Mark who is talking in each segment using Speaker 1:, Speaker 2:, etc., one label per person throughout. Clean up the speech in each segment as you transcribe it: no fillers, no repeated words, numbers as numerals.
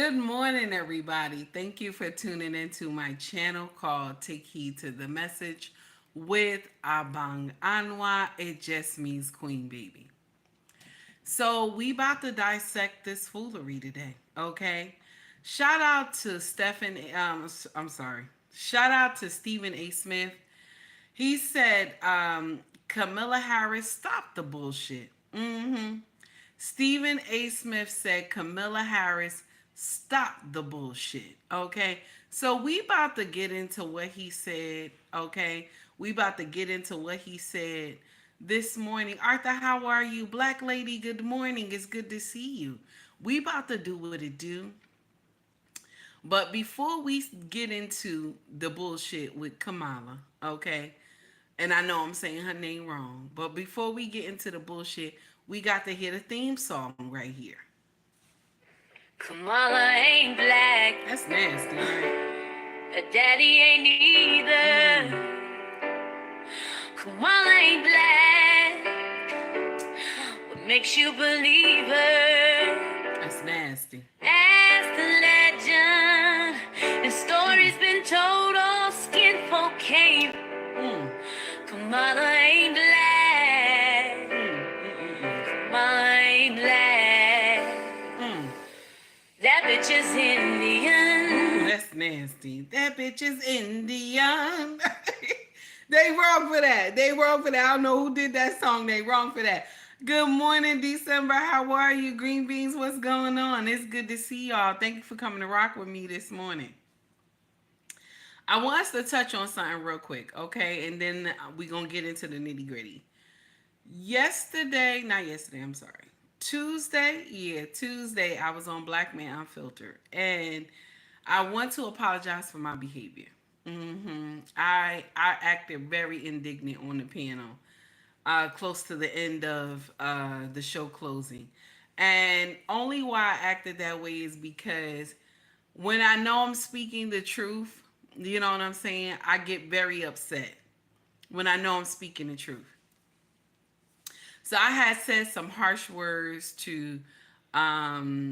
Speaker 1: Good morning, everybody. Thank you for tuning into my channel called Take Heed to the Message with Abang Anwa. It just means Queen Baby. So we about to dissect this foolery today, okay? Shout out to I'm sorry. Shout out to Stephen A. Smith. He said, Camilla Harris, stop the bullshit. Stephen A. Smith said, Camilla Harris, stop the bullshit. Okay. So we about to get into what he said. Okay. We about to get into what he said this morning. Arthur, how are you? Black lady, good morning. It's good to see you. We about to do what it do. But before we get into the bullshit with Kamala, okay, and I know I'm saying her name wrong, but before we get into the bullshit, we got to hear the theme song right here.
Speaker 2: Kamala ain't black.
Speaker 1: That's nasty, right?
Speaker 2: Her daddy ain't either. Kamala ain't black. What makes you believe her?
Speaker 1: That's nasty.
Speaker 2: As the legend and stories been told, all skin folk came. Kamala ain't black. Kamala ain't black. That bitch is Indian.
Speaker 1: Ooh, that's nasty. That bitch is Indian. They wrong for that. They wrong for that. I don't know who did that song. They wrong for that. Good morning, December. How are you? Green beans, what's going on? It's good to see y'all. Thank you for coming to rock with me this morning. I want us to touch on something real quick, okay? And then we're going to get into the nitty gritty. I'm sorry. Tuesday, I was on Blackmen Unfiltered. And I want to apologize for my behavior. I acted very indignant on the panel, close to the end of the show closing. And only why I acted that way is because when I know I'm speaking the truth, you know what I'm saying? I get very upset when I know I'm speaking the truth. So I had said some harsh words Payne, to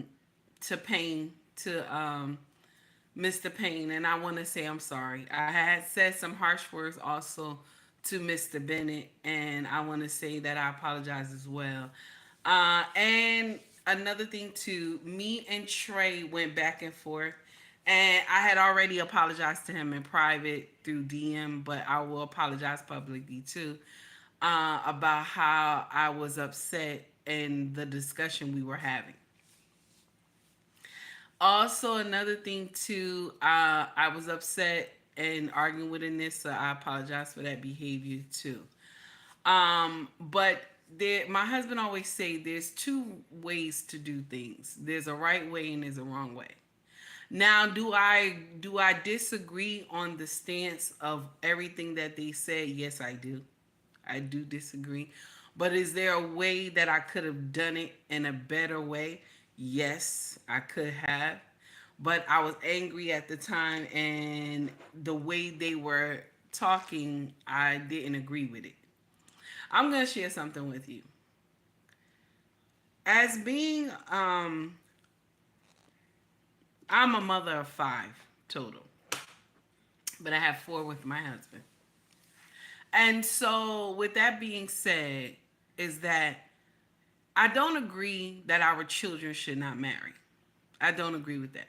Speaker 1: Mr. Payne, and I want to say I'm sorry. I had said some harsh words also to Mr. Bennett, and I want to say that I apologize as well. And another thing too, me and Trey went back and forth, and I had already apologized to him in private through DM, but I will apologize publicly too, about how I was upset in the discussion we were having. Also, another thing too, I was upset and arguing with Anissa. I apologize for that behavior too. But my husband always say there's two ways to do things. There's a right way and there's a wrong way. Now, do I disagree on the stance of everything that they said? Yes, I do. I do disagree. But is there a way that I could have done it in a better way? Yes, I could have. But I was angry at the time, and the way they were talking, I didn't agree with it. I'm going to share something with you. As being, I'm a mother of 5 total, but I have 4 with my husband. And so, with that being said, is that I don't agree that our children should not marry. I don't agree with that.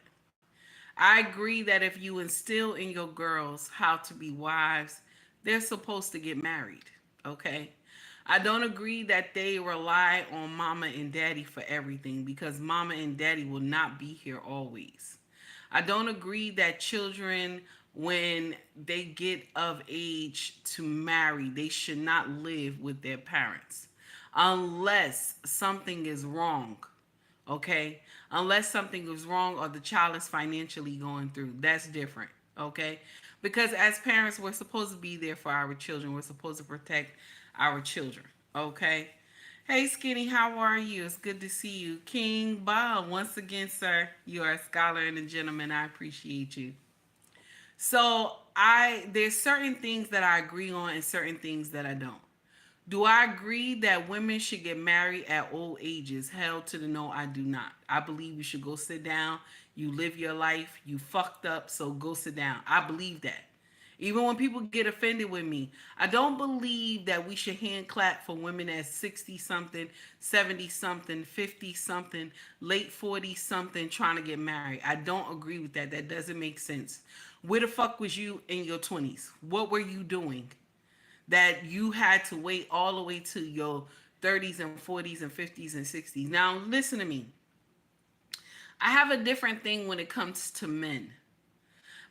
Speaker 1: I agree that if you instill in your girls how to be wives, they're supposed to get married. Okay? I don't agree that they rely on mama and daddy for everything, because mama and daddy will not be here always. I don't agree that children, when they get of age to marry, they should not live with their parents unless something is wrong. Okay? Unless something is wrong or the child is financially going through. That's different. Okay? Because as parents, we're supposed to be there for our children. We're supposed to protect our children. Okay? Hey, Skinny, how are you? It's good to see you. King Bob, once again, sir, you are a scholar and a gentleman. I appreciate you. So there's certain things that I agree on and certain things that I don't. Do I agree that women should get married at old ages? Hell to the no, I do not. I believe you should go sit down, You live your life. You fucked up, so go sit down. I believe that. Even when people get offended with me, I don't believe that we should hand clap for women at 60 something, 70 something, 50 something, late 40 something trying to get married. I don't agree with that. That doesn't make sense. Where the fuck was you in your 20s? What were you doing that you had to wait all the way to your 30s and 40s and 50s and 60s? Now, listen to me. I have a different thing when it comes to men,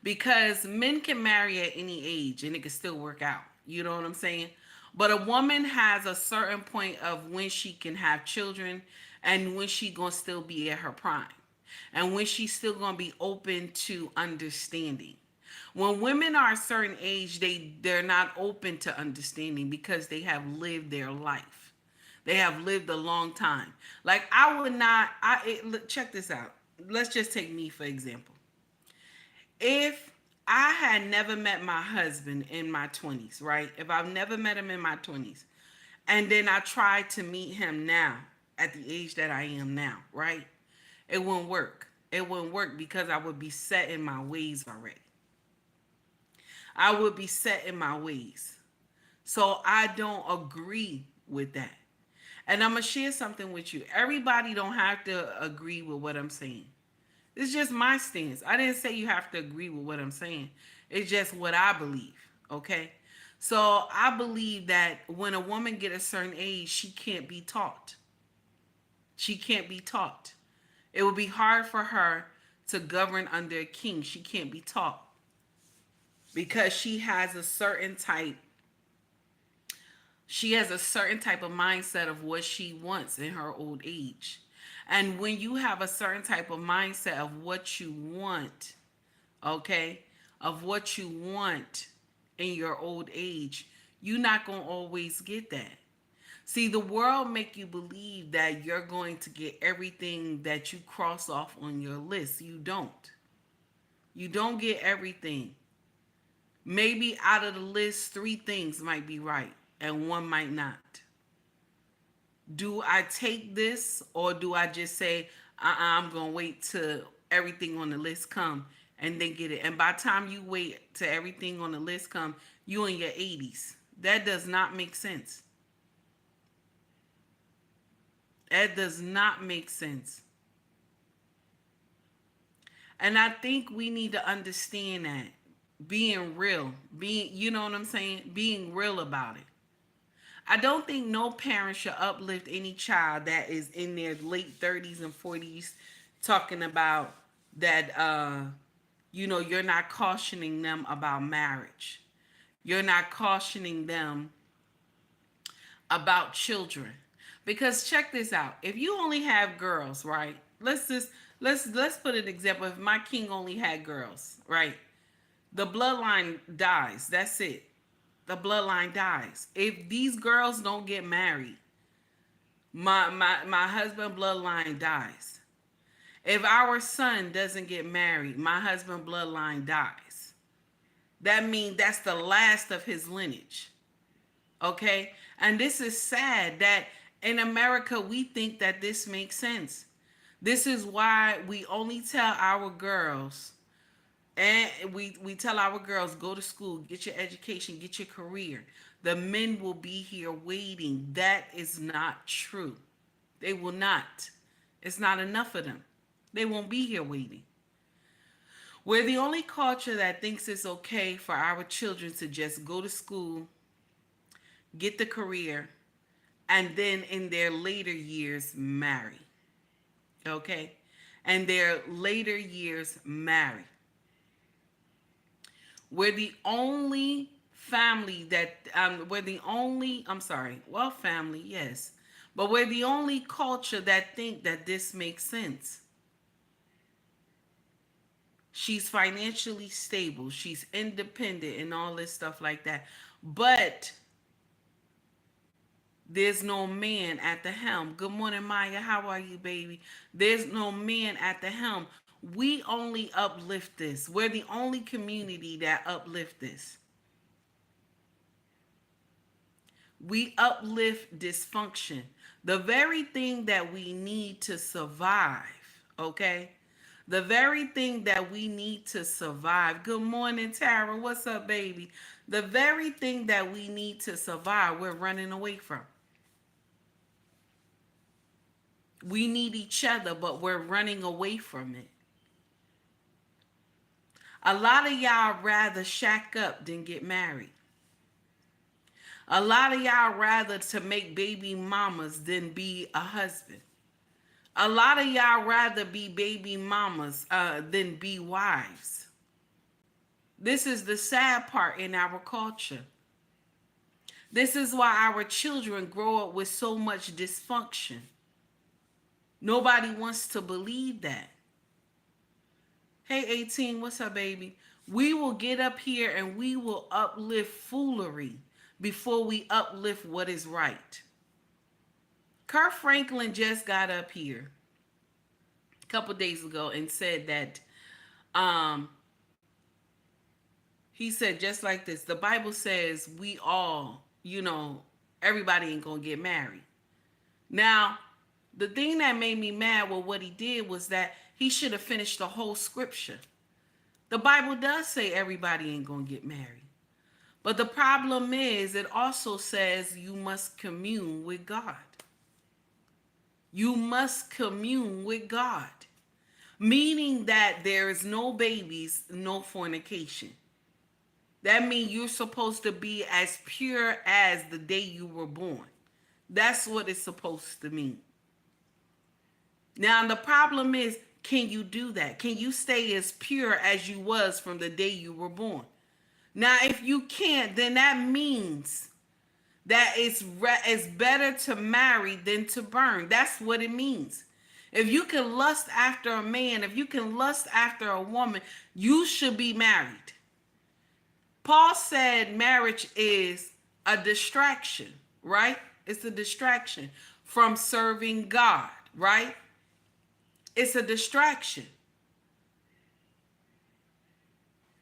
Speaker 1: because men can marry at any age and it can still work out. You know what I'm saying? But a woman has a certain point of when she can have children and when she gonna still be at her prime and when she's still gonna be open to understanding. When women are a certain age, they're not open to understanding because they have lived their life. They have lived a long time. Like I would not. Check this out. Let's just take me for example. If I had never met my husband in my 20s, right? If I've never met him in my 20s, and then I tried to meet him now at the age that I am now, right? It wouldn't work. It wouldn't work because I would be set in my ways already. I would be set in my ways. So I don't agree with that. And I'm going to share something with you. Everybody don't have to agree with what I'm saying. It's just my stance. I didn't say you have to agree with what I'm saying. It's just what I believe, okay? So I believe that when a woman get a certain age, she can't be taught. She can't be taught. It would be hard for her to govern under a king. She can't be taught because she has a certain type of mindset of what she wants in her old age. And when you have a certain type of mindset of what you want, okay, of what you want in your old age, you're not going to always get that. See, the world make you believe that you're going to get everything that you cross off on your list. You don't. You don't get everything. Maybe out of the list, 3 things might be right and 1 might not. Do I take this or do I just say, I'm going to wait till everything on the list come and then get it? And by the time you wait till everything on the list come, you in your 80s. That does not make sense. That does not make sense. And I think we need to understand that. Being real. You know what I'm saying? Being real about it. I don't think no parent should uplift any child that is in their late 30s and 40s talking about that you're not cautioning them about marriage. You're not cautioning them about children. Because check this out. If you only have girls, right? Let's put an example. If my king only had girls, right? The bloodline dies. That's it. The bloodline dies. If these girls don't get married, my husband bloodline dies. If our son doesn't get married, my husband bloodline dies. That means that's the last of his lineage. Okay? And this is sad that in America we think that this makes sense. This is why we only tell our girls, and we tell our girls, go to school, get your education, get your career. The men will be here waiting. That is not true. They will not. It's not enough of them. They won't be here waiting. We're the only culture that thinks it's okay for our children to just go to school, get the career, and then in their later years marry. Okay? And their later years marry. We're the only family that, family, yes. But we're the only culture that think that this makes sense. She's financially stable. She's independent and all this stuff like that. But there's no man at the helm. Good morning, Maya. How are you, baby? There's no man at the helm. We only uplift this. We're the only community that uplift this. We uplift dysfunction. The very thing that we need to survive, okay? The very thing that we need to survive. Good morning, Tara. What's up, baby? The very thing that we need to survive, we're running away from. We need each other, but we're running away from it. A lot of y'all rather shack up than get married. A lot of y'all rather to make baby mamas than be a husband. A lot of y'all rather be baby mamas than be wives. This is the sad part in our culture. This is why our children grow up with so much dysfunction. Nobody wants to believe that. Hey, 18, what's up, baby? We will get up here and we will uplift foolery before we uplift what is right. Kurt Franklin just got up here a couple days ago and said that he said just like this, the Bible says we all, everybody ain't gonna get married. Now, the thing that made me mad with what he did was that he should have finished the whole scripture. The Bible does say everybody ain't gonna get married. But the problem is it also says you must commune with God. You must commune with God. Meaning that there is no babies, no fornication. That means you're supposed to be as pure as the day you were born. That's what it's supposed to mean. Now, the problem is, can you do that? Can you stay as pure as you was from the day you were born? Now, if you can't, then that means that it's better to marry than to burn. That's what it means. If you can lust after a man, if you can lust after a woman, you should be married. Paul said marriage is a distraction, right? It's a distraction from serving God, right? It's a distraction.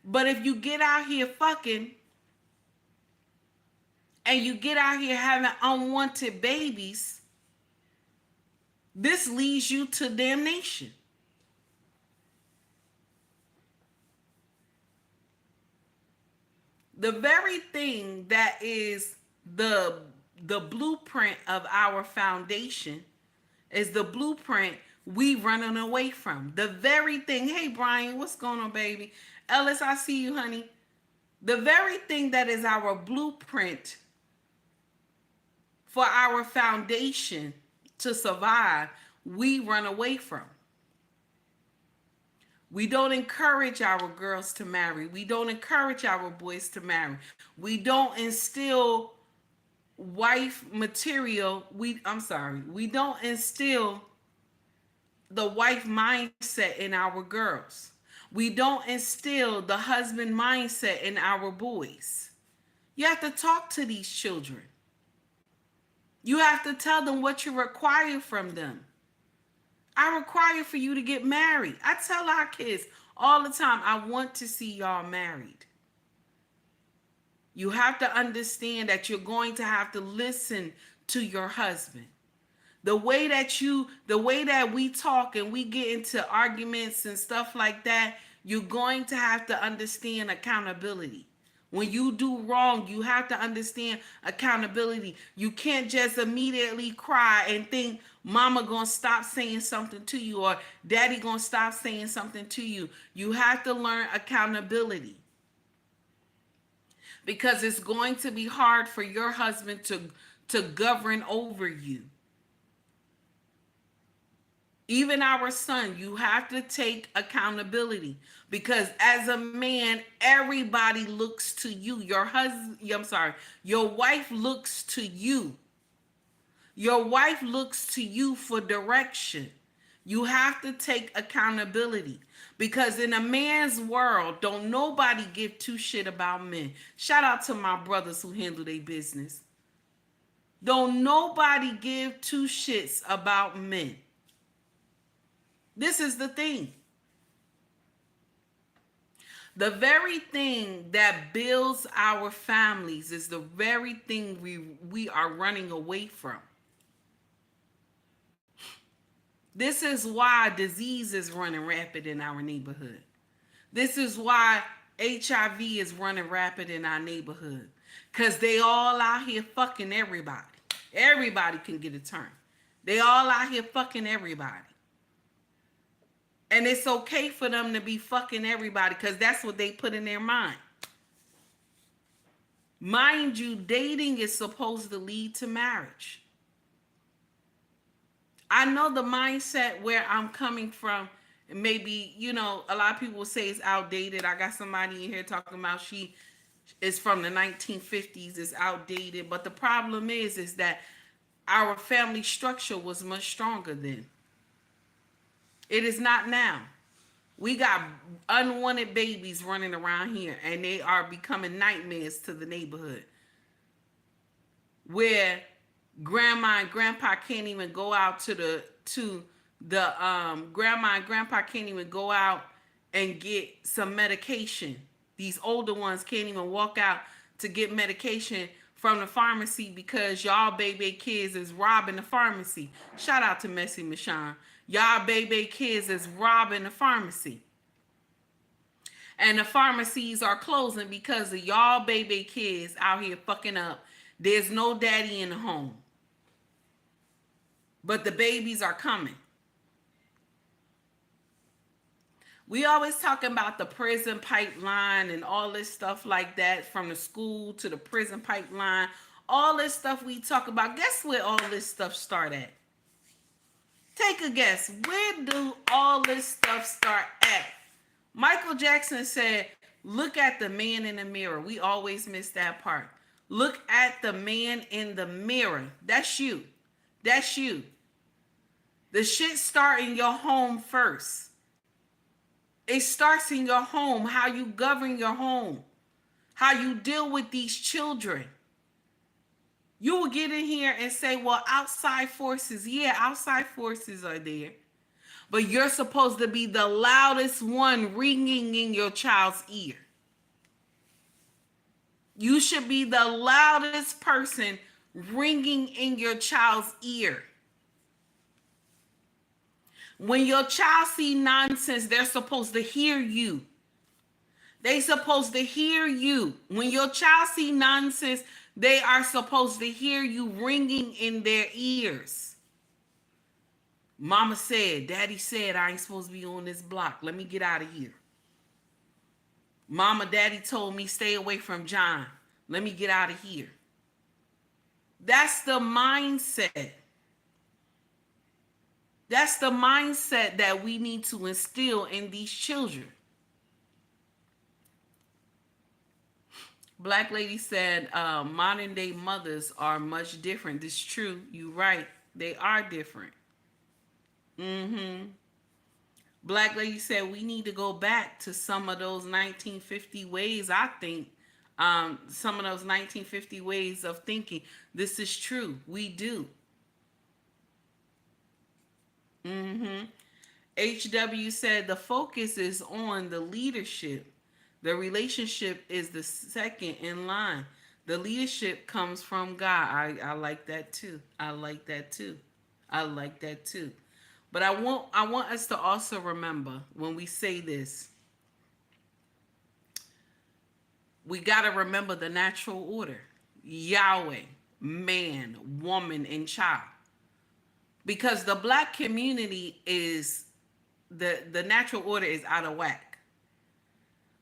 Speaker 1: But if you get out here fucking and you get out here having unwanted babies, this leads you to damnation. The very thing that is the blueprint of our foundation is the blueprint we running away from. The very thing, hey Brian, what's going on, baby? Ellis, I see you, honey. The very thing that is our blueprint for our foundation to survive, we run away from. We don't encourage our girls to marry. We don't encourage our boys to marry. We don't instill wife material. We don't instill the wife mindset in our girls. We don't instill the husband mindset in our boys. You have to talk to these children. You have to tell them what you require from them. I require for you to get married. I tell our kids all the time, I want to see y'all married. You have to understand that you're going to have to listen to your husband. The way that we talk and we get into arguments and stuff like that, you're going to have to understand accountability. When you do wrong, you have to understand accountability. You can't just immediately cry and think mama gonna stop saying something to you or daddy gonna stop saying something to you. You have to learn accountability. Because it's going to be hard for your husband to govern over you. Even our son, you have to take accountability because as a man, everybody looks to you. Your wife looks to you. Your wife looks to you for direction. You have to take accountability because in a man's world, don't nobody give two shit about men. Shout out to my brothers who handle their business. Don't nobody give two shits about men. This is the thing. The very thing that builds our families is the very thing we are running away from. This is why disease is running rapid in our neighborhood. This is why HIV is running rapid in our neighborhood. Because they all out here fucking everybody. Everybody can get a turn. They all out here fucking everybody. And it's okay for them to be fucking everybody because that's what they put in their mind. Mind you, dating is supposed to lead to marriage. I know the mindset where I'm coming from, maybe, a lot of people will say it's outdated. I got somebody in here talking about she is from the 1950s, it's outdated. But the problem is that our family structure was much stronger then. It is not now. We got unwanted babies running around here, and they are becoming nightmares to the neighborhood. Where grandma and grandpa can't even go out to the grandma and grandpa can't even go out and get some medication. These older ones can't even walk out to get medication from the pharmacy because y'all baby kids is robbing the pharmacy. Shout out to Messy Michonne. Y'all baby kids is robbing the pharmacy. And the pharmacies are closing because of y'all baby kids out here fucking up. There's no daddy in the home. But the babies are coming. We always talking about the prison pipeline and all this stuff like that, from the school to the prison pipeline. All this stuff we talk about. Guess where all this stuff start at? Take a guess. Where do all this stuff start at? Michael Jackson said, look at the man in the mirror. We always miss that part. Look at the man in the mirror. That's you. That's you. The shit start in your home first. It starts in your home, how you govern your home, how you deal with these children. You will get in here and say, well, outside forces. Yeah, outside forces are there. But you're supposed to be the loudest one ringing in your child's ear. You should be the loudest person ringing in your child's ear. When your child see nonsense, they're supposed to hear you. They supposed to hear you. When your child see nonsense, they are supposed to hear you ringing in their ears. Mama said, Daddy said, I ain't supposed to be on this block. Let me get out of here. Mama, Daddy told me stay away from John. Let me get out of here. That's the mindset. That's the mindset that we need to instill in these children. Black lady said, modern day mothers are much different. This is true. You're right. They are different. Black lady said, we need to go back to some of those 1950 ways, I think. Some of those 1950 ways of thinking. This is true. We do. HW said, the focus is on the leadership. The relationship is the second in line. The leadership comes from God. I like that too. I like that too. I like that too. But I want us to also remember when we say this, we got to remember the natural order. Yahweh, man, woman, and child. Because the black community is, the natural order is out of whack.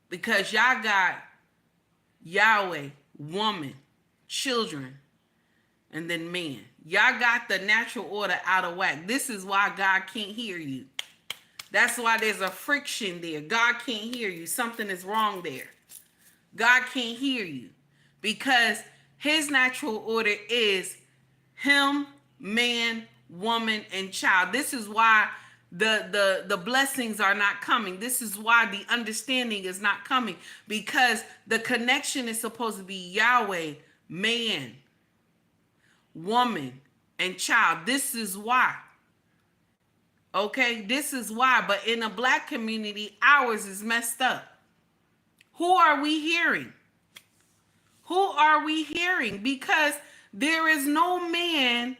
Speaker 1: Because y'all got Yahweh, woman, children, and then man. Y'all got the natural order out of whack. This is why God can't hear you. That's why there's a friction there. God can't hear you. Something is wrong there. God can't hear you. Because his natural order is him, man, woman, and child. This is why the blessings are not coming. This is why the understanding is not coming, because the connection is supposed to be Yahweh, man, woman, and child. This is why. Okay, this is why. But in the black community, ours is messed up. Who are we hearing? Who are we hearing? Because there is no man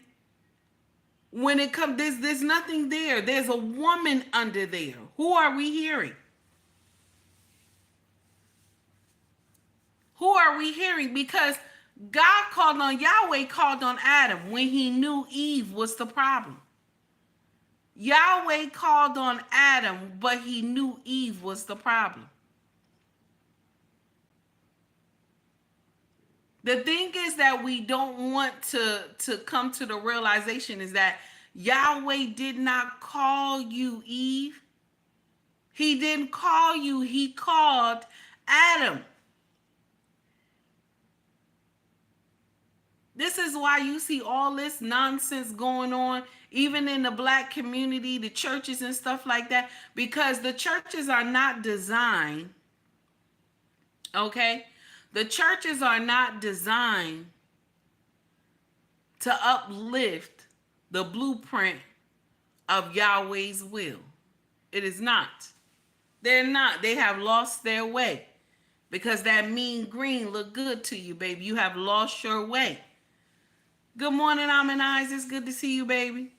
Speaker 1: When it comes, there's nothing there. There's a woman under there. Who are we hearing? Who are we hearing? Because God called on, Yahweh called on Adam when he knew Eve was the problem. Yahweh called on Adam, but he knew Eve was the problem. The thing is that we don't want to come to the realization is that Yahweh did not call you Eve. He didn't call you. He called Adam. This is why you see all this nonsense going on, even in the black community, the churches and stuff like that, because the churches are not designed, okay? The churches are not designed to uplift the blueprint of Yahweh's will. It is not. They're not. They have lost their way because that mean green look good to you, baby. You have lost your way. Good morning, Eyes. It's good to see you, baby.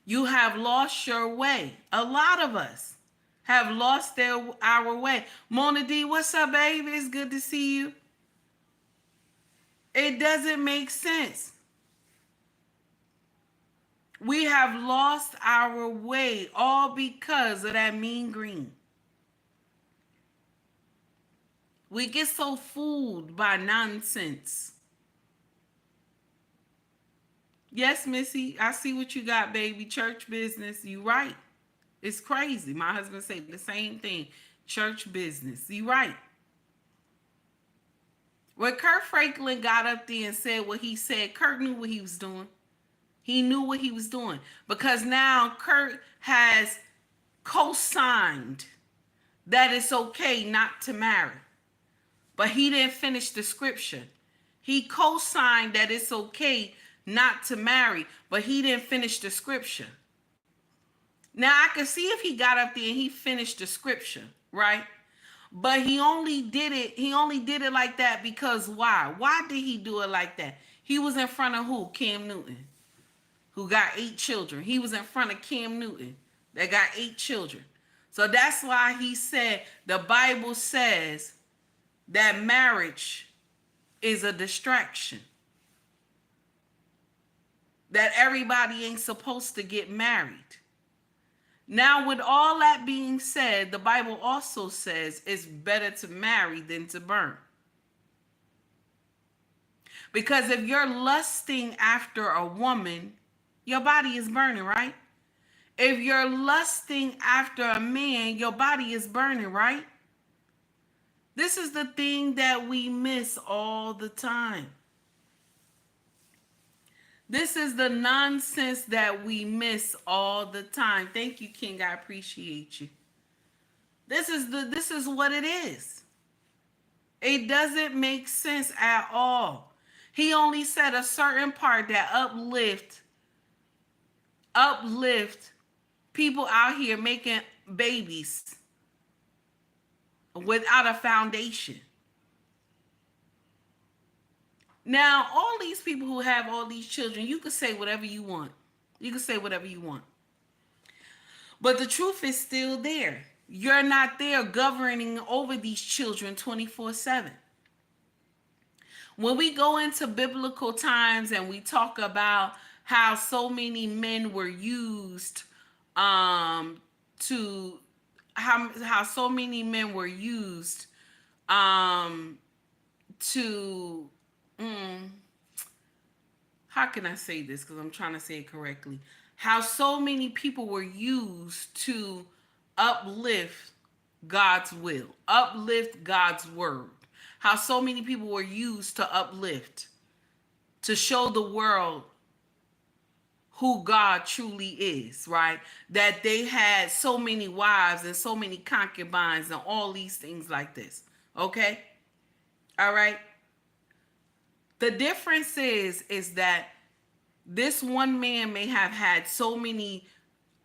Speaker 1: You have lost your way. A lot of us have lost our way. Mona D, what's up, baby? It's good to see you. It doesn't make sense. We have lost our way all because of that mean green. We get so fooled by nonsense. Yes, Missy, I see what you got, baby. Church business. You right. It's crazy. My husband said the same thing. Church business. You right. When Kurt Franklin got up there and said what he said, Kurt knew what he was doing. He knew what he was doing. Because now Kurt has co-signed that it's okay not to marry. But he didn't finish the scripture. He co-signed that it's okay not to marry, but he didn't finish the scripture. Now I can see if he got up there and he finished the scripture, right? But he only did it like that because why? Why did he do it like that? He was in front of who? Cam Newton, who got 8 children. He was in front of Cam Newton that got 8 children. So that's why he said the Bible says that marriage is a distraction. That everybody ain't supposed to get married. Now, with all that being said, the Bible also says it's better to marry than to burn. Because if you're lusting after a woman, your body is burning, right? If you're lusting after a man, your body is burning, right? This is the thing that we miss all the time. This is the nonsense that we miss all the time. Thank you, King. I appreciate you. This is what it is. It doesn't make sense at all. He only said a certain part that uplift people out here making babies without a foundation. Now, all these people who have all these children, you can say whatever you want. You can say whatever you want. But the truth is still there. You're not there governing over these children 24/7. When we go into biblical times and we talk about how so many men were used how so many men were used to how can I say this? Because I'm trying to say it correctly. How so many people were used to uplift God's will, uplift God's word. How so many people were used to uplift, to show the world who God truly is, right? That they had so many wives and so many concubines and all these things like this. Okay? All right? The difference is that this one man may have had so many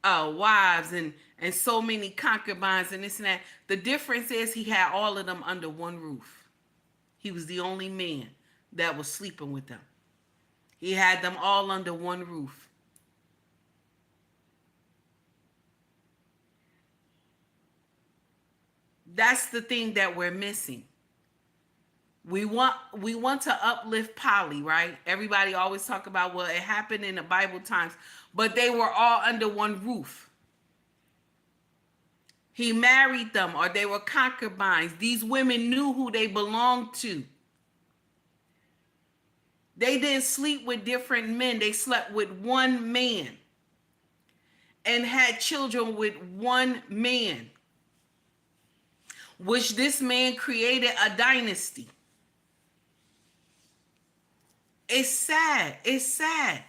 Speaker 1: wives and so many concubines and this and that. The difference is he had all of them under one roof. He was the only man that was sleeping with them. He had them all under one roof. That's the thing that we're missing. We want to uplift Polly, right? Everybody always talk about, well, it happened in the Bible times, but they were all under one roof. He married them, or they were concubines. These women knew who they belonged to. They didn't sleep with different men. They slept with one man and had children with one man, which this man created a dynasty. It's sad. It's sad.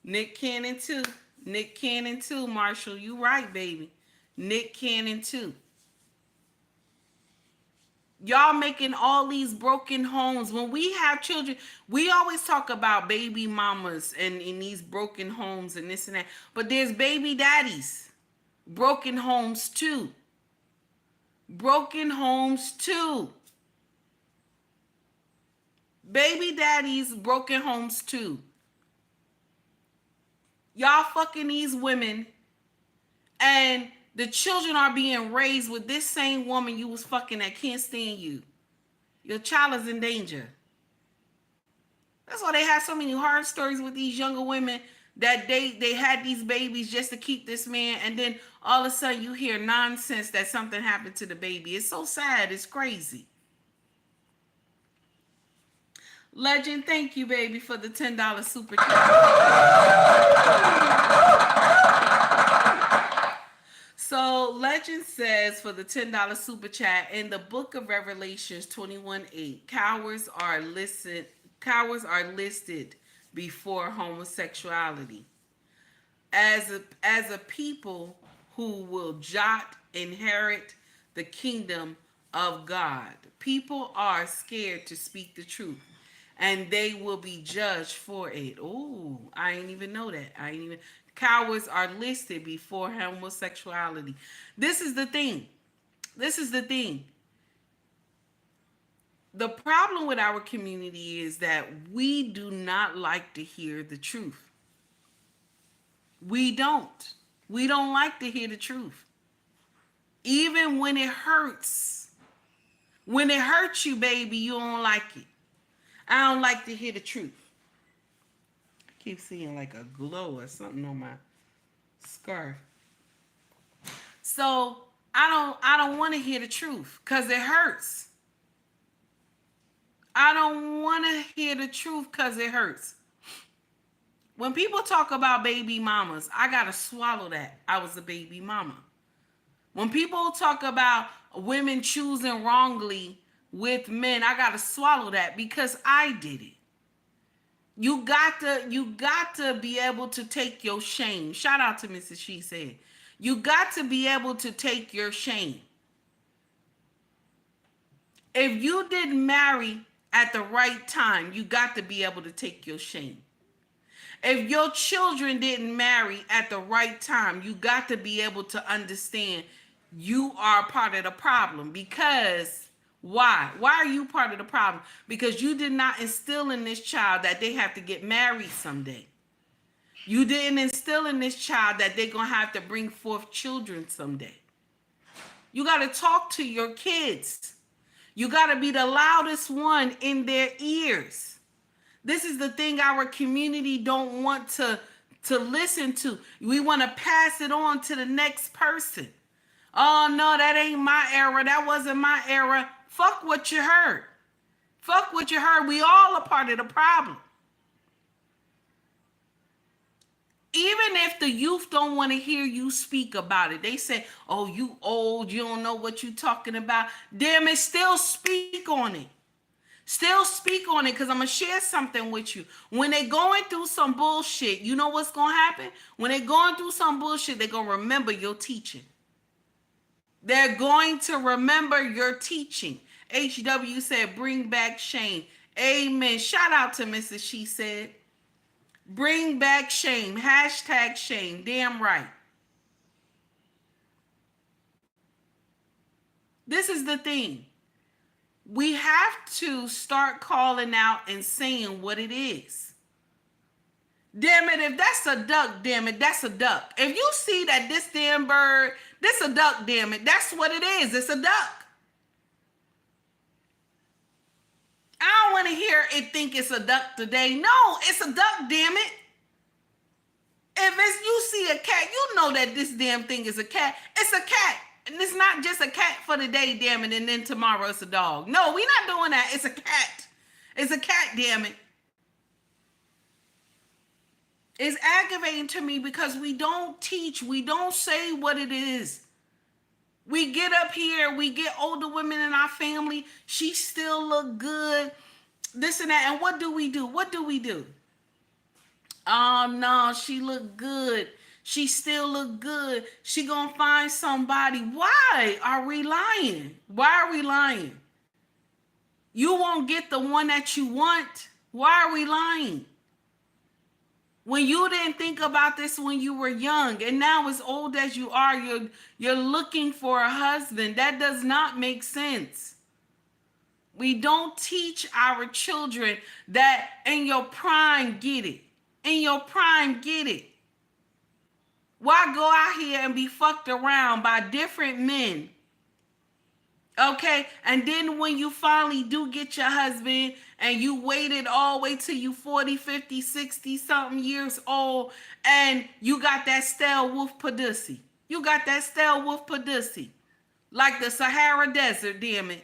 Speaker 1: Nick Cannon too. Nick Cannon too, Marshall. You right, baby. Nick Cannon too. Y'all making all these broken homes. When we have children, we always talk about baby mamas and in these broken homes and this and that. But there's baby daddies. Broken homes too. Broken homes too. Baby daddies, broken homes too. Y'all fucking these women, and the children are being raised with this same woman you was fucking that can't stand you. Your child is in danger. That's why they have so many horror stories with these younger women, that they had these babies just to keep this man, and then all of a sudden you hear nonsense that something happened to the baby. It's so sad. It's crazy. Legend, thank you, baby, for the $10 super chat. So Legend says, for the $10 super chat, in the book of Revelations 21:8, cowards are listed before homosexuality as a people who will jot inherit the kingdom of God. People are scared to speak the truth, and they will be judged for it. Oh, I ain't even know that. Cowards are listed before homosexuality. This is the thing. The problem with our community is that we do not like to hear the truth. We don't like to hear the truth. Even when it hurts. When it hurts you, baby, you don't like it. I don't like to hear the truth. I keep seeing like a glow or something on my scarf. So I don't want to hear the truth because it hurts. I don't want to hear the truth because it hurts. When people talk about baby mamas, I got to swallow that. I was a baby mama. When people talk about women choosing wrongly with men, I got to swallow that because I did it. You got to be able to take your shame. Shout out to Mrs. She Said. You got to be able to take your shame. If you didn't marry at the right time, you got to be able to take your shame. If your children didn't marry at the right time, you got to be able to understand you are part of the problem. Because why? Why are you part of the problem? Because you did not instill in this child that they have to get married someday. You didn't instill in this child that they're going to have to bring forth children someday. You got to talk to your kids. You got to be the loudest one in their ears. This is the thing our community don't want to listen to. We want to pass it on to the next person. Oh, no, that ain't my era. That wasn't my era. Fuck what you heard. Fuck what you heard. We all are part of the problem. Even if the youth don't want to hear you speak about it, they say, oh, you old, you don't know what you talking about. Damn it, still speak on it. Still speak on it, because I'm going to share something with you. When they're going through some bullshit, you know what's going to happen? When they're going through some bullshit, they're going to remember your teaching. They're going to remember your teaching. HW said, bring back shame. Amen. Shout out to Mrs. She Said. Bring back shame. Hashtag shame. Damn right. This is the thing. We have to start calling out and saying what it is. Damn it, if that's a duck, damn it, that's a duck. If you see that this damn bird, this a duck, damn it, that's what it is. It's a duck. I don't want to hear it think it's a duck today. No, it's a duck, damn it. If it's you see a cat, you know that this damn thing is a cat. It's a cat. And it's not just a cat for the day, damn it, and then tomorrow it's a dog. No, we're not doing that. It's a cat. It's a cat, damn it. It's aggravating to me because we don't teach. We don't say what it is. We get up here, we get older women in our family. She still look good. This and that. And what do we do? What do we do? Oh, no, she look good. She still look good. She gonna find somebody. Why are we lying? Why are we lying? You won't get the one that you want. Why are we lying? When you didn't think about this when you were young, and now as old as you are, you're looking for a husband. That does not make sense. We don't teach our children that in your prime, get it. In your prime, get it. Why go out here and be fucked around by different men? Okay, and then when you finally do get your husband and you waited all the way till you 40, 50, 60 something years old and you got that stale wolf pussy. You got that stale wolf pussy. Like the Sahara Desert, damn it.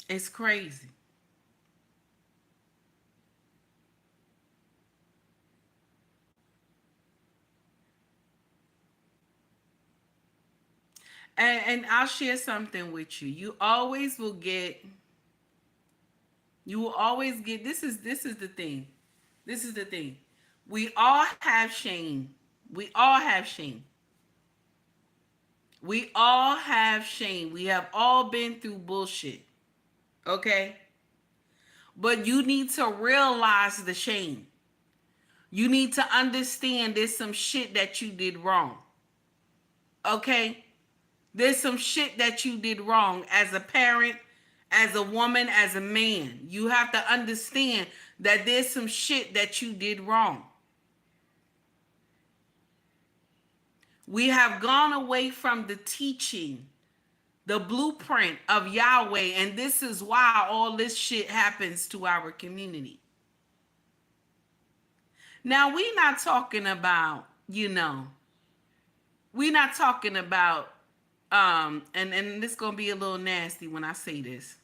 Speaker 1: It's crazy. And I'll share something with you. You will always get, this is the thing. This is the thing. We all have shame. We all have shame. We all have shame. We have all been through bullshit. Okay? But you need to realize the shame. You need to understand there's some shit that you did wrong. Okay? There's some shit that you did wrong as a parent, as a woman, as a man. You have to understand that there's some shit that you did wrong. We have gone away from the teaching, the blueprint of Yahweh, and this is why all this shit happens to our community. Now, we're not talking about, we're not talking about, and this is going to be a little nasty when I say this.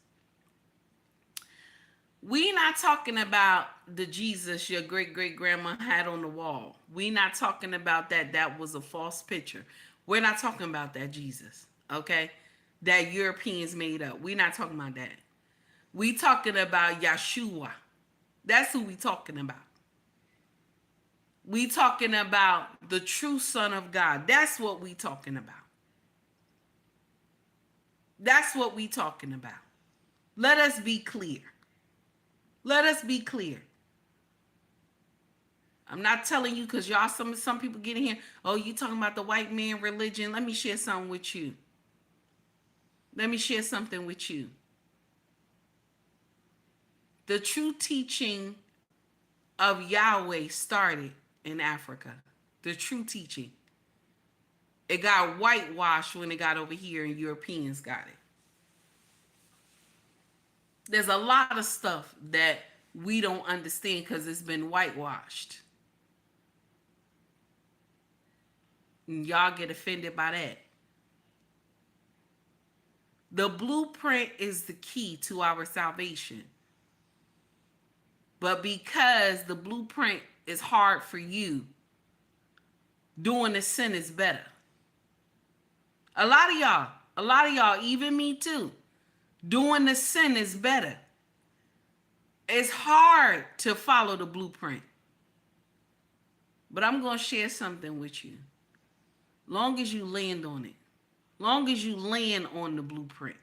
Speaker 1: We're not talking about the Jesus your great-great-grandma had on the wall. We're not talking about that. That was a false picture. We're not talking about that Jesus, okay? That Europeans made up. We're not talking about that. We talking about Yeshua. That's who we talking about. We talking about the true Son of God. That's what we talking about. That's what we talking about. Let us be clear. Let us be clear. I'm not telling you because y'all, some people get in here, oh, you talking about the white man religion. Let me share something with you. Let me share something with you. The true teaching of Yahweh started in Africa. The true teaching. It got whitewashed when it got over here and Europeans got it. There's a lot of stuff that we don't understand because it's been whitewashed. And y'all get offended by that. The blueprint is the key to our salvation. But because the blueprint is hard for you, doing the sin is better. A lot of y'all, even me too, doing the sin is better. It's hard to follow the blueprint. But I'm going to share something with you. Long as you land on it. Long as you land on the blueprint.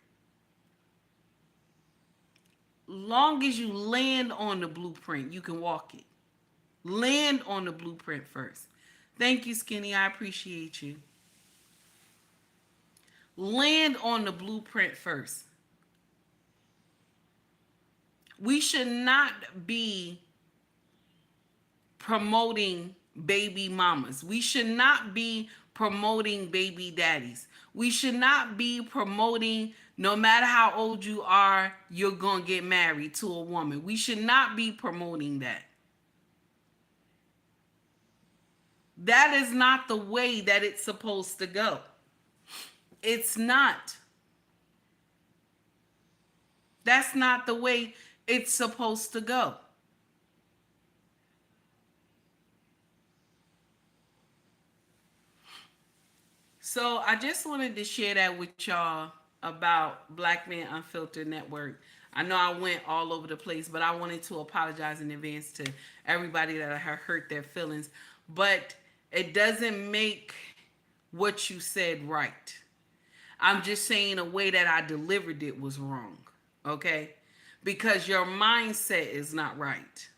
Speaker 1: Long as you land on the blueprint, you can walk it. Land on the blueprint first. Thank you, Skinny. I appreciate you. Land on the blueprint first. We should not be promoting baby mamas. We should not be promoting baby daddies. We should not be promoting no matter how old you are, you're going to get married to a woman. We should not be promoting that. That is not the way that it's supposed to go. It's not. That's not the way it's supposed to go. So I just wanted to share that with y'all about Black Men Unfiltered Network. I know I went all over the place, but I wanted to apologize in advance to everybody that I hurt their feelings. But it doesn't make what you said right. I'm just saying the way that I delivered it was wrong. Okay? Because your mindset is not right.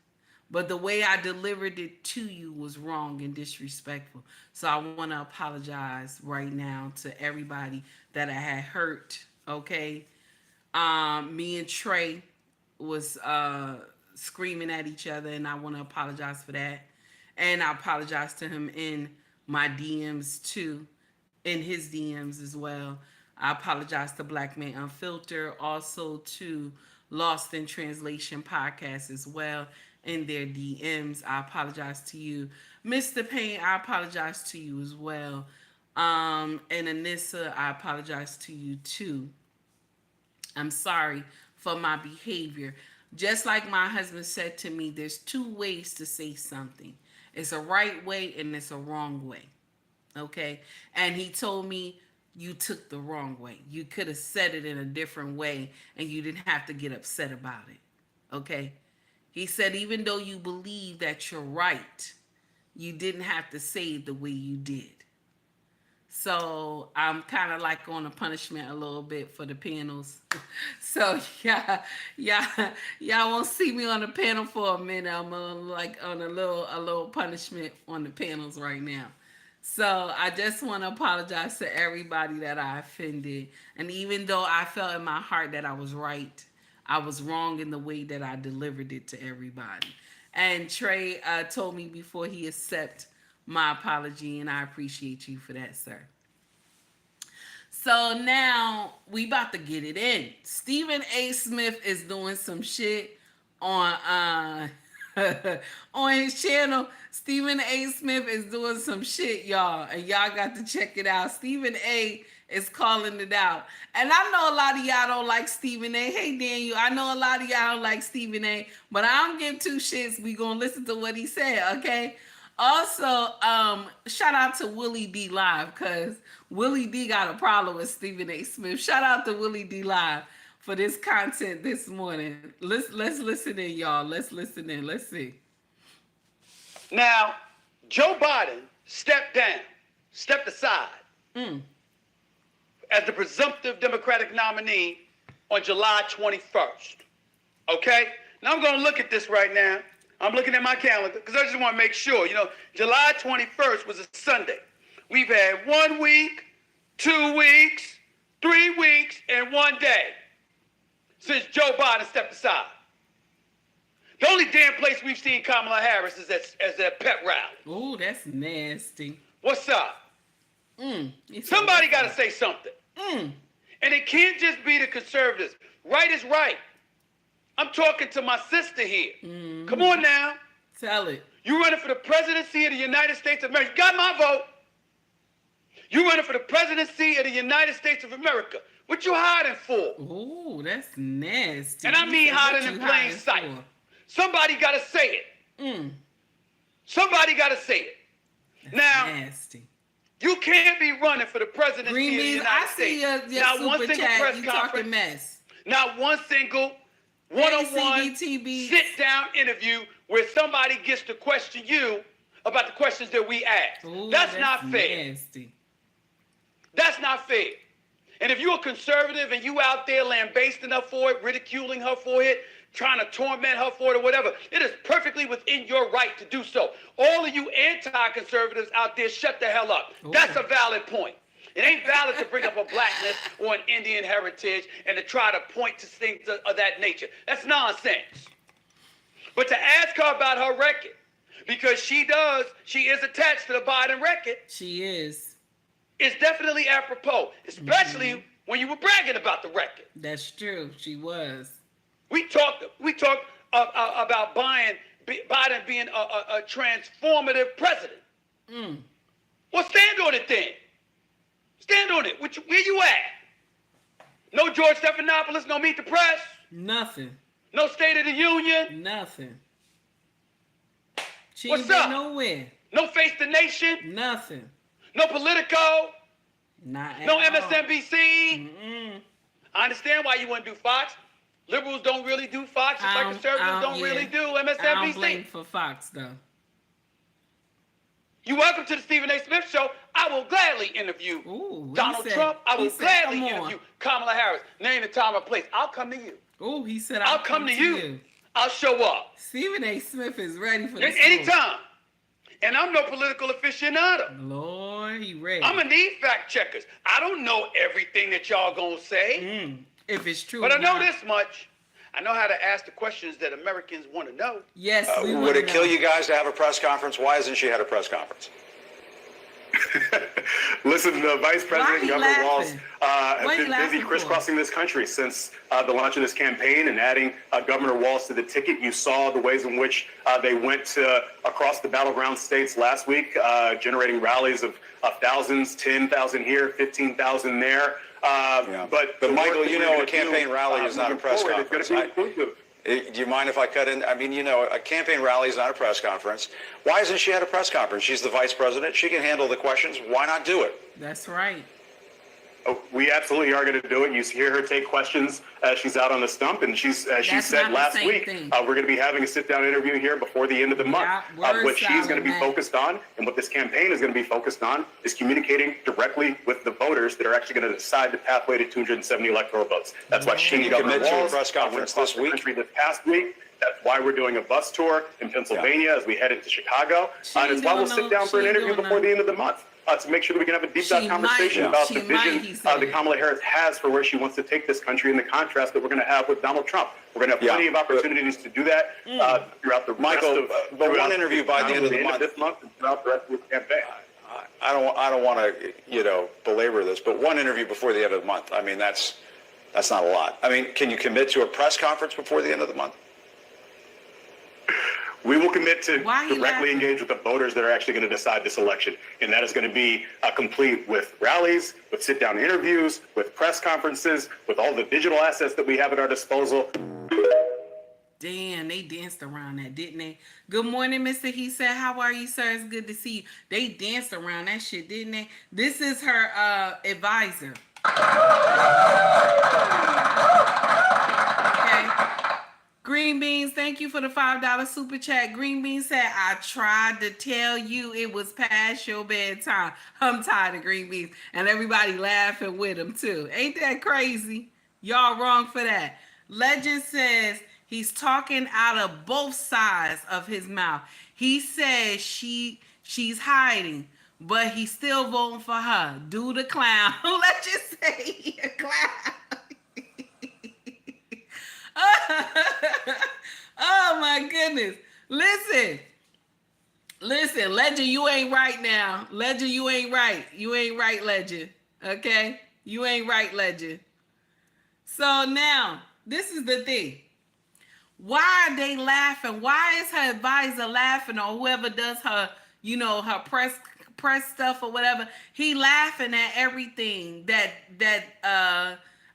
Speaker 1: But the way I delivered it to you was wrong and disrespectful. So I want to apologize right now to everybody that I had hurt. Okay? Me and Trey was screaming at each other, and I want to apologize for that. And I apologize to him in my DMs too, in his DMs as well. I apologize to Black Man Unfiltered, also to Lost in Translation podcast as well in their DMs. I apologize to you. Mr. Payne, I apologize to you as well. And Anissa, I apologize to you too. I'm sorry for my behavior. Just like my husband said to me, there's two ways to say something. It's a right way and it's a wrong way. Okay? And he told me you took the wrong way. You could have said it in a different way and you didn't have to get upset about it. Okay? He said even though you believe that you're right, you didn't have to say it the way you did. So I'm kind of like on a punishment a little bit for the panels. So y'all won't see me on the panel for a minute. I'm like on a little punishment on the panels right now. So I just want to apologize to everybody that I offended. And even though I felt in my heart that I was right, I was wrong in the way that I delivered it to everybody. And Trey told me before he accepted my apology, and I appreciate you for that, sir. So now we about to get it in. Stephen A. Smith is doing some shit on on his channel. Stephen A. Smith is doing some shit, y'all, and y'all got to check it out. Stephen A. is calling it out. And I know a lot of y'all don't like Stephen A. Hey, Daniel, I know a lot of y'all don't like Stephen A., but I don't give two shits. We gonna listen to what he said, okay? Also, shout out to Willie D Live, because Willie D got a problem with Stephen A. Smith. Shout out to Willie D Live for this content this morning. Let's listen in, y'all. Let's listen in. Let's see.
Speaker 3: Now, Joe Biden stepped aside as the presumptive Democratic nominee on July 21st. Okay? Now I'm going to look at this right now. I'm looking at my calendar because I just want to make sure. You know, July 21st was a Sunday. We've had 1 week, 2 weeks, 3 weeks, and 1 day since Joe Biden stepped aside. The only damn place we've seen Kamala Harris is at that pet rally.
Speaker 1: Oh, that's nasty.
Speaker 3: What's up? Somebody got to say something. And it can't just be the conservatives. Right is right. I'm talking to my sister here. Come on now.
Speaker 1: Tell it.
Speaker 3: You running for the presidency of the United States of America. You got my vote. You running for the presidency of the United States of America. What you hiding for?
Speaker 1: Oh, that's nasty.
Speaker 3: And I mean hiding in plain sight. Somebody got to say it. Somebody got to say it.
Speaker 1: That's
Speaker 3: now,
Speaker 1: nasty.
Speaker 3: You can't be running for the presidency
Speaker 1: Green
Speaker 3: of the
Speaker 1: beans,
Speaker 3: United
Speaker 1: I see
Speaker 3: States.
Speaker 1: your
Speaker 3: Not
Speaker 1: super
Speaker 3: one single
Speaker 1: chat.
Speaker 3: press
Speaker 1: You
Speaker 3: conference.
Speaker 1: talking mess.
Speaker 3: Not one single one-on-one
Speaker 1: CBTB.
Speaker 3: sit-down interview where somebody gets to question you about the questions that we ask.
Speaker 1: Ooh,
Speaker 3: that's not fair.
Speaker 1: Nasty.
Speaker 3: That's not fair. And if you're a conservative and you out there lambasting her for it, ridiculing her for it, trying to torment her for it or whatever, it is perfectly within your right to do so. All of you anti-conservatives out there, shut the hell up.
Speaker 1: Ooh.
Speaker 3: That's a valid point. It ain't valid to bring up a blackness or an Indian heritage and to try to point to things of that nature. That's nonsense. But to ask her about her record, because she is attached to the Biden record.
Speaker 1: She is.
Speaker 3: It's definitely apropos, especially when you were bragging about the record.
Speaker 1: That's true. She was.
Speaker 3: We talked about Biden being a transformative president. Well, stand on it then. Stand on it. Where you at? No George Stephanopoulos, no Meet the Press.
Speaker 1: Nothing.
Speaker 3: No State of the Union.
Speaker 1: Nothing. She
Speaker 3: What's
Speaker 1: ain't been
Speaker 3: up?
Speaker 1: nowhere.
Speaker 3: No Face the Nation.
Speaker 1: Nothing.
Speaker 3: No Politico.
Speaker 1: Not at
Speaker 3: No
Speaker 1: all.
Speaker 3: MSNBC. I understand why you want to do Fox. Liberals don't really do Fox, just like conservatives don't really do MSNBC.
Speaker 1: I don't blame for Fox, though.
Speaker 3: You're welcome to the Stephen A. Smith Show. I will gladly interview Donald Trump. I will gladly interview Kamala Harris. Name the time and place. I'll come to you.
Speaker 1: Oh, he said
Speaker 3: I'll come to you. I'll show up.
Speaker 1: Stephen A. Smith is ready for this.
Speaker 3: Anytime. And I'm no political aficionado.
Speaker 1: Lord, he ready.
Speaker 3: I'm going to need fact checkers. I don't know everything that y'all going to say.
Speaker 1: If it's true.
Speaker 3: But I know this much. I know how to ask the questions that Americans want to know.
Speaker 1: Yes,
Speaker 4: would it kill you guys to have a press conference? Why hasn't she had a press conference?
Speaker 5: Listen, the Vice President, Governor Walz, have been busy
Speaker 1: for?
Speaker 5: crisscrossing this country since the launch of this campaign and adding Governor Walz to the ticket. You saw the ways in which they went across the battleground states last week, generating rallies of thousands, 10,000 here, 15,000 there. But
Speaker 4: Michael, you know, a campaign rally is not a press conference. Do you mind if I cut in? I mean, you know, a campaign rally is not a press conference. Why hasn't she had a press conference? She's the vice president. She can handle the questions. Why not do it?
Speaker 1: That's right.
Speaker 5: Oh, we absolutely are going to do it. You hear her take questions as she's out on the stump, and she said last week, we're going to be having a sit-down interview here before the end of the month. What she's going to be focused on, and what this campaign is going to be focused on, is communicating directly with the voters that are actually going to decide the pathway to 270 electoral votes. That's why she needs to
Speaker 4: commit to a press conference this week.
Speaker 5: This past week. That's why we're doing a bus tour in Pennsylvania as we head into Chicago. And it's why we'll sit down for an interview before the end of the month. To make sure that we can have a deep dive conversation about the vision that Kamala Harris has for where she wants to take this country and the contrast that we're going to have with Donald Trump. We're going to have plenty of opportunities to do that throughout the
Speaker 4: one interview by the end of the month.
Speaker 5: This month and throughout the rest of the campaign.
Speaker 4: I don't want to belabor this, but one interview before the end of the month. I mean, that's not a lot. I mean, can you commit to a press conference before the end of the month?
Speaker 5: We will commit to directly engage with the voters that are actually going to decide this election. And that is going to be complete with rallies, with sit-down interviews, with press conferences, with all the digital assets that we have at our disposal.
Speaker 1: Damn, they danced around that, didn't they? Good morning, Mr. He said, how are you, sir? It's good to see you. They danced around that shit, didn't they? This is her advisor. Okay. Green Beans, thank you for the $5 super chat. Green Beans said, I tried to tell you it was past your bedtime. I'm tired of Green Beans. And everybody laughing with him, too. Ain't that crazy? Y'all wrong for that. Legend says he's talking out of both sides of his mouth. He says she's hiding, but he's still voting for her. Do the clown. Let's just say he a clown. Oh my goodness. Listen, Legend, you ain't right now. Legend, you ain't right. You ain't right, Legend. Okay? You ain't right, Legend. So now, this is the thing. Why are they laughing? Why is her advisor laughing, or whoever does her, her press stuff or whatever? He laughing at everything that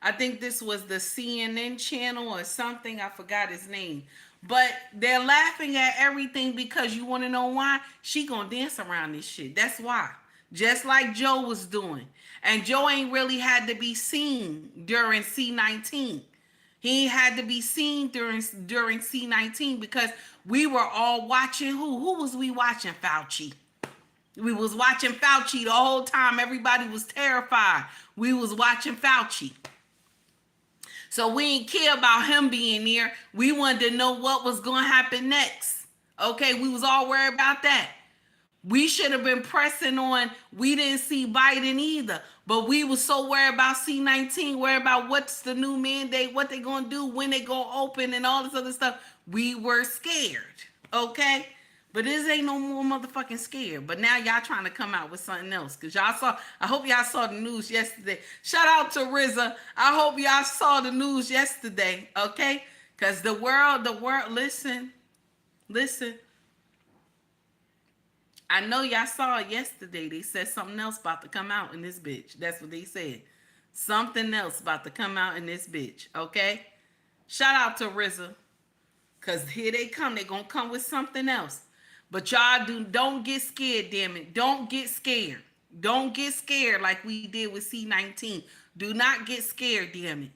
Speaker 1: I think this was the CNN channel or something. I forgot his name. But they're laughing at everything because you want to know why? She gonna dance around this shit. That's why. Just like Joe was doing. And Joe ain't really had to be seen during C-19. He ain't had to be seen during C-19 because we were all watching who? Who was we watching? Fauci. We was watching Fauci the whole time. Everybody was terrified. We was watching Fauci. So we ain't care about him being there. We wanted to know what was going to happen next. Okay, we was all worried about that. We should have been pressing on. We didn't see Biden either, but we were so worried about C-19, worried about what's the new mandate, what they gonna do, when they gonna open, and all this other stuff. We were scared, okay? But this ain't no more motherfucking scared. But now y'all trying to come out with something else. Because y'all saw, I hope y'all saw the news yesterday. Shout out to RZA. I hope y'all saw the news yesterday, okay? Because the world, listen. I know y'all saw it yesterday. They said something else about to come out in this bitch. That's what they said. Something else about to come out in this bitch, okay? Shout out to RZA. Because here they come. They're going to come with something else. But y'all don't get scared, damn it. Don't get scared. Don't get scared like we did with C-19. Do not get scared, damn it.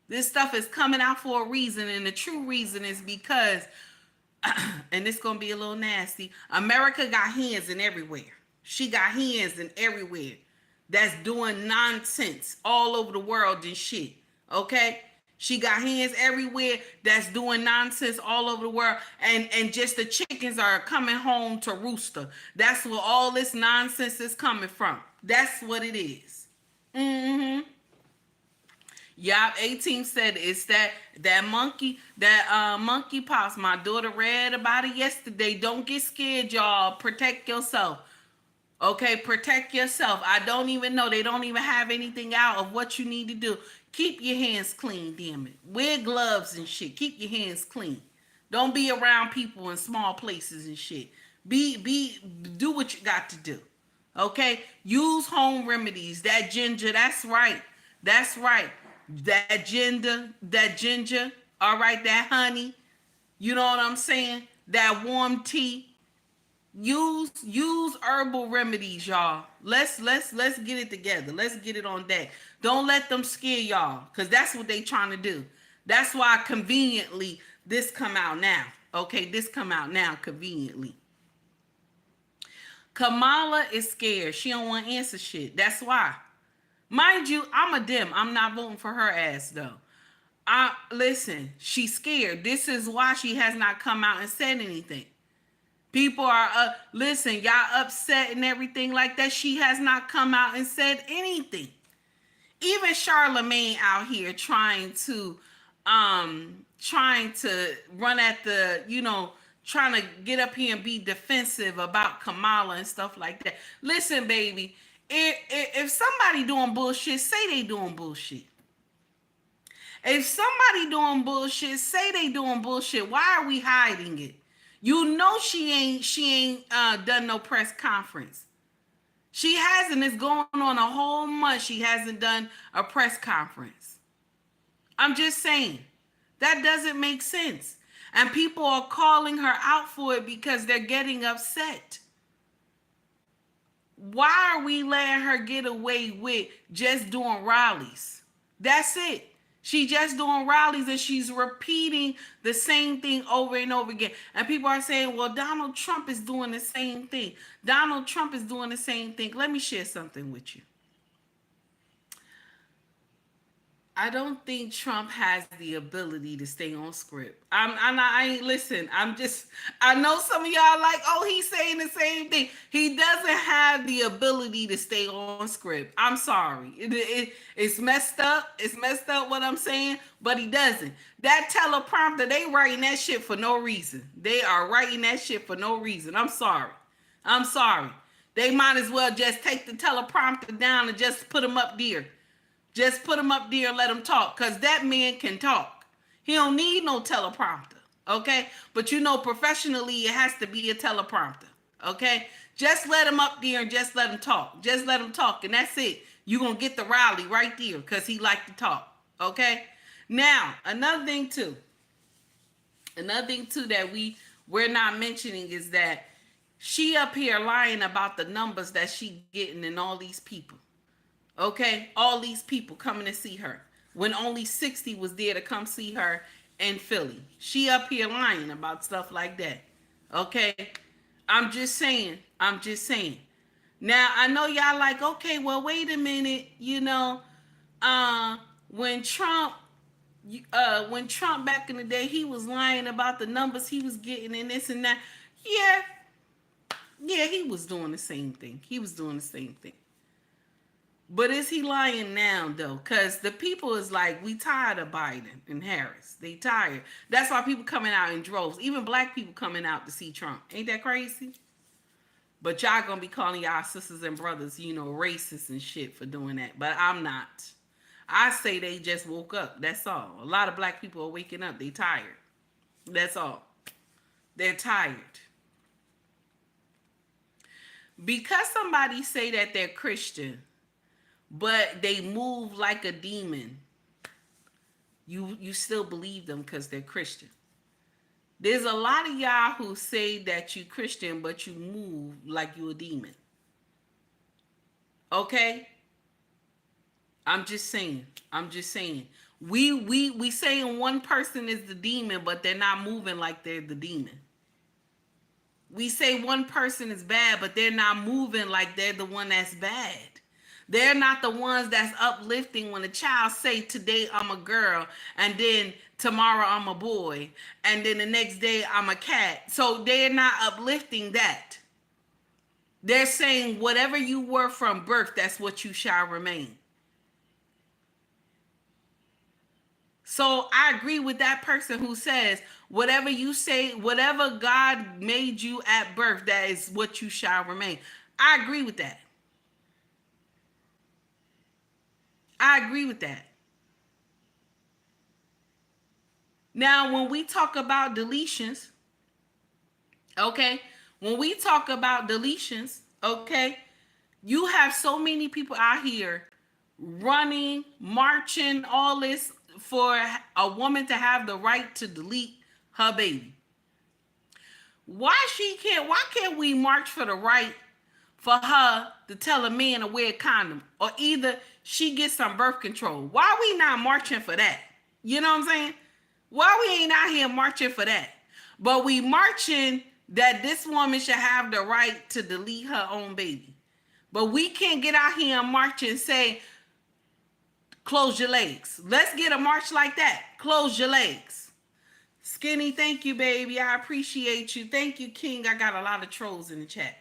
Speaker 1: This stuff is coming out for a reason, and the true reason is because, and it's going to be a little nasty, America got hands in everywhere. She got hands in everywhere that's doing nonsense all over the world and shit, okay? She got hands everywhere that's doing nonsense all over the world. And just the chickens are coming home to rooster. That's where all this nonsense is coming from. That's what it is. Mm-hmm. Yup, 18 said it's that monkey pox. My daughter read about it yesterday. Don't get scared, y'all. Protect yourself. Okay, protect yourself. I don't even know. They don't even have anything out of what you need to do. Keep your hands clean, damn it. Wear gloves and shit. Keep your hands clean. Don't be around people in small places and shit. Do what you got to do. Okay? Use home remedies. That ginger, that's right. That's right. That ginger, all right, that honey. You know what I'm saying? That warm tea. Use herbal remedies, y'all. Let's get it together. Let's get it on deck. Don't let them scare y'all, because that's what they trying to do. That's why conveniently this come out now. Okay, this come out now conveniently. Kamala is scared. She don't want to answer shit. That's why. Mind you, I'm a Dem. I'm not voting for her ass though. Listen, she's scared. This is why she has not come out and said anything. People are, listen, y'all upset and everything like that. She has not come out and said anything. Even Charlemagne out here trying to run at the, trying to get up here and be defensive about Kamala and stuff like that. Listen, baby, if somebody doing bullshit, say they doing bullshit. If somebody doing bullshit, say they doing bullshit. Why are we hiding it? You know she ain't done no press conference. She hasn't. It's going on a whole month. She hasn't done a press conference. I'm just saying. That doesn't make sense. And people are calling her out for it because they're getting upset. Why are we letting her get away with just doing rallies? That's it. She just doing rallies and she's repeating the same thing over and over again. And people are saying, well, Donald Trump is doing the same thing. Donald Trump is doing the same thing. Let me share something with you. I don't think Trump has the ability to stay on script. I know some of y'all like, oh, he's saying the same thing. He doesn't have the ability to stay on script. I'm sorry. It's messed up. It's messed up what I'm saying, but he doesn't. That teleprompter, they writing that shit for no reason. They are writing that shit for no reason. I'm sorry. They might as well just take the teleprompter down and just put him up there. Just put him up there and let him talk, because that man can talk. He don't need no teleprompter, okay? But professionally, it has to be a teleprompter, okay? Just let him up there and just let him talk. Just let him talk, and that's it. You're going to get the rally right there because he like to talk, okay? Now, another thing too that we're not mentioning is that she up here lying about the numbers that she getting and all these people. Okay, all these people coming to see her when only 60 was there to come see her in Philly. She up here lying about stuff like that. Okay, I'm just saying. Now I know y'all like, okay, well, wait a minute. When Trump back in the day, he was lying about the numbers he was getting and this and that. Yeah, was doing the same thing. But is he lying now, though? Because the people is like, we tired of Biden and Harris. They tired. That's why people coming out in droves. Even black people coming out to see Trump. Ain't that crazy? But y'all gonna be calling y'all sisters and brothers, racist and shit for doing that. But I'm not. I say they just woke up. That's all. A lot of black people are waking up. They tired. That's all. They're tired. Because somebody say that they're Christian, but they move like a demon, you still believe them because they're Christian. There's a lot of y'all who say that you Christian, but you move like you a demon. Okay? I'm just saying. We saying one person is the demon, but they're not moving like they're the demon. We say one person is bad, but they're not moving like they're the one that's bad. They're not the ones that's uplifting when a child say, today I'm a girl, and then tomorrow I'm a boy, and then the next day I'm a cat. So they're not uplifting that. They're saying whatever you were from birth, that's what you shall remain. So I agree with that person who says, whatever you say, whatever God made you at birth, that is what you shall remain. I agree with that. Now, when we talk about deletions, okay, you have so many people out here running, marching, all this for a woman to have the right to delete her baby. Why can't we march for the right for her to tell a man to wear a condom, or either she gets some birth control? Why we not marching for that? You know what I'm saying? Why we ain't out here marching for that? But we marching that this woman should have the right to delete her own baby. But we can't get out here and march and say, close your legs. Let's get a march like that. Close your legs. Skinny, thank you, baby. I appreciate you. Thank you, King. I got a lot of trolls in the chat.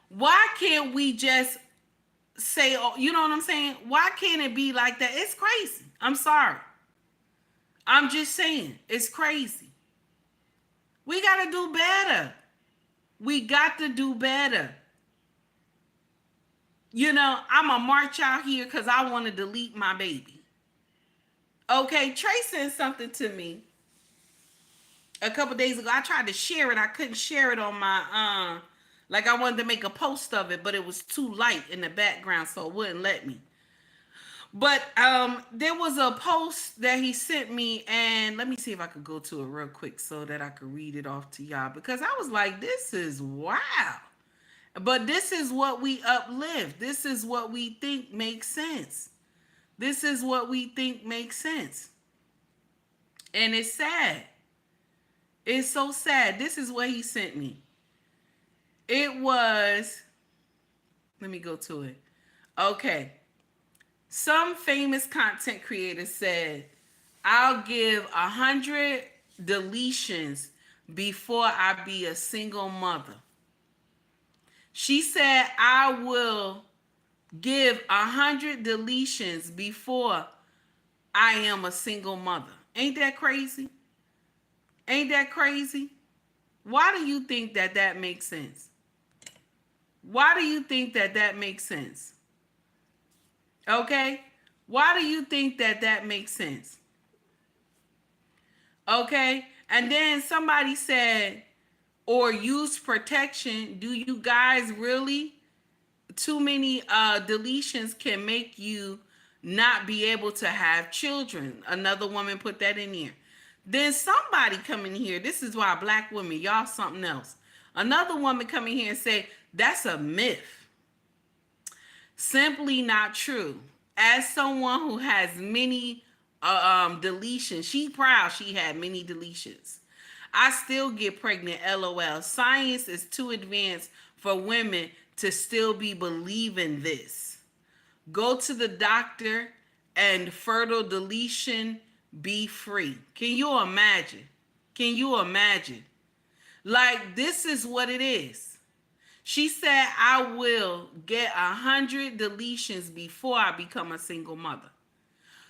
Speaker 1: Why can't we just say, oh, you know what I'm saying? Why can't it be like that? It's crazy. I'm sorry. I'm just saying, it's crazy. We got to do better. I'm a march out here because I want to delete my baby. Okay, Trey sent something to me a couple days ago. I tried to share it. I couldn't share it on my, I wanted to make a post of it, but it was too light in the background, so it wouldn't let me. But there was a post that he sent me, and let me see if I could go to it real quick so that I could read it off to y'all, because I was like, this is wow. But this is what we uplift. This is what we think makes sense. And it's sad. It's so sad. This is what he sent me. It was, let me go to it. Okay. Some famous content creator said, I'll give 100 deletions before I be a single mother. She said, I will give 100 deletions before I am a single mother. Ain't that crazy? Why do you think that makes sense? Okay? Why do you think that makes sense? Okay? And then somebody said, or use protection. Do you guys really? Too many deletions can make you not be able to have children. Another woman put that in here. Then somebody come in here. This is why black women, y'all something else. Another woman come in here and say, that's a myth. Simply not true. As someone who has many deletions, she proud she had many deletions. I still get pregnant, LOL. Science is too advanced for women to still be believing this. Go to the doctor and fertile deletion be free. Can you imagine? Like, this is what it is. She said, I will get 100 deletions before I become a single mother.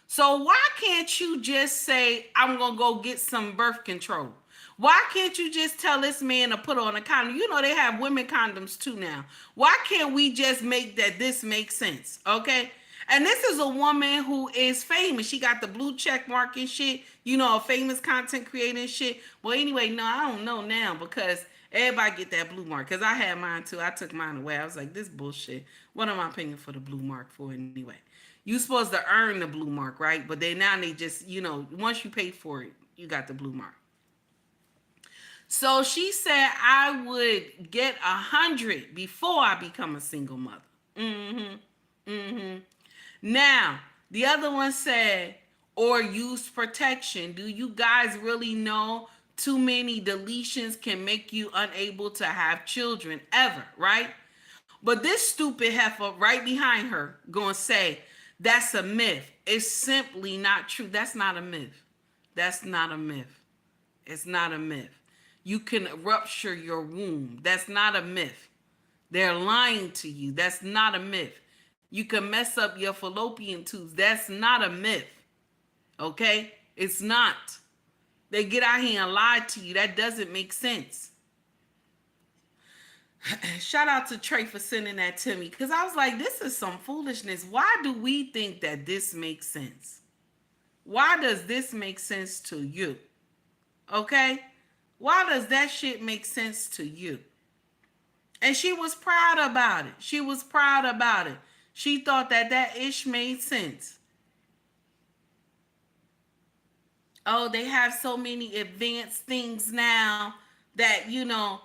Speaker 1: So why can't you just say, I'm going to go get some birth control? Why can't you just tell this man to put on a condom? You know, they have women condoms too now. Why can't we just make that this makes sense? Okay. And this is a woman who is famous. She got the blue check mark and shit, you know, a famous content creator and shit. Well, anyway, no, I don't know now because everybody get that blue mark. Because I had mine too. I took mine away. I was like, this bullshit. What am I paying for the blue mark for anyway? You supposed to earn the blue mark, right? But now they just, you know, once you pay for it, you got the blue mark. So she said I would get 100 before I become a single mother. Now, the other one said, or use protection. Do you guys really know too many deletions can make you unable to have children ever, right? But this stupid heifer right behind her gonna say, that's a myth. It's simply not true. That's not a myth. That's not a myth. It's not a myth. You can rupture your womb. That's not a myth. They're lying to you. That's not a myth. You can mess up your fallopian tubes. That's not a myth. Okay? It's not. They get out here and lie to you. That doesn't make sense. Shout out to Trey for sending that to me because I was like, this is some foolishness. Why do we think that this makes sense? Why does this make sense to you? Okay? Why does that shit make sense to you? And she was proud about it. She was proud about it. She thought that ish made sense. Oh, they have so many advanced things now that, you know,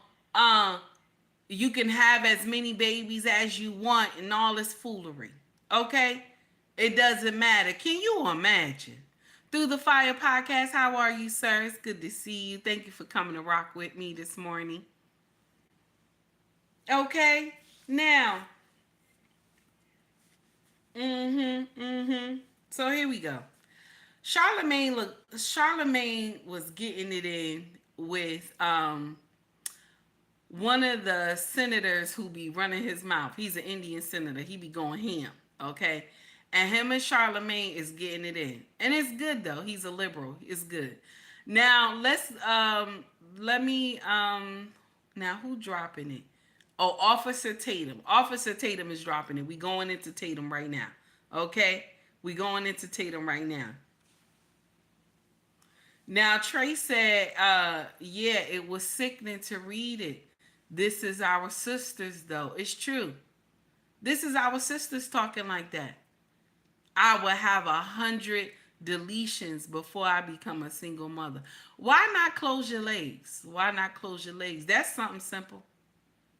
Speaker 1: you can have as many babies as you want and all this foolery. Okay? It doesn't matter. Can you imagine? Through the Fire Podcast, how are you, sir? It's good to see you. Thank you for coming to rock with me this morning. Okay? Now. So here we go. Charlemagne was getting it in with one of the senators who be running his mouth. He's an Indian senator. He be going ham, okay? And him and Charlemagne is getting it in. And it's good, though. He's a liberal. It's good. Now, now, who dropping it? Oh, Officer Tatum. Officer Tatum is dropping it. We going into Tatum right now, okay? We going into Tatum right now. Now, Trey said, yeah, it was sickening to read it. This is our sisters, though. It's true. This is our sisters talking like that. I will have 100 deletions before I become a single mother. Why not close your legs? Why not close your legs? That's something simple.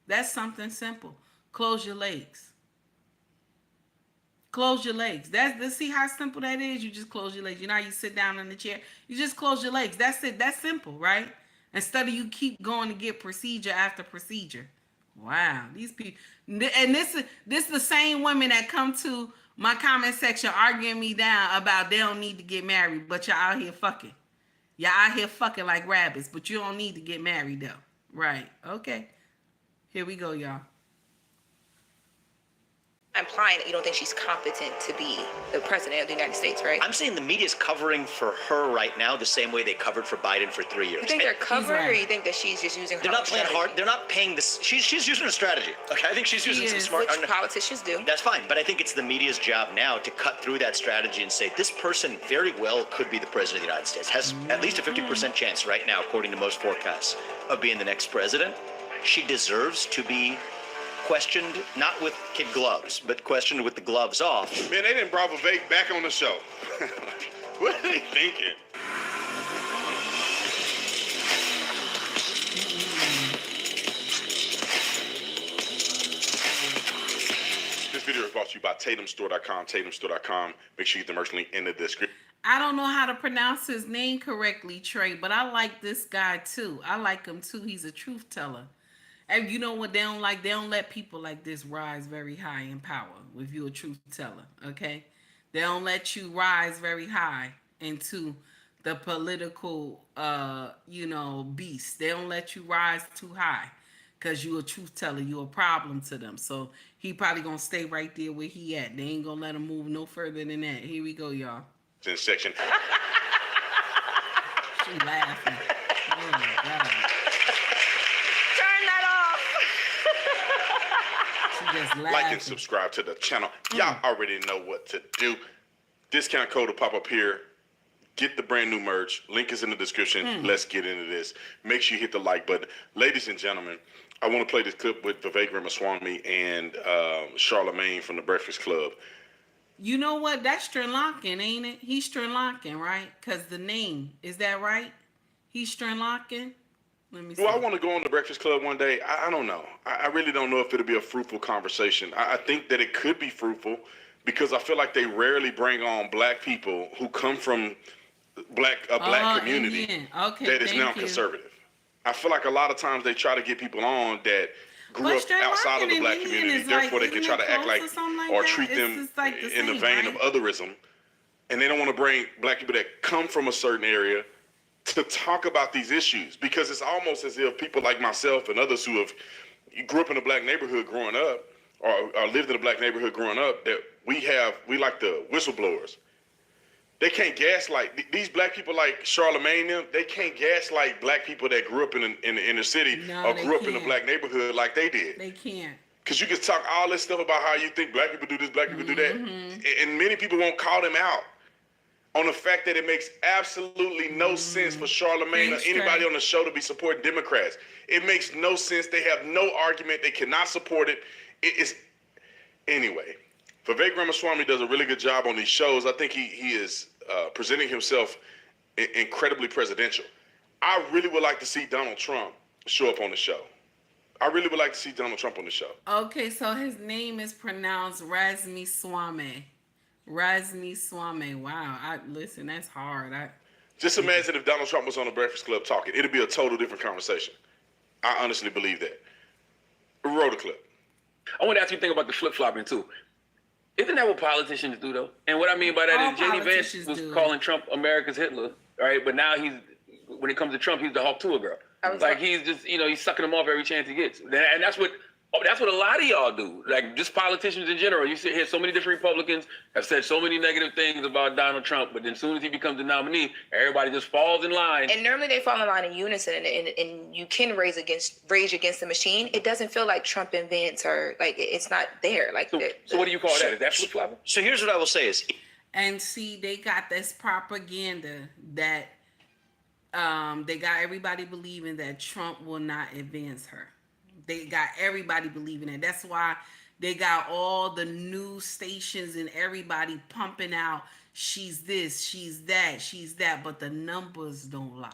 Speaker 1: That's something simple. Close your legs. Close your legs. Let's see how simple that is. You just close your legs. You know how you sit down in the chair? You just close your legs. That's it. That's simple, right? Instead of you keep going to get procedure after procedure. Wow. These people. And this is the same women that come to my comment section arguing me down about they don't need to get married, but y'all out here fucking. Y'all out here fucking like rabbits, but you don't need to get married though. Right. Okay. Here we go, y'all.
Speaker 6: Implying that you don't think she's competent to be the president of the United States, right?
Speaker 7: I'm saying the media's covering for her right now the same way they covered for Biden for 3 years.
Speaker 6: You think they're covering, right, or you think that she's just using her
Speaker 7: They're not playing
Speaker 6: strategy?
Speaker 7: hard. They're not paying this. She's using a strategy. Okay, I think she's using some smart.
Speaker 6: Which politicians do.
Speaker 7: That's fine, but I think it's the media's job now to cut through that strategy and say this person very well could be the president of the United States. Has at least a 50% chance right now, according to most forecasts, of being the next president. She deserves to be questioned, not with kid gloves, but questioned with the gloves off.
Speaker 8: Man, they didn't Bravo Vake back on the show. What are they thinking? This video is brought to you by TatumStore.com, TatumStore.com. Make sure you get the merch link in the description.
Speaker 1: I don't know how to pronounce his name correctly, Trey, but I like this guy too. I like him too. He's a truth teller. And you know what they don't like? They don't let people like this rise very high in power if you're a truth teller, okay? They don't let you rise very high into the political, beast. They don't let you rise too high because you a truth teller. You a problem to them. So he probably going to stay right there where he at. They ain't going to let him move no further than that. Here we go, y'all.
Speaker 8: In section.
Speaker 1: She laughing. Oh, my God.
Speaker 6: Turn that off.
Speaker 1: She just laughing.
Speaker 8: Like and subscribe to the channel. Y'all already know what to do. Discount code will pop up here. Get the brand new merch. Link is in the description. Let's get into this. Make sure you hit the like button. Ladies and gentlemen, I want to play this clip with Vivek Ramaswamy and Charlamagne from the Breakfast Club.
Speaker 1: You know what? That's Sri Lankan, ain't it? He's Sri Lankan, right? Because the name. Is that right? He's Sri Lankan? Let me see.
Speaker 8: Well, I want to go on the Breakfast Club one day. I don't know. I really don't know if it'll be a fruitful conversation. I think that it could be fruitful because I feel like they rarely bring on black people who come from black community that is now conservative. I feel like a lot of times they try to get people on that grew up outside of the black community, therefore they can try to act like or treat them in the vein of otherism, and they don't want to bring black people that come from a certain area to talk about these issues, because it's almost as if people like myself and others who have grew up in a black neighborhood growing up or lived in a black neighborhood growing up, that we like the whistleblowers. They can't gaslight these black people like Charlamagne them. They can't gaslight black people that grew up in the inner city or grew up in a black neighborhood like they did.
Speaker 1: They can't.
Speaker 8: Because you can talk all this stuff about how you think black people do this, black people do that, and many people won't call them out on the fact that it makes absolutely no sense for Charlamagne or anybody on the show to be supporting Democrats. It makes no sense. They have no argument. They cannot support it. Anyway. Vivek Ramaswamy does a really good job on these shows. I think he is presenting himself incredibly presidential. I really would like to see Donald Trump show up on the show. I really would like to see Donald Trump on the show.
Speaker 1: Okay, so his name is pronounced Ramaswamy. Ramaswamy. Wow. Listen, that's hard.
Speaker 8: Just imagine if Donald Trump was on the Breakfast Club talking. It'd be a total different conversation. I honestly believe that. Roll the clip.
Speaker 9: I want to ask you a thing about the flip-flopping, too. Isn't that what politicians do, though? And what I mean by that is J.D. Vance was calling Trump America's Hitler, right? But now when it comes to Trump, he's the Hawk Tuah girl. Like, he's just, he's sucking him off every chance he gets. And that's what a lot of y'all do. Like, just politicians in general. You hear so many different Republicans have said so many negative things about Donald Trump, but then as soon as he becomes the nominee, everybody just falls in line.
Speaker 6: And normally they fall in line in unison, and you can rage against the machine. It doesn't feel like Trump and Vance are, like, it's not there. Like,
Speaker 9: so what do you call that? Is that flip-flopping?
Speaker 7: So here's what I will say is...
Speaker 1: And see, they got this propaganda that they got everybody believing that Trump will not advance her. They got everybody believing it. That's why they got all the news stations and everybody pumping out, she's this, she's that, she's that. But the numbers don't lie.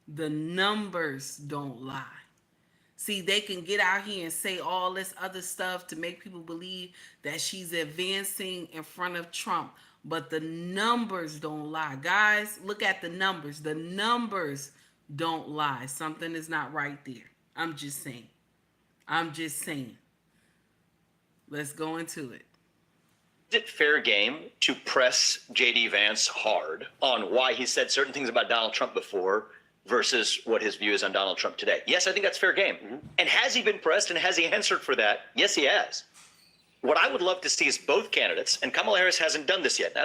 Speaker 1: The numbers don't lie. See, they can get out here and say all this other stuff to make people believe that she's advancing in front of Trump. But the numbers don't lie. Guys, look at the numbers. The numbers don't lie. Something is not right there. I'm just saying. Let's go into it.
Speaker 7: Is it fair game to press J.D. Vance hard on why he said certain things about Donald Trump before versus what his view is on Donald Trump today? Yes, I think that's fair game. And has he been pressed and has he answered for that? Yes, he has. What I would love to see is both candidates, and Kamala Harris hasn't done this yet.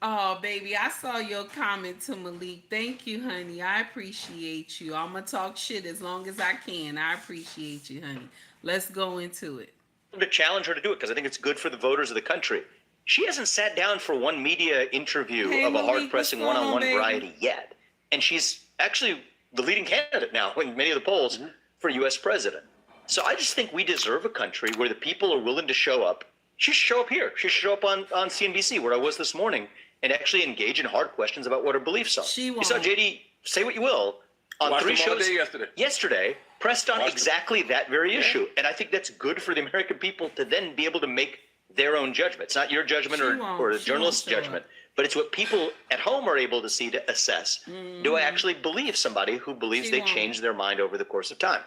Speaker 1: Oh, baby, I saw your comment to Malik. Thank you, honey. I appreciate you. I'm going to talk shit as long as I can. I appreciate you, honey. Let's go into it.
Speaker 7: To challenge her to do it because I think it's good for the voters of the country. She hasn't sat down for one media interview of a hard-pressing one-on-one variety yet. And she's actually the leading candidate now in many of the polls for U.S. president. So I just think we deserve a country where the people are willing to show up. She should show up here. She should show up on CNBC, where I was this morning, and actually engage in hard questions about what her beliefs are. You saw JD, say what you will, on 3 shows yesterday, pressed on exactly that very issue. And I think that's good for the American people to then be able to make their own judgment. It's not your judgment or the journalist's judgment, but it's what people at home are able to see to assess. Do I actually believe somebody who believes they changed their mind over the course of time?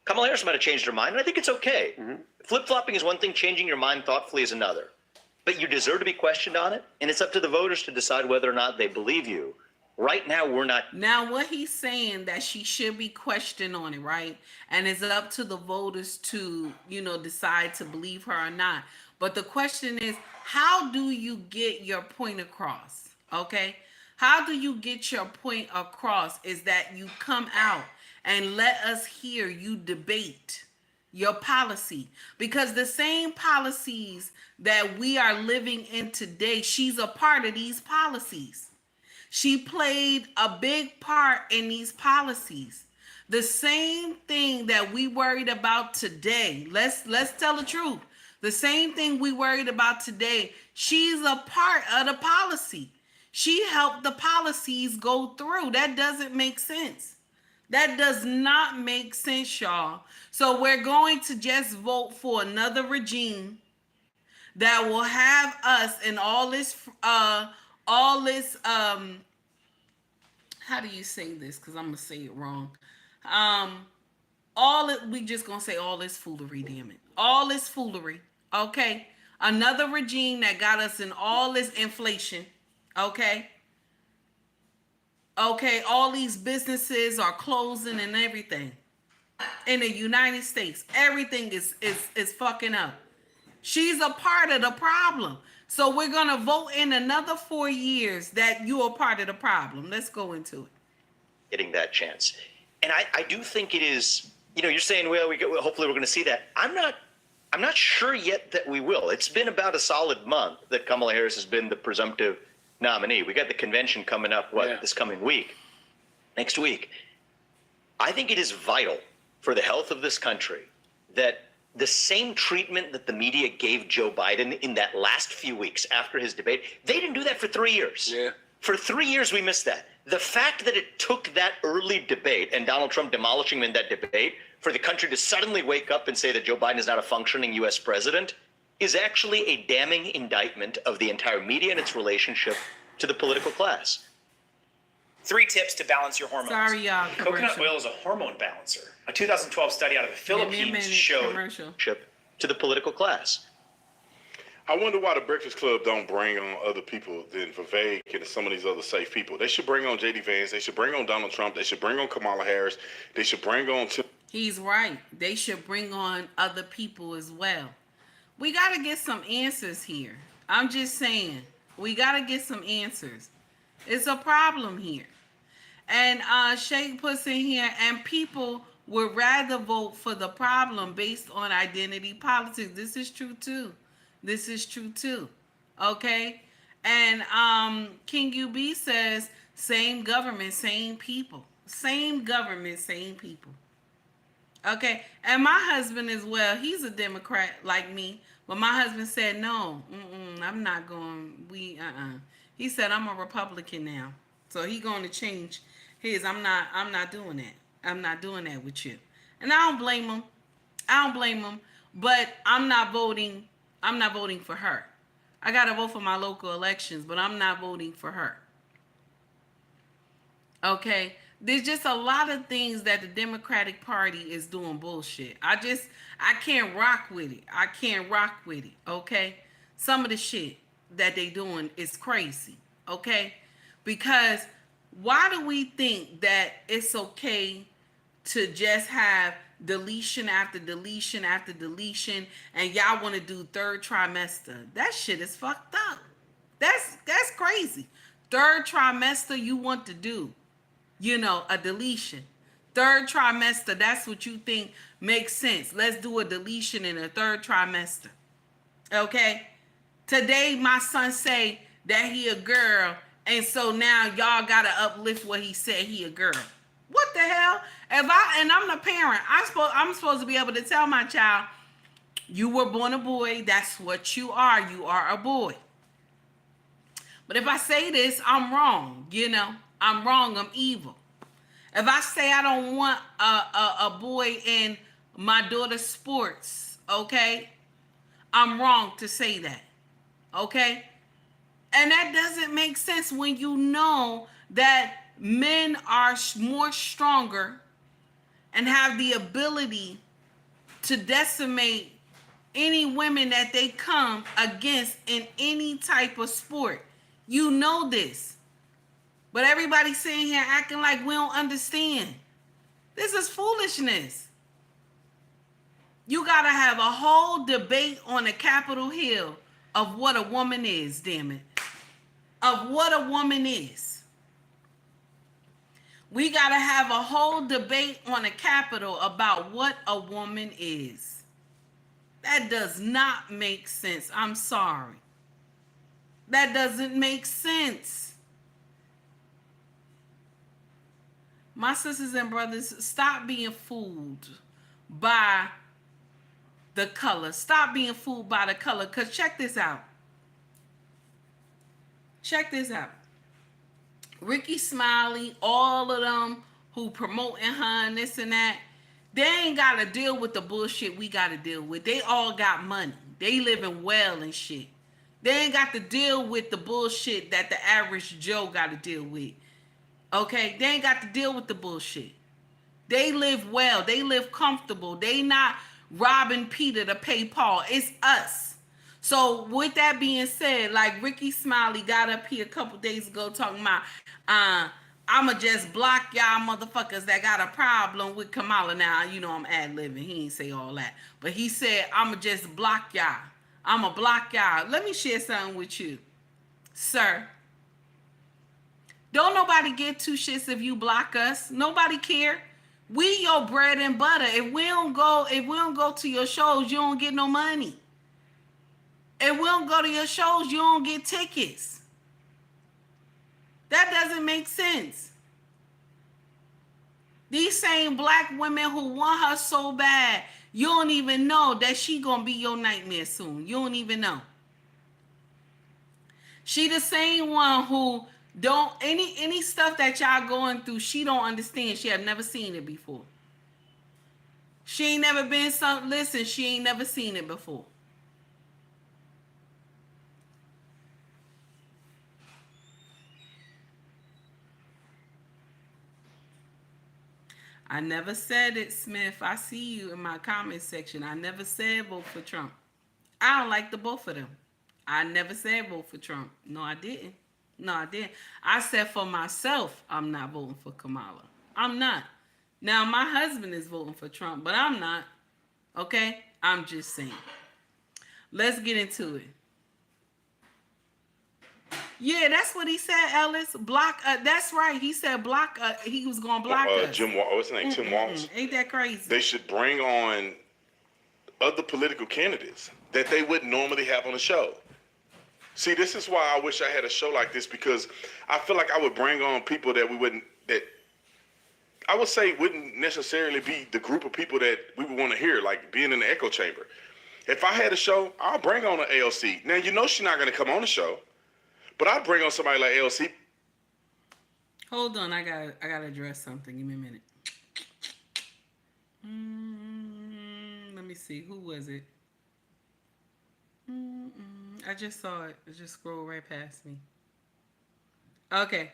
Speaker 7: Kamala Harris might have changed her mind, and I think it's okay. Flip-flopping is one thing, changing your mind thoughtfully is another. But you deserve to be questioned on it, and it's up to the voters to decide whether or not they believe you Right now, we're not.
Speaker 1: Now, what he's saying that she should be questioned on it, right? And it's up to the voters to, decide to believe her or not. But the question is, how do you get your point across? Okay? How do you get your point across is that you come out and let us hear you debate your policy. Because the same policies that we are living in today, she's a part of these policies. She played a big part in these policies. The same thing that we worried about today. Let's tell the truth. The same thing we worried about today. She's a part of the policy. She helped the policies go through. That doesn't make sense. That does not make sense, y'all. So we're going to just vote for another regime that will have us in all this how do you say this? Because I'm gonna say it wrong. We just gonna say all this foolery, damn it. All this foolery. Okay. Another regime that got us in all this inflation. Okay. Okay, all these businesses are closing and everything. In the United States, everything is fucking up. She's a part of the problem. So we're going to vote in another 4 years that you are part of the problem. Let's go into it.
Speaker 7: Getting that chance. And I do think it is, you're saying, well, hopefully we're going to see that. I'm not sure yet that we will. It's been about a solid month that Kamala Harris has been the presumptive nominee. We got the convention coming up, this coming week, next week. I think it is vital for the health of this country that the same treatment that the media gave Joe Biden in that last few weeks after his debate, they didn't do that for 3 years.
Speaker 9: Yeah.
Speaker 7: For 3 years, we missed that. The fact that it took that early debate and Donald Trump demolishing him in that debate for the country to suddenly wake up and say that Joe Biden is not a functioning U.S. president is actually a damning indictment of the entire media and its relationship to the political class.
Speaker 10: 3 tips to balance your hormones.
Speaker 1: Sorry, y'all.
Speaker 10: Coconut oil is a hormone balancer. A 2012 study out of the Philippines showed
Speaker 7: to the political class.
Speaker 8: I wonder why the Breakfast Club don't bring on other people than Vivek and some of these other safe people. They should bring on J.D. Vance. They should bring on Donald Trump. They should bring on Kamala Harris. They should bring on...
Speaker 1: He's right. They should bring on other people as well. We got to get some answers here. I'm just saying. We got to get some answers. It's a problem here. And Shay puts in here, and people would rather vote for the problem based on identity politics. This is true too. This is true too. Okay? And King UB says, same government, same people. Same government, same people. Okay? And my husband as well, he's a Democrat like me. But my husband said, no, I'm not going, He said, I'm a Republican now. So he going to change his, I'm not doing that. I'm not doing that with you. And I don't blame him. But I'm not voting for her. I got to vote for my local elections, but I'm not voting for her. Okay? There's just a lot of things that the Democratic Party is doing bullshit. I can't rock with it. Okay? Some of the shit that they doing is crazy. Okay? Because why do we think that it's okay to just have deletion after deletion after deletion and y'all want to do third trimester? That shit is fucked up. That's crazy. Third trimester you want to do, a deletion. Third trimester, that's what you think makes sense. Let's do a deletion in a third trimester. Okay? Today my son say that he a girl, and so now y'all gotta uplift what he said he a girl. What the hell? And I'm the parent, I'm supposed to be able to tell my child, you were born a boy, that's what you are a boy. But if I say this, I'm wrong, I'm wrong, I'm evil. If I say I don't want a boy in my daughter's sports, okay, I'm wrong to say that, okay? And that doesn't make sense when you know that men are more stronger and have the ability to decimate any women that they come against in any type of sport. You know this. But everybody's sitting here acting like we don't understand. This is foolishness. You got to have a whole debate on the Capitol Hill of what a woman is, damn it. Of what a woman is. We got to have a whole debate on the Capitol about what a woman is. That does not make sense. I'm sorry. That doesn't make sense. My sisters and brothers, stop being fooled by the color. Stop being fooled by the color. Because check this out. Check this out. Ricky Smiley, all of them who promoting her and this and that, they ain't got to deal with the bullshit we got to deal with. They all got money. They living well and shit. They ain't got to deal with the bullshit that the average Joe got to deal with. Okay? They ain't got to deal with the bullshit. They live well. They live comfortable. They not robbing Peter to pay Paul. It's us. So with that being said, like Ricky Smiley got up here a couple days ago talking about, I'ma just block y'all motherfuckers that got a problem with Kamala. Now, you know I'm ad-libbing. He ain't say all that. But he said, I'ma just block y'all. I'ma block y'all. Let me share something with you, sir. Don't nobody get two shits if you block us. Nobody care. We your bread and butter. If we don't go to your shows, you don't get no money. If we don't go to your shows, you don't get tickets. That doesn't make sense. These same black women who want her so bad, you don't even know that she gonna be your nightmare soon. You don't even know. She the same one who don't, any stuff that y'all going through, she don't understand. She have never seen it before. She ain't never been listen, she ain't never seen it before. I never said it, Smith. I see you in my comment section. I never said vote for Trump. I don't like the both of them. I never said vote for Trump. No, I didn't. No, I didn't. I said for myself, I'm not voting for Kamala. I'm not. Now, my husband is voting for Trump, but I'm not. Okay? I'm just saying. Let's get into it. Yeah, that's what he said, Ellis. Block. That's right. He said block. He was going to block us.
Speaker 8: What's his name? Tim Walz.
Speaker 1: Ain't that crazy?
Speaker 8: They should bring on other political candidates that they wouldn't normally have on the show. See, this is why I wish I had a show like this, because I feel like I would bring on people that I would say wouldn't necessarily be the group of people that we would want to hear, like being in the echo chamber. If I had a show, I'll bring on an AOC. Now, you know she's not going to come on the show, but I'd bring on somebody like AOC.
Speaker 1: Hold on, I gotta address something. Give me a minute. Let me see. Who was it? I just saw it. It just scrolled right past me. Okay.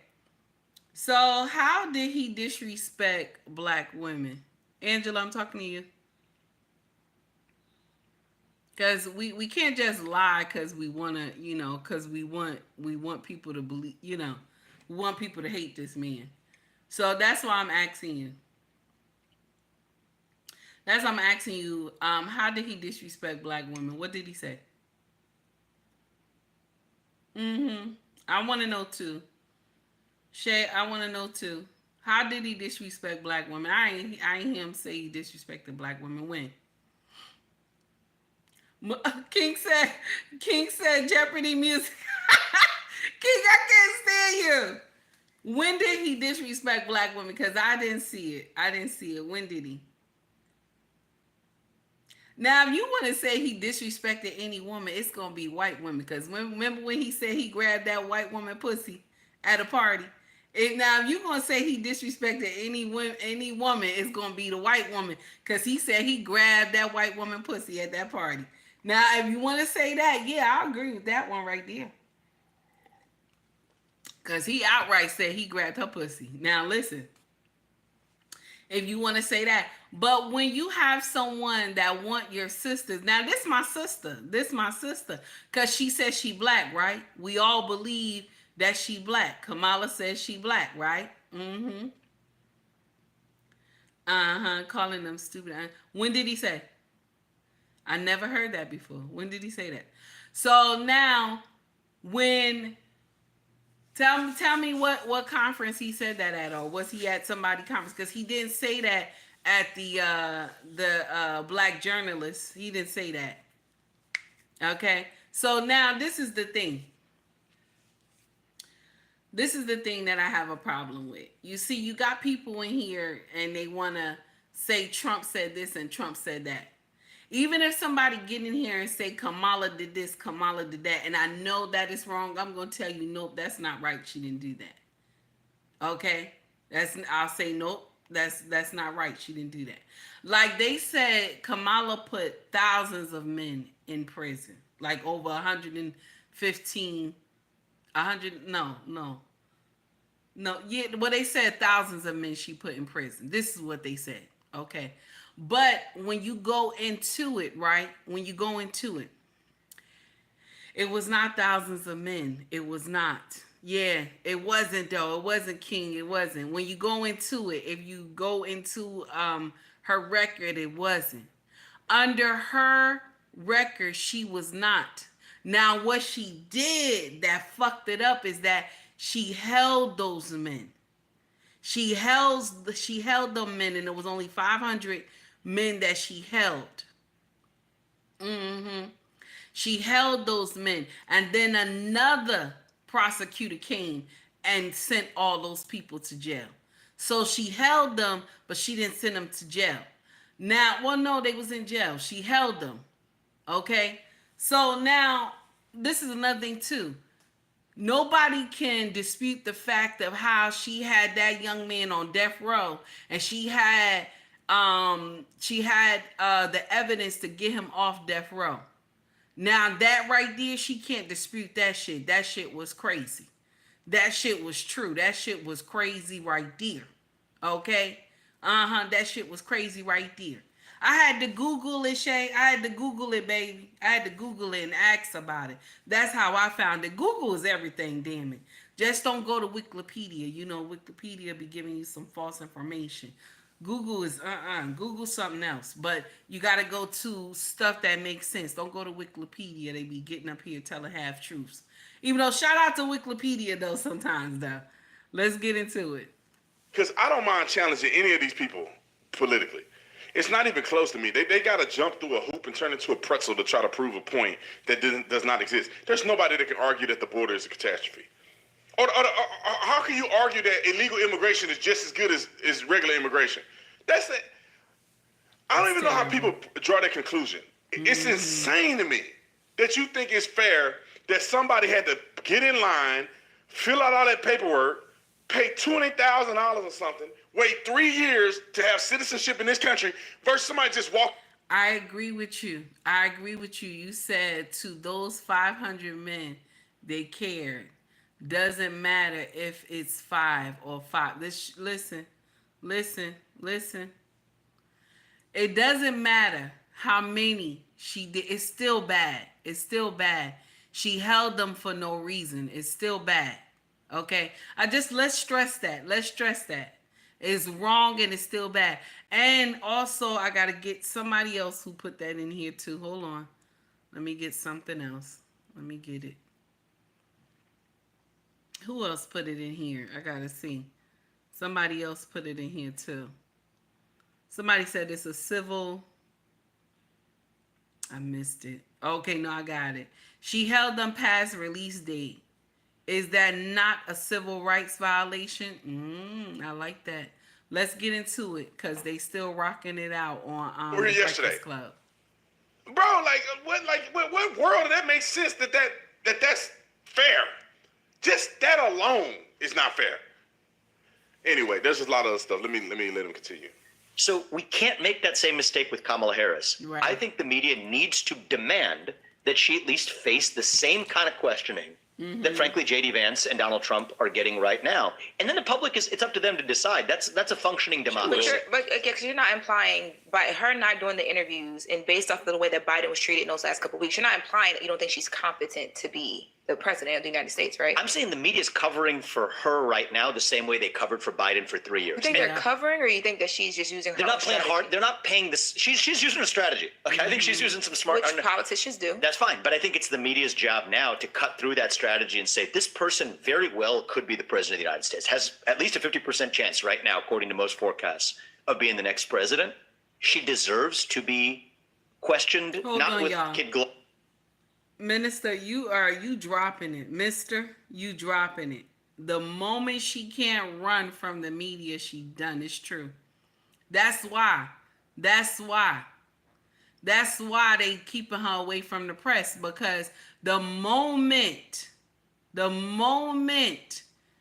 Speaker 1: So how did he disrespect black women? Angela, I'm talking to you. Because we can't just lie because we want to, because we want people to believe, we want people to hate this man. So that's why I'm asking you. How did he disrespect black women? What did he say? I want to know too. Shay, I want to know too. How did he disrespect black women? I ain't hear him say he disrespected black women. When? King said Jeopardy music. King, I can't stand you. When did he disrespect black women? Because I didn't see it. When did he? Now, if you want to say he disrespected any woman, it's going to be white women. Because remember when he said he grabbed that white woman pussy at a party? Now, if you're going to say he disrespected any woman, it's going to be the white woman. Because he said he grabbed that white woman pussy at that party. Now, if you want to say that, yeah, I agree with that one right there. Because he outright said he grabbed her pussy. Now, listen. If you want to say that. But when you have someone that want your sisters. Now, this my sister. Because she says she black, right? We all believe that she black. Kamala says she black, right? Mm-hmm. Calling them stupid. When did he say? I never heard that before. When did he say that? So now, when tell me what conference he said that at, or was he at somebody's conference? Because he didn't say that at the black journalists. He didn't say that. Okay. So now this is the thing. This is the thing that I have a problem with. You see, you got people in here and they want to say Trump said this and Trump said that. Even if somebody get in here and say Kamala did this, Kamala did that, and I know that is wrong, I'm going to tell you, nope, that's not right. She didn't do that. Okay? I'll say, nope, that's not right. She didn't do that. Like they said, Kamala put thousands of men in prison. Like over 115, 100, no. Yeah, well, they said thousands of men she put in prison. This is what they said. Okay. But when you go into it, right? When you go into it, it was not thousands of men. It was not. Yeah, it wasn't though. It wasn't King. It wasn't. When you go into it, if you go into her record, it wasn't. Under her record, she was not. Now, what she did that fucked it up is that she held those men. She held them men, and it was only 500 men that she held. She held those men, and then another prosecutor came and sent all those people to jail. So she held them, but she didn't send them to jail. Now, well, no, they was in jail. She held them. Okay? So now, this is another thing too. Nobody can dispute the fact of how she had that young man on death row, and she had the evidence to get him off death row. Now that right there, she can't dispute that shit. That shit was crazy. That shit was true. That shit was crazy right there. Okay? That shit was crazy right there. I had to Google it, Shay. I had to Google it, baby. I had to Google it and ask about it. That's how I found it. Google is everything, damn it. Just don't go to Wikipedia. You know, Wikipedia be giving you some false information. Google is Google something else. But you got to go to stuff that makes sense. Don't go to Wikipedia. They be getting up here telling half truths. Even though, shout out to Wikipedia, though, sometimes, though. Let's get into it.
Speaker 8: Because I don't mind challenging any of these people politically. It's not even close to me. They got to jump through a hoop and turn into a pretzel to try to prove a point that does not exist. There's nobody that can argue that the border is a catastrophe. Or how can you argue that illegal immigration is just as good as regular immigration? That's it. I don't even know how people draw that conclusion. It's insane to me that you think it's fair that somebody had to get in line, fill out all that paperwork, pay $20,000 or something, wait 3 years to have citizenship in this country versus somebody just walk.
Speaker 1: I agree with you. You said to those 500 men, they cared. Doesn't matter if it's 5 or 5. Listen. It doesn't matter how many she did. It's still bad. She held them for no reason. It's still bad. Okay? Let's stress that. It's wrong and it's still bad. And also, I got to get somebody else who put that in here too. Hold on. Let me get something else. Let me get it. Who else put it in here? I got to see. Somebody else put it in here too. Somebody said it's a civil. I missed it. Okay, no, I got it. She held them past release date. Is that not a civil rights violation? I like that. Let's get into it because they still rocking it out on
Speaker 8: We're here yesterday.
Speaker 1: Club.
Speaker 8: Bro, what world did that make sense that's fair? Just that alone is not fair. Anyway, there's a lot of other stuff. Let him continue.
Speaker 7: So we can't make that same mistake with Kamala Harris.
Speaker 1: Right.
Speaker 7: I think the media needs to demand that she at least face the same kind of questioning that, frankly, J.D. Vance and Donald Trump are getting right now. And then the public, it's up to them to decide. That's a functioning democracy.
Speaker 6: But because you're not implying, by her not doing the interviews and based off of the way that Biden was treated in those last couple of weeks, you're not implying that you don't think she's competent to be the president of the United States, right?
Speaker 7: I'm saying the media's covering for her right now the same way they covered for Biden for 3 years.
Speaker 6: You think they're covering, or you think that she's just using her
Speaker 7: They're not playing
Speaker 6: strategy?
Speaker 7: hard. They're not paying this. She's using a strategy. Okay, I think she's using some smart.
Speaker 6: Which politicians do.
Speaker 7: That's fine, but I think it's the media's job now to cut through that strategy and say this person very well could be the president of the United States. Has at least a 50% chance right now, according to most forecasts, of being the next president. She deserves to be questioned,
Speaker 1: Hold
Speaker 7: not
Speaker 1: on,
Speaker 7: with
Speaker 1: y'all.
Speaker 7: Kid Glow.
Speaker 1: Minister, you dropping it. Mister, you dropping it. The moment she can't run from the media, she done. It's true. That's why they keeping her away from the press, because the moment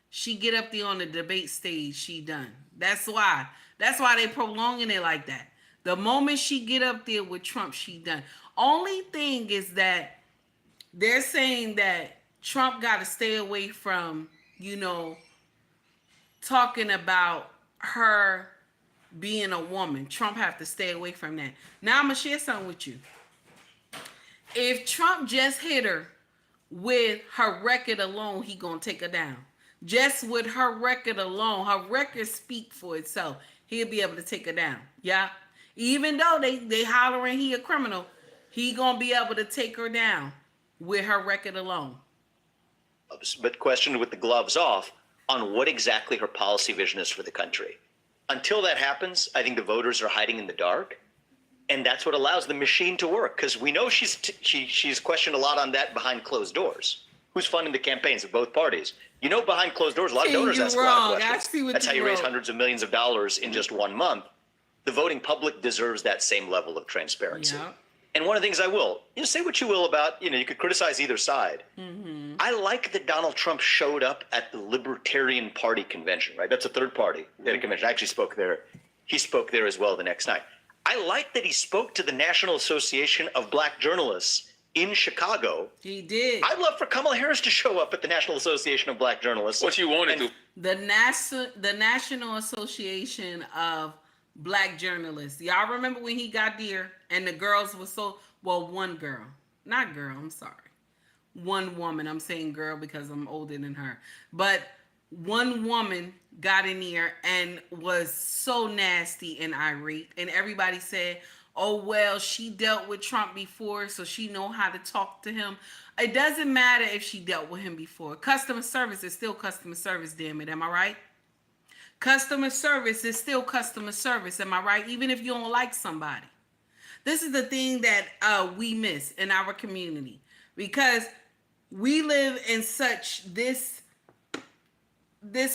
Speaker 1: she get up there on the debate stage, she done. That's why they prolonging it like that. The moment she get up there with Trump, she done. Only thing is that they're saying that Trump got to stay away from, talking about her being a woman. Trump have to stay away from that. Now I'm going to share something with you. If Trump just hit her with her record alone, he going to take her down. Just with her record alone, her record speak for itself. He'll be able to take her down. Yeah. Even though they hollering he a criminal, he going to be able to take her down with her record alone.
Speaker 7: But questioned with the gloves off on what exactly her policy vision is for the country. Until that happens, I think the voters are hiding in the dark. And that's what allows the machine to work. Because we know she's questioned a lot on that behind closed doors. Who's funding the campaigns of both parties? Behind closed doors, a lot of donors ask a lot of questions. That's how you raise hundreds of millions of dollars in just 1 month. The voting public deserves that same level of transparency. Yeah. And one of the things I will, say what you will about, you could criticize either side. Mm-hmm. I like that Donald Trump showed up at the Libertarian Party convention, right? That's a third party at a convention. I actually spoke there. He spoke there as well the next night. I like that he spoke to the National Association of Black Journalists in Chicago.
Speaker 1: He did.
Speaker 7: I'd love for Kamala Harris to show up at the National Association of Black Journalists.
Speaker 9: What she wanted to.
Speaker 1: The National Association of Black Journalists. Y'all remember when he got there and the girls were one girl. Not girl, I'm sorry. One woman. I'm saying girl because I'm older than her. But one woman got in there and was so nasty and irate. And everybody said, oh, well, she dealt with Trump before, so she know how to talk to him. It doesn't matter if she dealt with him before. Customer service is still customer service, damn it. Am I right? Customer service is still customer service. Am I right? Even if you don't like somebody. This is the thing that we miss in our community, because we live in such this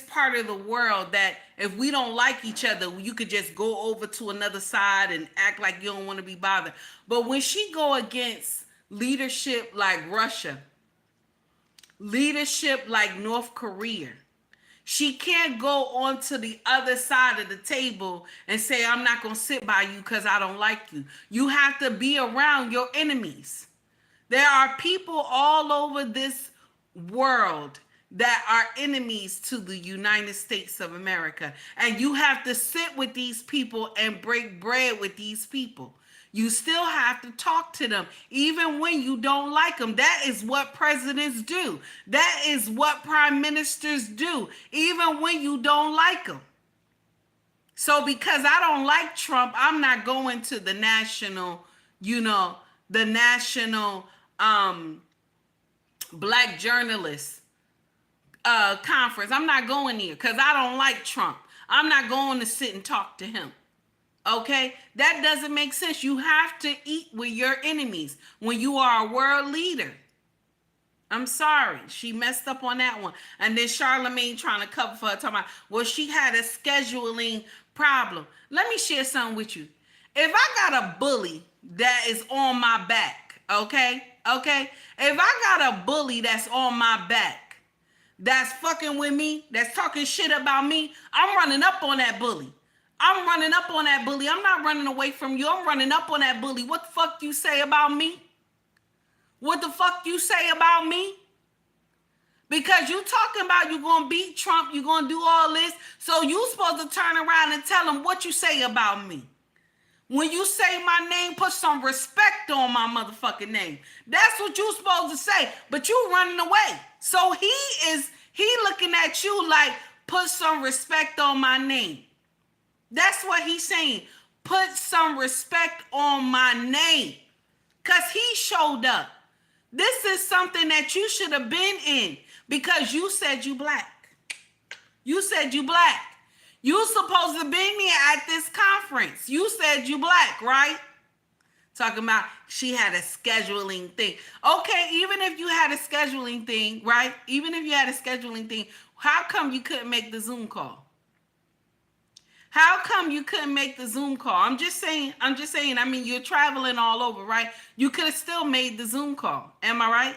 Speaker 1: part of the world that if we don't like each other, you could just go over to another side and act like you don't want to be bothered. But when she go against leadership like Russia, leadership like North Korea, she can't go on to the other side of the table and say, I'm not going to sit by you because I don't like you. You have to be around your enemies. There are people all over this world that are enemies to the United States of America. And you have to sit with these people and break bread with these people. You still have to talk to them, even when you don't like them. That is what presidents do. That is what prime ministers do, even when you don't like them. So because I don't like Trump, I'm not going to the national Black journalists conference. I'm not going there because I don't like Trump. I'm not going to sit and talk to him. Okay, that doesn't make sense. You have to eat with your enemies when you are a world leader. I'm sorry, she messed up on that one. And then Charlamagne trying to cover for her, talking about, well, she had a scheduling problem. Let me share something with you. If I got a bully that is on my back, okay, if I got a bully that's on my back, that's fucking with me, that's talking shit about me, I'm running up on that bully. I'm running up on that bully. I'm not running away from you. I'm running up on that bully. What the fuck you say about me? What the fuck you say about me? Because you talking about you going to beat Trump, you going to do all this. So you supposed to turn around and tell him what you say about me. When you say my name, put some respect on my motherfucking name. That's what you supposed to say, but you running away. So he looking at you like, put some respect on my name. That's what he's saying. Put some respect on my name. Because he showed up. This is something that you should have been in because you said you black. You said you black. You supposed to be there at this conference. You said you black, right? Talking about she had a scheduling thing. Okay, even if you had a scheduling thing, right? Even if you had a scheduling thing, how come you couldn't make the Zoom call? How come you couldn't make the Zoom call? I'm just saying, I mean, you're traveling all over, right? You could have still made the Zoom call. Am I right?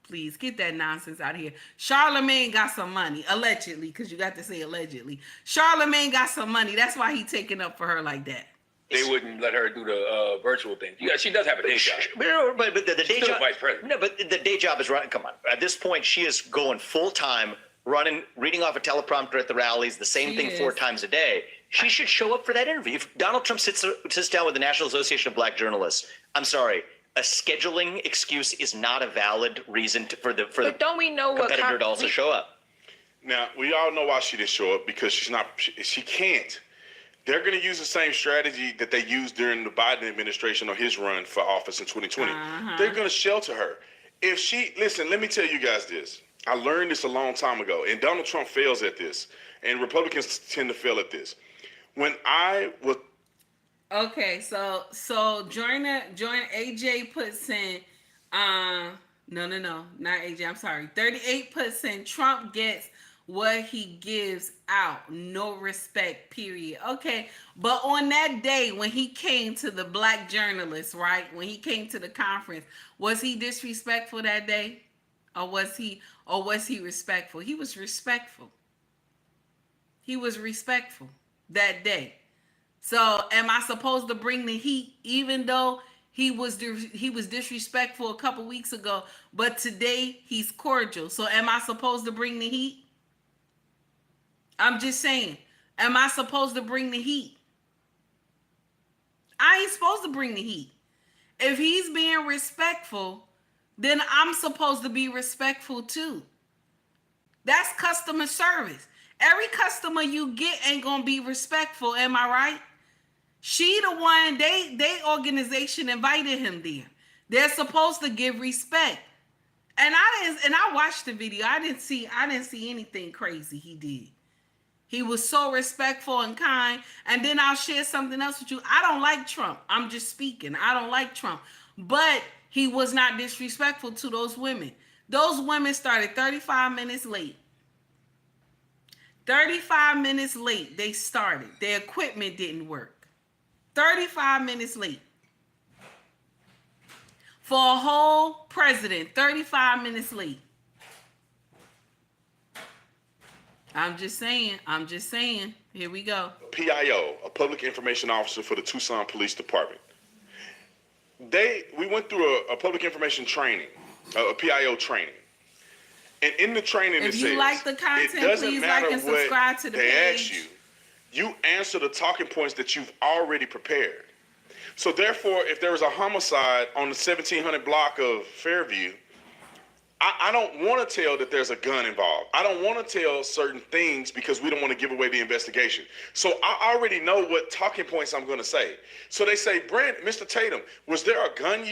Speaker 1: Please get that nonsense out of here. Charlemagne got some money, allegedly, because you got to say allegedly. Charlemagne got some money. That's why he taking up for her like that.
Speaker 9: They wouldn't let her do the virtual thing. Yeah, she does have a day job.
Speaker 7: But the day job,
Speaker 9: vice president.
Speaker 7: No, but the day job is running. Come on, at this point, she is going full time, reading off a teleprompter at the rallies, the same thing 4 times a day. She should show up for that interview. If Donald Trump sits down with the National Association of Black Journalists, I'm sorry. A scheduling excuse is not a valid reason for the
Speaker 6: don't we know
Speaker 7: competitor to also show up.
Speaker 8: Now, we all know why she didn't show up, because she can't. They're going to use the same strategy that they used during the Biden administration or his run for office in 2020. They're going to shelter her. Listen, let me tell you guys this. I learned this a long time ago, and Donald Trump fails at this, and Republicans tend to fail at this. When I was...
Speaker 1: Okay, so join AJ puts in no, not AJ, I'm sorry. 38 puts in Trump gets what he gives out. No respect, period. Okay, but on that day when he came to the black journalists, right? When he came to the conference, was he disrespectful that day? Or was he respectful? He was respectful. He was respectful that day. So am I supposed to bring the heat even though he was disrespectful a couple weeks ago, but today he's cordial? So am I supposed to bring the heat? I'm just saying, am I supposed to bring the heat? I ain't supposed to bring the heat. If he's being respectful, then I'm supposed to be respectful too. That's customer service. Every customer you get ain't gonna be respectful, am I right? She the one, they organization invited him there. They're supposed to give respect. And I watched the video. I didn't see anything crazy he did. He was so respectful and kind. And then I'll share something else with you. I don't like Trump. I'm just speaking. I don't like Trump. But he was not disrespectful to those women. Those women started 35 minutes late. 35 minutes late they started. Their equipment didn't work. 35 minutes late. For a whole president, 35 minutes late. I'm just saying. Here we go.
Speaker 8: PIO, a public information officer for the Tucson Police Department. We went through a public information training, a PIO training. And in the training,
Speaker 1: if you like the content, please like and subscribe to the page.
Speaker 8: They ask you answer the talking points that you've already prepared. So therefore, if there was a homicide on the 1700 block of Fairview, I don't want to tell that there's a gun involved. I don't want to tell certain things because we don't want to give away the investigation. So I already know what talking points I'm going to say. So they say, Brent, Mr. Tatum, was there a gun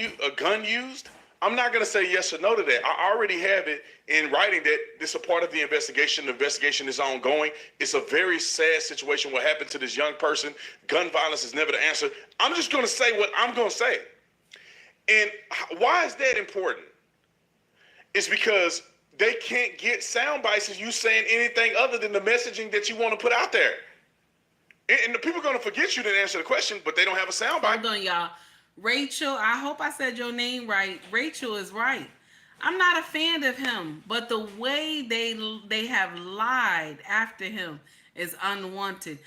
Speaker 8: used? I'm not going to say yes or no to that. I already have it in writing that this is a part of the investigation. The investigation is ongoing. It's a very sad situation what happened to this young person. Gun violence is never the answer. I'm just going to say what I'm going to say. And why is that important? It's because they can't get sound bites of you saying anything other than the messaging that you want to put out there. And the people are going to forget you didn't answer the question, but they don't have a sound bite.
Speaker 1: Hold on, y'all. Rachel, I hope I said your name right. Rachel is right. I'm not a fan of him, but the way they have lied after him is unwanted.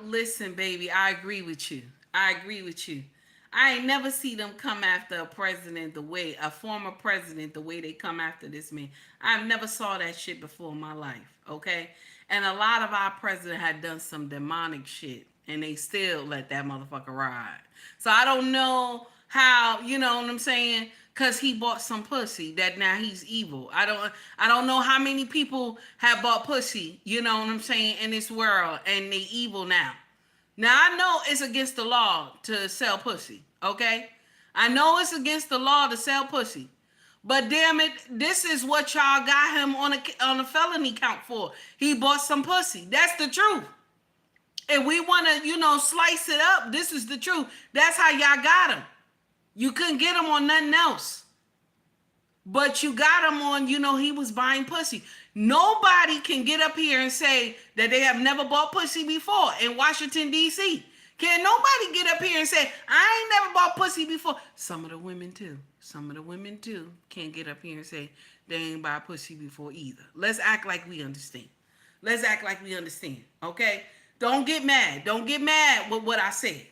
Speaker 1: Listen, baby, I agree with you. I ain't never see them come after a former president, the way they come after this man. I've never saw that shit before in my life, okay? And a lot of our president had done some demonic shit. and they still let that motherfucker ride. So I don't know how, you know what I'm saying? Cause he bought some pussy that now he's evil. I don't know how many people have bought pussy, you know what I'm saying, in this world, and they evil now. Now I know it's against the law to sell pussy, okay? I know it's against the law to sell pussy. But damn it, this is what y'all got him on a felony count for. He bought some pussy. That's the truth. If we want to, you know, slice it up, this is the truth. That's how y'all got him. You couldn't get him on nothing else. But you got him on, you know, he was buying pussy. Nobody can get up here and say that they have never bought pussy before in Washington, D.C. Can nobody get up here and say, I ain't never bought pussy before? Some of the women too. Some of the women too can't get up here and say they ain't bought pussy before either. Let's act like we understand. Let's act like we understand, okay? Don't get mad. Don't get mad with what I said.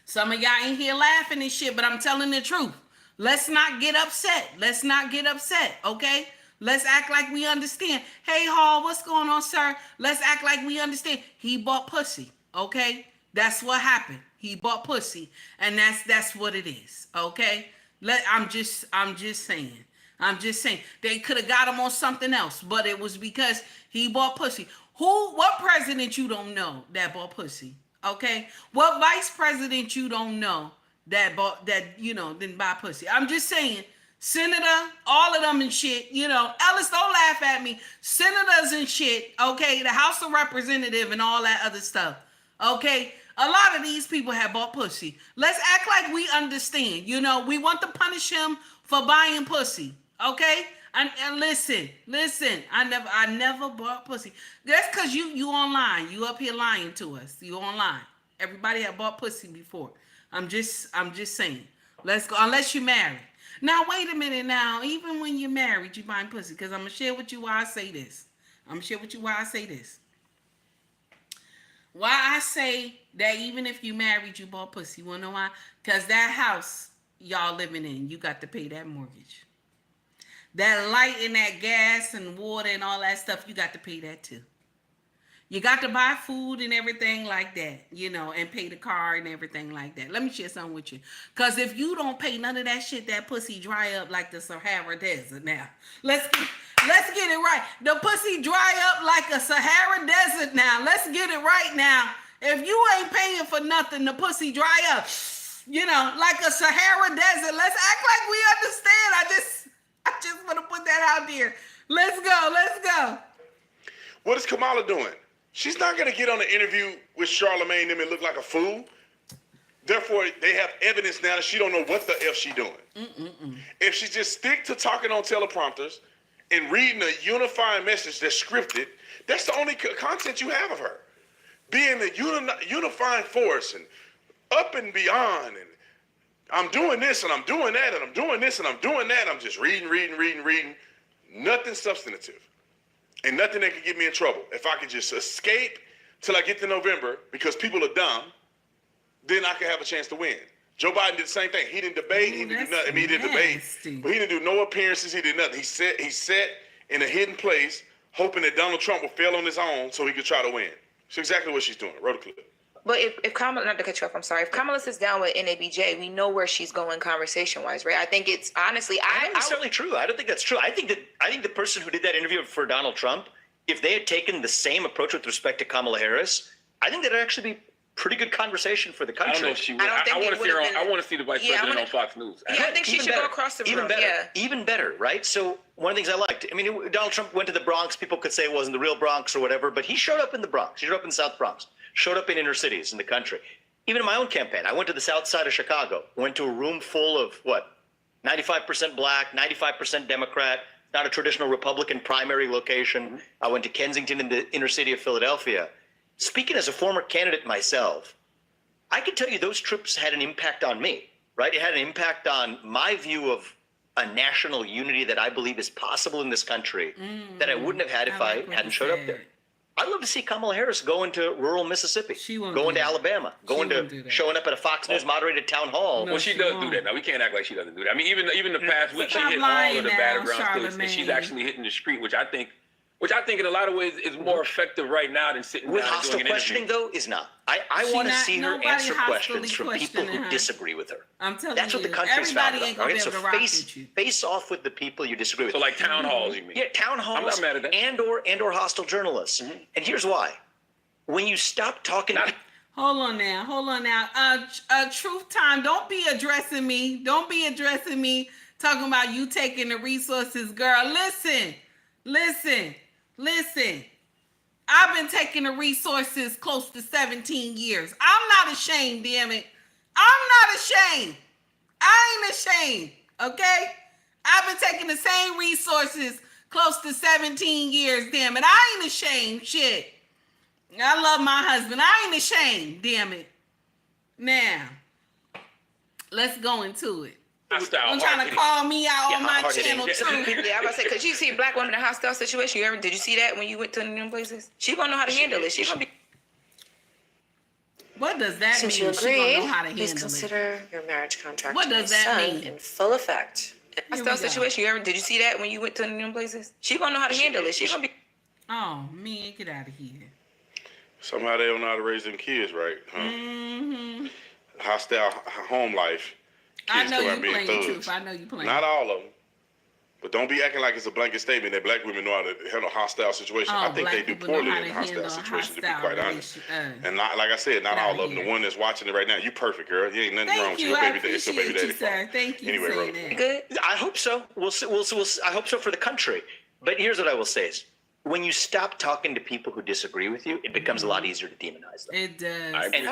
Speaker 1: Some of y'all ain't here laughing and shit, but I'm telling the truth. Let's not get upset. Let's not get upset, okay? Let's act like we understand. Hey, Hall, what's going on, sir? Let's act like we understand. He bought pussy, okay? That's what happened. He bought pussy, and that's what it is, okay? I'm just saying. I'm just saying. They could have got him on something else, but it was because he bought pussy. What president you don't know that bought pussy? Okay? What vice president you don't know that didn't buy pussy? I'm just saying, senator, all of them and shit, you know, Ellis, don't laugh at me. Senators and shit, okay? The House of Representatives and all that other stuff, okay? A lot of these people have bought pussy. Let's act like we understand. You know, we want to punish him for buying pussy, okay? And listen, I never bought pussy. That's because you online. You up here lying to us. You online. Everybody have bought pussy before. I'm just saying. Let's go. Unless you're married. Now, wait a minute now. Even when you're married, you buying pussy. Because I'm going to share with you why I say this. Why I say that even if you married, you bought pussy. You want to know why? Because that house y'all living in, you got to pay that mortgage. That light and that gas and water and all that stuff, you got to pay that too. You got to buy food and everything like that, you know, and pay the car and everything like that. Let me share something with you. Because if you don't pay none of that shit, that pussy dry up like the Sahara Desert now. Let's get it right. The pussy dry up like a Sahara Desert now. Let's get it right now. If you ain't paying for nothing, the pussy dry up, you know, like a Sahara Desert. Let's act like we understand. I just want to put that out there. Let's go.
Speaker 8: What is Kamala doing? She's not going to get on an interview with Charlamagne and them and look like a fool. Therefore, they have evidence now that she don't know what the F she doing. If she just stick to talking on teleprompters and reading a unifying message that's scripted, that's the only content you have of her. Being the unifying force and up and beyond, and I'm doing this and I'm doing that and I'm doing this and I'm doing that. I'm just reading. Nothing substantive. And nothing that could get me in trouble. If I could just escape till I get to November because people are dumb, then I could have a chance to win. Joe Biden did the same thing. He didn't debate. He didn't do nothing. I mean, he didn't debate, but he didn't do no appearances. He did nothing. He sat in a hidden place, hoping that Donald Trump would fail on his own so he could try to win. That's exactly what she's doing. Wrote a clip.
Speaker 6: But if Kamala, not to cut you off, I'm sorry. If Kamala sits down with NABJ, we know where she's going conversation-wise, right? I think it's honestly,
Speaker 7: not necessarily true. I don't think that's true. I think the person who did that interview for Donald Trump, if they had taken the same approach with respect to Kamala Harris, I think that'd actually be pretty good conversation for the country.
Speaker 9: I don't know if she would. I want to see the vice president on Fox News.
Speaker 6: Yeah, I think she should go across the room.
Speaker 7: Even better, right? So one of the things I liked, I mean, Donald Trump went to the Bronx. People could say it wasn't the real Bronx or whatever, but he showed up in the Bronx. He showed up in the South Bronx. Showed up in inner cities in the country. Even in my own campaign, I went to the south side of Chicago. Went to a room full of, 95% black, 95% Democrat, not a traditional Republican primary location. I went to Kensington in the inner city of Philadelphia. Speaking as a former candidate myself, I can tell you those trips had an impact on me, right? It had an impact on my view of a national unity that I believe is possible in this country that I wouldn't have had if I hadn't showed up there. I'd love to see Kamala Harris go into rural Mississippi, going to Alabama, showing up at a Fox News moderated town hall.
Speaker 9: Well, she does do that. Now we can't act like she doesn't do that. I mean, even the past week, she hit all of the battleground states, and she's actually hitting the street, which I think which I think in a lot of ways is more effective right now than sitting
Speaker 7: with
Speaker 9: down
Speaker 7: hostile
Speaker 9: and doing an
Speaker 7: questioning,
Speaker 9: interview.
Speaker 7: though, is not. I want to see her
Speaker 1: nobody
Speaker 7: answer
Speaker 1: hostilely
Speaker 7: questions from people who
Speaker 1: questioning her.
Speaker 7: disagree with her.
Speaker 1: I'm telling
Speaker 7: That's what
Speaker 1: you,
Speaker 7: the country's
Speaker 1: everybody
Speaker 7: founded
Speaker 1: ain't
Speaker 7: on.
Speaker 1: gonna
Speaker 7: All right,
Speaker 1: be
Speaker 7: so
Speaker 1: able to rock
Speaker 7: face
Speaker 1: with you.
Speaker 7: face off with the people you disagree with.
Speaker 9: So like town halls, you mean?
Speaker 7: Yeah, town halls.
Speaker 9: I'm not mad at that.
Speaker 7: And or hostile journalists. And here's why: when you stop talking.
Speaker 1: Hold on now. Truth time. Don't be addressing me. Talking about you taking the resources, girl. Listen. I've been taking the resources close to 17 years. I'm not ashamed, damn it. I'm not ashamed. I ain't ashamed, okay? I've been taking the same resources close to 17 years, damn it. I ain't ashamed, shit. I love my husband. I ain't ashamed, damn it. Now, let's go into it. I'm trying to call me out on my channel too.
Speaker 6: Yeah, I was about to say, because you see black women in a hostile situation. Did you see that when you went to them places? She gonna know how to handle it. She gonna be.
Speaker 1: What does that
Speaker 11: Since
Speaker 1: mean?
Speaker 11: you
Speaker 1: She gonna
Speaker 11: agreed,
Speaker 1: know how to
Speaker 11: please
Speaker 1: handle
Speaker 11: consider your marriage contract
Speaker 1: What
Speaker 11: to my
Speaker 1: does that
Speaker 11: son
Speaker 1: mean?
Speaker 11: in full effect.
Speaker 6: Hostile situation. Did you see that when you went to them places? She gonna know how to handle it. She gonna be.
Speaker 1: Oh man, get out of here.
Speaker 8: Somehow they don't know how to raise them kids right, huh?
Speaker 1: Mm-hmm.
Speaker 8: Hostile home life.
Speaker 1: I
Speaker 8: Kids
Speaker 1: know
Speaker 8: go
Speaker 1: you
Speaker 8: out being
Speaker 1: playing
Speaker 8: thugs.
Speaker 1: truth. I know you playing.
Speaker 8: Not all of them. But don't be acting like it's a blanket statement that black women know how to handle hostile situations.
Speaker 1: Oh,
Speaker 8: I think
Speaker 1: black
Speaker 8: they do
Speaker 1: people know
Speaker 8: poorly
Speaker 1: how
Speaker 8: in
Speaker 1: to
Speaker 8: hostile
Speaker 1: handle
Speaker 8: situations, to be
Speaker 1: hostile
Speaker 8: quite honest.
Speaker 1: relation-
Speaker 8: And not, like I said, not
Speaker 1: get
Speaker 8: all
Speaker 1: outta
Speaker 8: of them.
Speaker 1: here.
Speaker 8: The one that's watching it right now, you perfect, girl. You ain't nothing wrong with you.
Speaker 1: Thank
Speaker 8: Your
Speaker 1: you. I
Speaker 8: baby daddy, it's your baby
Speaker 1: appreciate
Speaker 8: daddy
Speaker 1: you,
Speaker 8: fault.
Speaker 1: sir. Thank you
Speaker 8: Anyway,
Speaker 1: for
Speaker 8: Rose.
Speaker 1: saying that.
Speaker 6: Good.
Speaker 7: I hope so. We'll see. I hope so for the country. But here's what I will say: is when you stop talking to people who disagree with you, it becomes a lot easier to demonize them.
Speaker 1: It does.
Speaker 7: And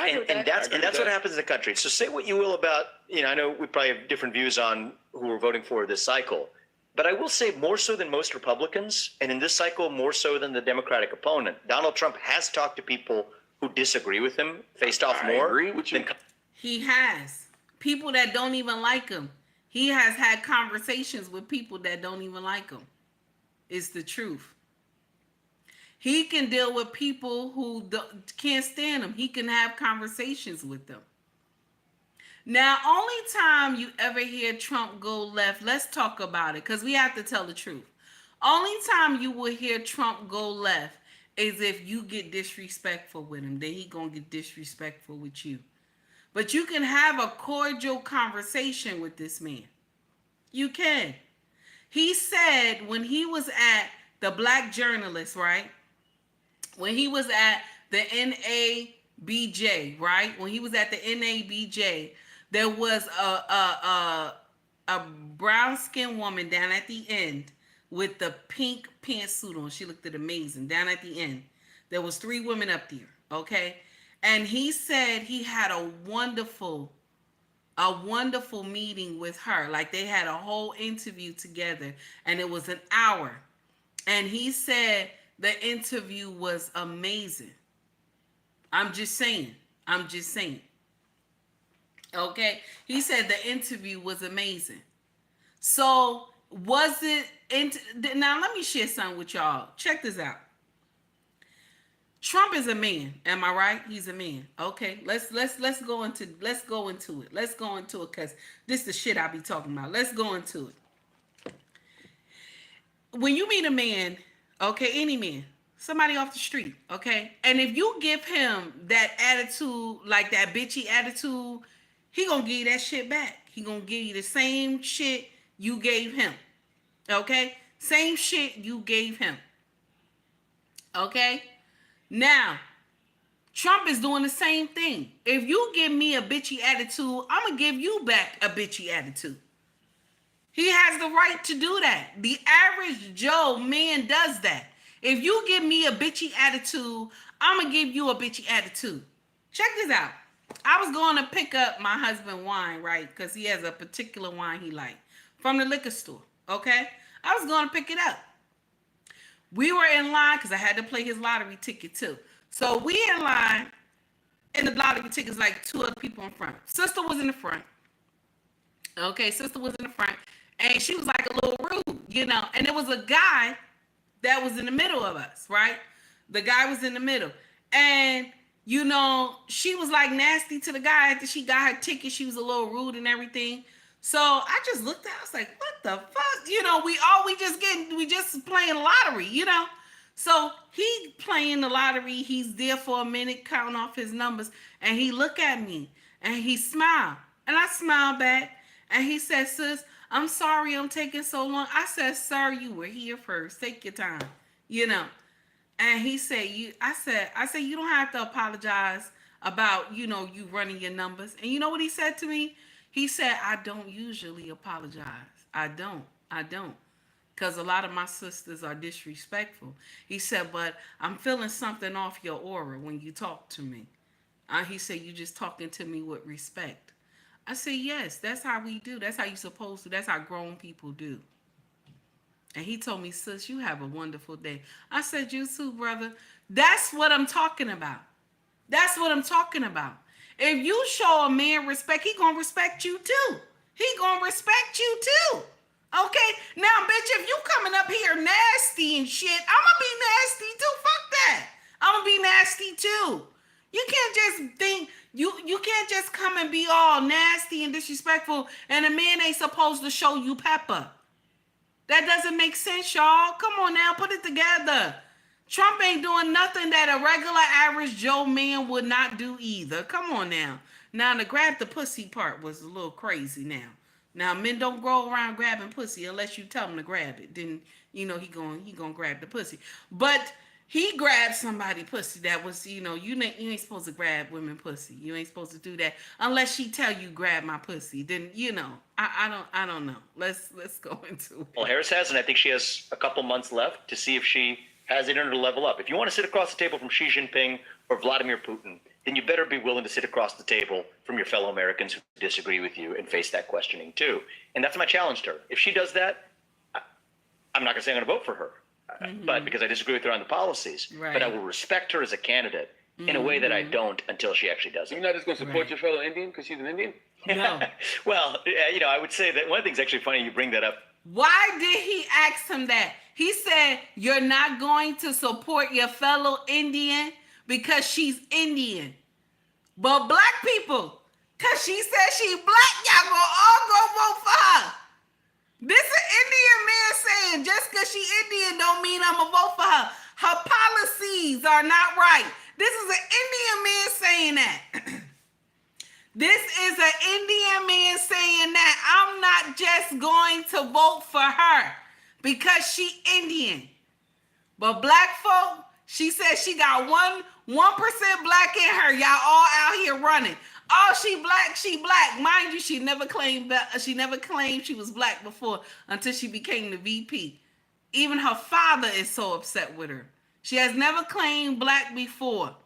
Speaker 7: that's what happens in the country. So say what you will about, I know we probably have different views on who we're voting for this cycle, but I will say more so than most Republicans, and in this cycle more so than the Democratic opponent, Donald Trump has talked to people who disagree with him, faced off more. I agree with you.
Speaker 1: He has. People that don't even like him. He has had conversations with people that don't even like him. It's the truth. He can deal with people who can't stand him. He can have conversations with them. Now, only time you ever hear Trump go left, let's talk about it, because we have to tell the truth. Only time you will hear Trump go left is if you get disrespectful with him. Then he gonna get disrespectful with you. But you can have a cordial conversation with this man. You can. He said when he was at the Black Journalist, right? When he was at the NABJ, right? When he was at the NABJ, there was a brown-skinned woman down at the end with the pink pantsuit on. She looked amazing down at the end. There was 3 women up there, okay? And he said he had a wonderful meeting with her. Like they had a whole interview together, and it was an hour. And he said the interview was amazing. I'm just saying. Okay? He said the interview was amazing. So, was it... Now, let me share something with y'all. Check this out. Trump is a man. Am I right? He's a man. Okay, let's go into it. Let's go into it because this is the shit I be talking about. Let's go into it. When you meet a man, okay, any man, somebody off the street, okay, and if you give him that attitude, like that bitchy attitude, he gonna give you that shit back. He gonna give you the same shit you gave him. Okay, same shit you gave him. Okay. Now, Trump is doing the same thing. If you give me a bitchy attitude, I'm going to give you back a bitchy attitude. He has the right to do that. The average Joe man does that. If you give me a bitchy attitude, I'm going to give you a bitchy attitude. Check this out. I was going to pick up my husband wine, right? Because he has a particular wine he likes from the liquor store, okay? I was going to pick it up. We were in line because I had to play his lottery ticket too. So we in line, and the lottery ticket's like 2 other people in front. Sister was in the front. Okay, sister was in the front, and she was like a little rude, and there was a guy that was in the middle of us, right? The guy was in the middle. And, she was like nasty to the guy after she got her ticket. She was a little rude and everything. So I just looked at her, I was like, what the fuck? We just playing lottery, So he playing the lottery. He's there for a minute, counting off his numbers, and he look at me and he smiled, and I smiled back, and he said, "Sis, I'm sorry I'm taking so long." I said, "Sir, you were here first. Take your time, you know." And he said, I said, "You don't have to apologize about, you running your numbers." And you know what he said to me? He said, "I don't usually apologize. I don't. Because a lot of my sisters are disrespectful." He said, "But I'm feeling something off your aura when you talk to me." He said, "You just talking to me with respect." I said, "Yes, that's how we do. That's how you supposed to. That's how grown people do." And he told me, "Sis, you have a wonderful day." I said, "You too, brother." That's what I'm talking about. That's what I'm talking about. If you show a man respect, he gonna respect you too. He gonna respect you too. Okay? Now, bitch, if you coming up here nasty and shit, I'ma be nasty too. Fuck that. I'ma be nasty too. You can't just think, you can't just come and be all nasty and disrespectful, and a man ain't supposed to show you pepper. That doesn't make sense, y'all. Come on now, put it together. Trump ain't doing nothing that a regular average Joe man would not do either. Come on now. Now, the grab the pussy part was a little crazy now. Now, men don't go around grabbing pussy unless you tell them to grab it. Then, he gonna grab the pussy. But he grabbed somebody pussy that was, you ain't supposed to grab women pussy. You ain't supposed to do that unless she tell you grab my pussy. Then, I don't know. Let's go into it.
Speaker 7: Well, Harris has, and I think she has a couple months left to see if she has it in her to level up. If you want to sit across the table from Xi Jinping or Vladimir Putin, then you better be willing to sit across the table from your fellow Americans who disagree with you and face that questioning too. And that's my challenge to her. If she does that, I'm not going to say I'm going to vote for her, but because I disagree with her on the policies.
Speaker 1: Right.
Speaker 7: But I will respect her as a candidate in a way that I don't until she actually does it.
Speaker 9: You're not just going to support your fellow Indian because she's an Indian?
Speaker 1: No.
Speaker 7: Well, I would say that one thing's actually funny you bring that up.
Speaker 1: Why did he ask him that? He said, "You're not going to support your fellow Indian because she's Indian." But black people, because she said she black, y'all gonna all go vote for her. This is an Indian man saying, just because she Indian don't mean I'm gonna vote for her. Her policies are not right. This is an Indian man saying that. This is an Indian man saying that I'm not just going to vote for her because she Indian. But black folk, she said she got 1% black in her. Y'all all out here running. Oh, she black. Mind you, she never claimed she was black before until she became the VP. Even her father is so upset with her. She has never claimed black before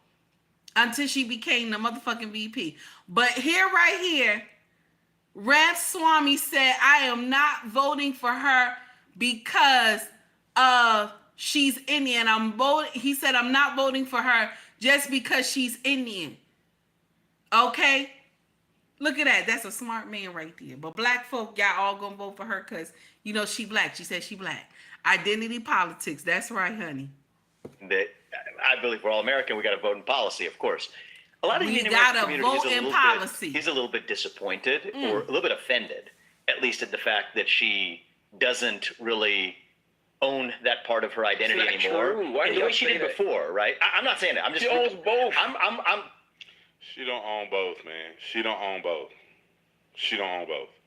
Speaker 1: until she became the motherfucking VP. But right here, Ramaswamy said, "I am not voting for her because she's Indian. He said, "I'm not voting for her just because she's Indian." Okay? Look at that. That's a smart man right there. But black folk, y'all all gonna vote for her because, she black. She said she black. Identity politics. That's right, honey.
Speaker 7: I believe we're all American. We got to vote in policy, of course. A lot of
Speaker 1: We
Speaker 7: Indian American
Speaker 1: gotta
Speaker 7: communities
Speaker 1: vote in policy.
Speaker 7: he's a little bit disappointed or a little bit offended, at least at the fact that she doesn't really own that part of her identity anymore.
Speaker 9: True. Why
Speaker 7: And the way she did before, right? I'm not saying that. I'm just.
Speaker 9: She owns both.
Speaker 8: She don't own both, man. She don't own both.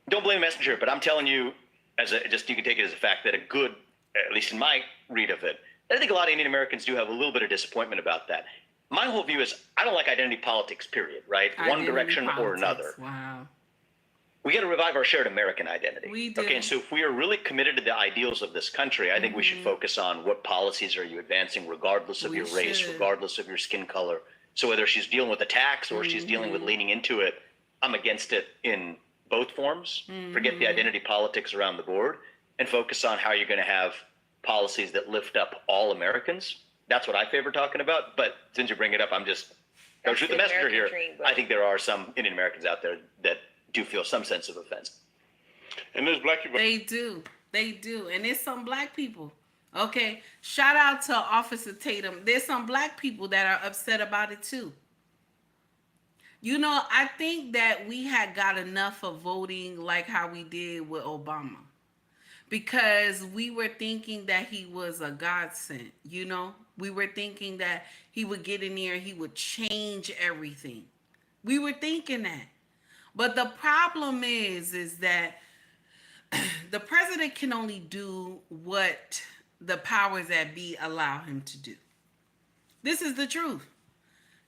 Speaker 7: Don't blame the messenger, but I'm telling you, you can take it as a fact that at least in my read of it, I think a lot of Indian Americans do have a little bit of disappointment about that. My whole view is I don't like identity politics, period, right? One direction or another.
Speaker 1: Wow.
Speaker 7: We got to revive our shared American identity.
Speaker 1: We do.
Speaker 7: Okay, and so if we are really committed to the ideals of this country, I think we should focus on what policies are you advancing regardless of your race, regardless of your skin color. So whether she's dealing with a tax or she's dealing with leaning into it, I'm against it in both forms. Forget the identity politics around the board and focus on how you're going to have policies that lift up all Americans. That's what I favor talking about. But since you bring it up, I'm just don't shoot the messenger here. I think there are some Indian Americans out there that do feel some sense of offense.
Speaker 8: And there's black people.
Speaker 1: They do. And there's some black people. Okay. Shout out to Officer Tatum. There's some black people that are upset about it too. I think that we had got enough of voting like how we did with Obama. because we were thinking that he was a godsend, you know? We were thinking that he would get in there and he would change everything. We were thinking that. But the problem is that the president can only do what the powers that be allow him to do. This is the truth.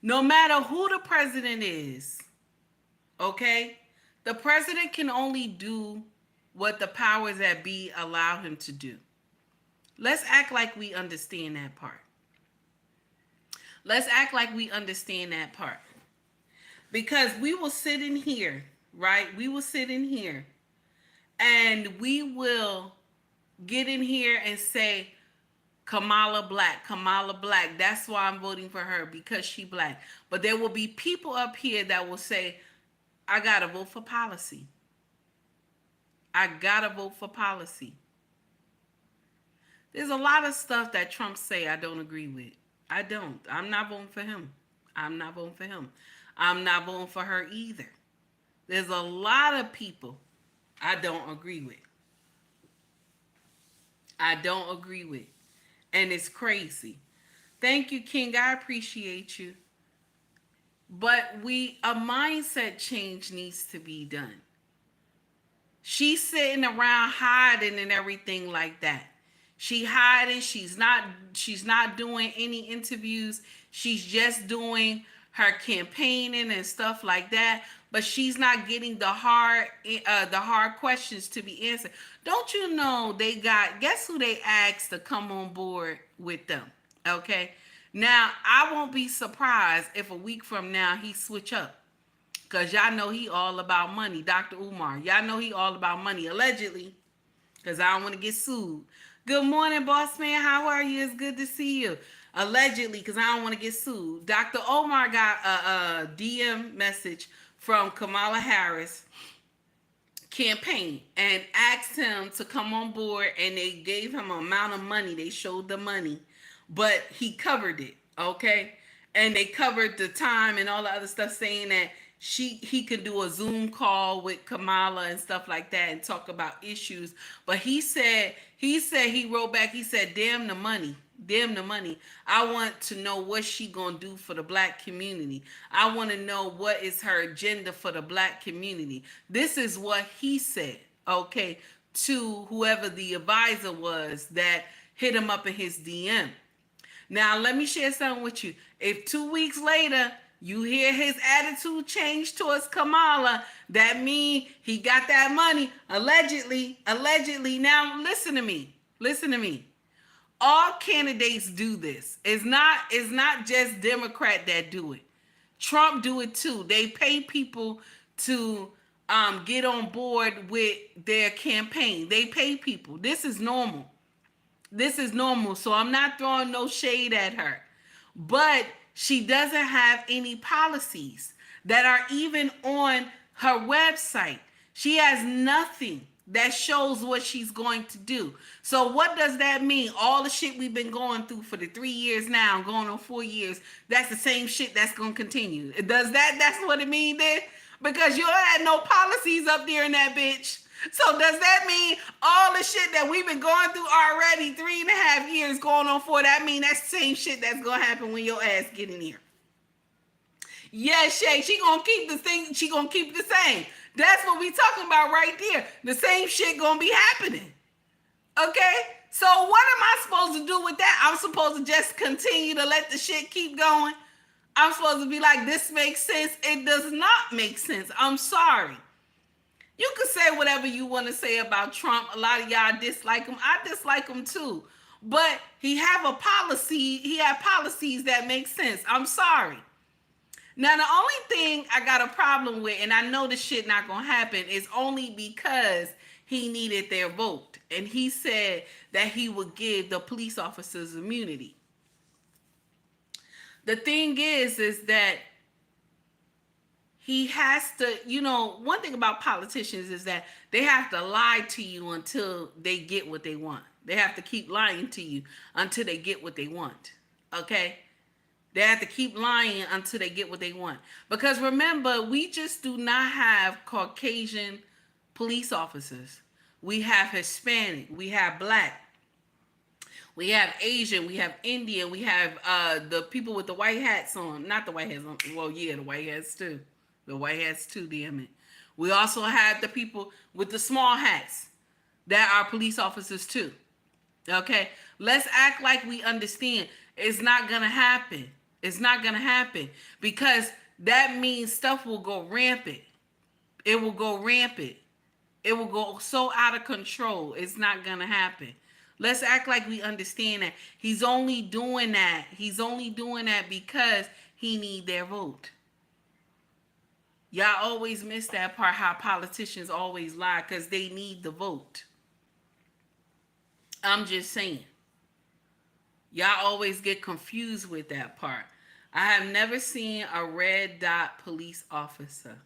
Speaker 1: No matter who the president is, okay? The president can only do what the powers that be allow him to do. Let's act like we understand that part. Let's act like we understand that part. Because we will sit in here, right? We will sit in here and we will get in here and say, Kamala black, Kamala black. That's why I'm voting for her, because she black. But there will be people up here that will say, I gotta vote for policy. I gotta vote for policy. There's a lot of stuff that Trump say I don't agree with. I don't. I'm not voting for him. I'm not voting for him. I'm not voting for her either. There's a lot of people I don't agree with. I don't agree with. And it's crazy. Thank you, King. I appreciate you. But a mindset change needs to be done. She's sitting around hiding and everything like that. She hiding. She's not doing any interviews. She's just doing her campaigning and stuff like that. But she's not getting the hard questions to be answered. Don't you know guess who they asked to come on board with them? Okay. Now, I won't be surprised if a week from now he switch up. Because y'all know he all about money. Dr. Umar. Y'all know he all about money. Allegedly. Because I don't want to get sued. Good morning, boss man. How are you? It's good to see you. Allegedly, because I don't want to get sued. Dr. Omar got a DM message from Kamala Harris campaign and asked him to come on board, and they gave him an amount of money. They showed the money, but he covered it, okay? And they covered the time and all the other stuff, saying that he could do a Zoom call with Kamala and stuff like that and talk about issues. But he wrote back, he said, damn the money. Damn the money. I want to know what she gonna do for the black community. I want to know what is her agenda for the black community. This is what he said, okay, to whoever the advisor was that hit him up in his DM. Now, let me share something with you. If 2 weeks later you hear his attitude change towards Kamala, that means he got that money, allegedly. Now, listen to me. All candidates do this. It's not just Democrat that do it. Trump do it too. They pay people to get on board with their campaign. They pay people. This is normal. So I'm not throwing no shade at her. But she doesn't have any policies that are even on her website. She has nothing that shows what she's going to do. So what does that mean? All the shit we've been going through for the 3 years now, going on 4 years, that's the same shit that's going to continue. That's what it means then? Because you had no policies up there in that bitch. So does that mean all the shit that we've been going through already, 3.5 years going on 4, that mean that's the same shit that's going to happen when your ass get in here? Yeah, Shay, she going to keep the thing, she going to keep the same. That's what we talking about right there. The same shit going to be happening. Okay? So what am I supposed to do with that? I'm supposed to just continue to let the shit keep going? I'm supposed to be like, this makes sense? It does not make sense. I'm sorry. You can say whatever you want to say about Trump. A lot of y'all dislike him. I dislike him too. But he had policies that make sense. I'm sorry. Now, the only thing I got a problem with, and I know this shit not going to happen, is only because he needed their vote. And he said that he would give the police officers immunity. The thing is that he has to, one thing about politicians is that they have to lie to you until they get what they want. They have to keep lying to you until they get what they want. Okay? They have to keep lying until they get what they want. Because remember, we just do not have Caucasian police officers. We have Hispanic. We have Black. We have Asian. We have Indian. We have the people with the white hats on. Not the white hats on. Well, yeah, the white hats too. The white hats too, damn it. We also have the people with the small hats that are police officers too. Okay? Let's act like we understand. It's not going to happen. It's not going to happen because that means stuff will go rampant. It will go rampant. It will go so out of control. It's not going to happen. Let's act like we understand that. He's only doing that. He's only doing that because he need their vote. Y'all always miss that part, how politicians always lie because they need the vote. I'm just saying. Y'all always get confused with that part. I have never seen a red dot police officer.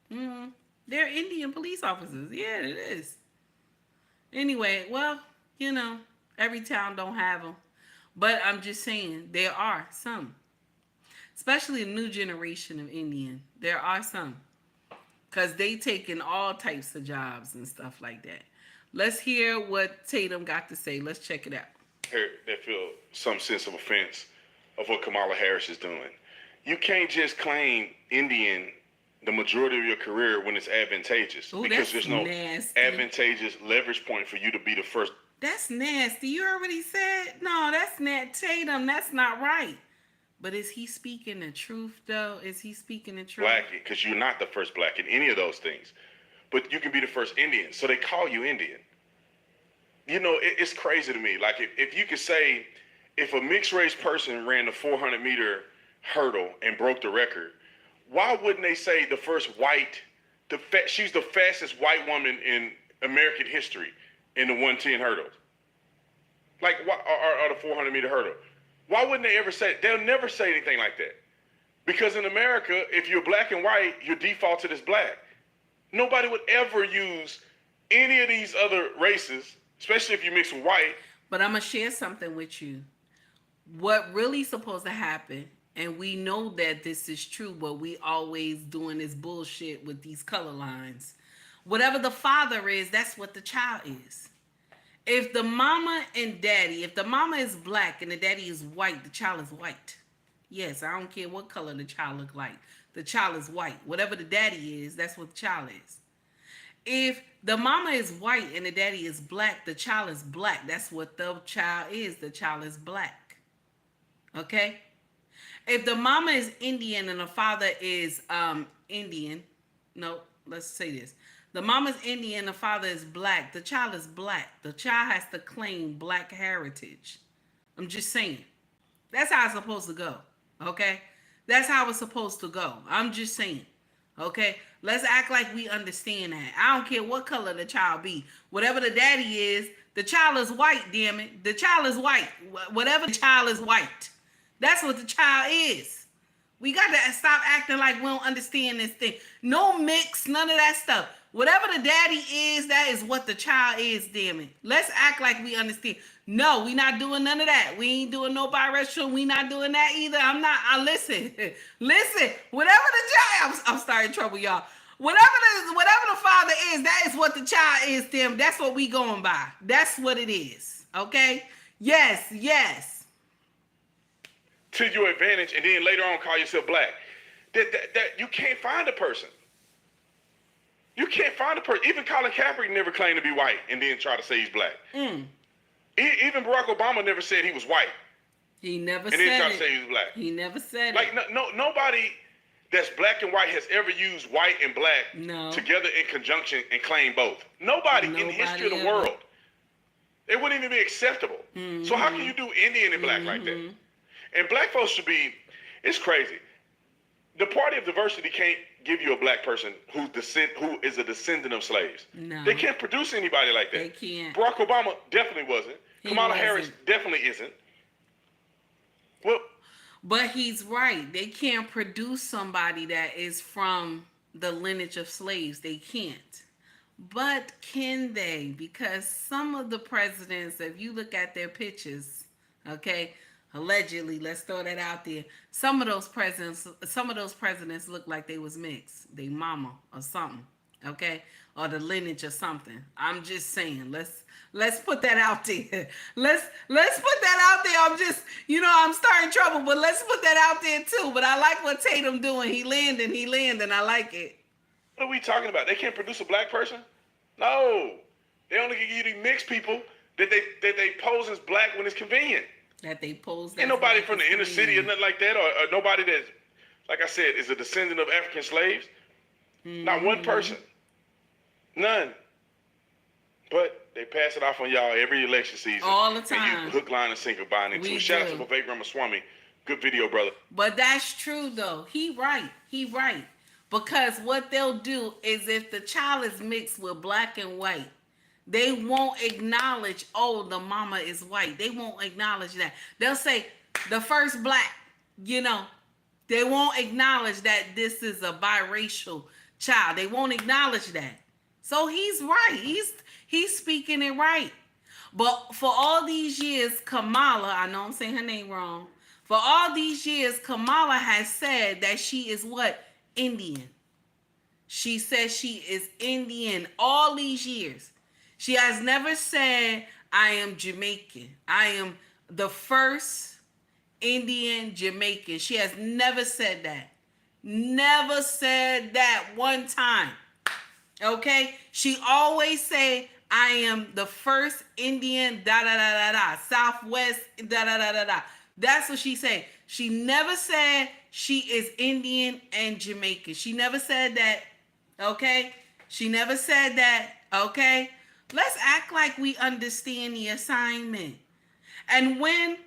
Speaker 1: They're Indian police officers. Yeah, it is. Anyway, well, you know, every town don't have them. But I'm just saying, there are some. Especially the new generation of Indian. There are some. Because they taking all types of jobs and stuff like that. Let's hear what Tatum got to say. Let's check it out.
Speaker 8: That feel some sense of offense of what Kamala Harris is doing. You can't just claim Indian the majority of your career when it's advantageous.
Speaker 1: Ooh,
Speaker 8: because there's no
Speaker 1: nasty.
Speaker 8: Advantageous leverage point for you to be the first.
Speaker 1: That's nasty. You already said, no, that's not Tatum. That's not right. But is he speaking the truth, though? Is he speaking the truth?
Speaker 8: Black, because you're not the first black in any of those things. But you can be the first Indian. So they call you Indian. You know, it's crazy to me. Like, if you could say, if a mixed race person ran the 400-meter hurdle and broke the record, why wouldn't they say the first white, she's the fastest white woman in American history in the 110 hurdles? Like, or the 400-meter hurdle. Why wouldn't they ever say, they'll never say anything like that. Because in America, if you're black and white, your default is black. Nobody would ever use any of these other races, especially if you mix with white.
Speaker 1: But I'm going to share something with you. What really supposed to happen, and we know that this is true, but we always doing this bullshit with these color lines. Whatever the father is, that's what the child is. If the mama and daddy, if the mama is black and the daddy is white, the child is white. Yes, I don't care what color the child look like. The child is white. Whatever the daddy is, that's what the child is. If the mama is white and the daddy is black, the child is black. That's what the child is. The child is black. Okay? If the mama is Indian and the father is Indian, no, let's say this. The mama's Indian, the father is black. The child is black. The child has to claim black heritage. I'm just saying. That's how it's supposed to go. Okay? That's how it's supposed to go. I'm just saying. Okay? Let's act like we understand that. I don't care what color the child be. Whatever the daddy is, the child is white, damn it. The child is white. Whatever the child is white. That's what the child is. We got to stop acting like we don't understand this thing. No mix, none of that stuff. Whatever the daddy is, that is what the child is, damn it. Let's act like we understand. No, we not doing none of that. We ain't doing no biracial. We not doing that either. Listen. Whatever the child, I'm starting trouble, y'all. Whatever the father is, that is what the child is, damn. That's what we going by. That's what it is. Okay? Yes.
Speaker 8: To your advantage, and then later on call yourself black. That you can't find a person. You can't find a person. Even Colin Kaepernick never claimed to be white and then try to say he's black. Even Barack Obama never said he was white.
Speaker 1: He never said it.
Speaker 8: And then try to say he was black.
Speaker 1: He never said
Speaker 8: like,
Speaker 1: it.
Speaker 8: Like nobody that's black and white has ever used white and black together in conjunction and claimed both. Nobody in the history of the world. It wouldn't even be acceptable. So how can you do Indian and black like that? And black folks should be, it's crazy. The party of diversity can't give you a black person who is a descendant of slaves.
Speaker 1: No.
Speaker 8: They can't produce anybody like that.
Speaker 1: They can't.
Speaker 8: Barack Obama definitely wasn't. Kamala Harris definitely isn't. Well,
Speaker 1: but he's right. They can't produce somebody that is from the lineage of slaves. They can't. But can they? Because some of the presidents, if you look at their pictures, okay, allegedly, let's throw that out there. Some of those presidents look like they was mixed. They mama or something. okay, or the lineage or something. I'm just saying, let's put that out there. Let's put that out there. I'm just, I'm starting trouble, but let's put that out there too. But I like what Tatum doing. He landing. I like it.
Speaker 8: What are we talking about? They can't produce a black person? No. They only can give you mixed people that they pose as black when it's convenient.
Speaker 1: That they pose.
Speaker 8: Ain't nobody from the inner city or nothing like that, or nobody that's, like I said, is a descendant of African slaves. Mm-hmm. Not one person. None. But they pass it off on y'all every election season.
Speaker 1: All the time.
Speaker 8: And you hook, line, and sinker buying into it. Shout out to Vivek Ramaswamy. Good video, brother.
Speaker 1: But that's true, though. He right. Because what they'll do is if the child is mixed with black and white, they won't acknowledge, the mama is white. They won't acknowledge that. They'll say the first black, They won't acknowledge that this is a biracial child. They won't acknowledge that. So he's right. He's speaking it right. But for all these years, Kamala, I know I'm saying her name wrong. For all these years, Kamala has said that she is what? Indian. She says she is Indian all these years. She has never said, I am Jamaican. I am the first Indian Jamaican. She has never said that. Never said that one time. Okay? She always say, I am the first Indian, Southwest, That's what she said. She never said she is Indian and Jamaican. She never said that. Okay? She never said that. Okay? Let's act like we understand the assignment. And when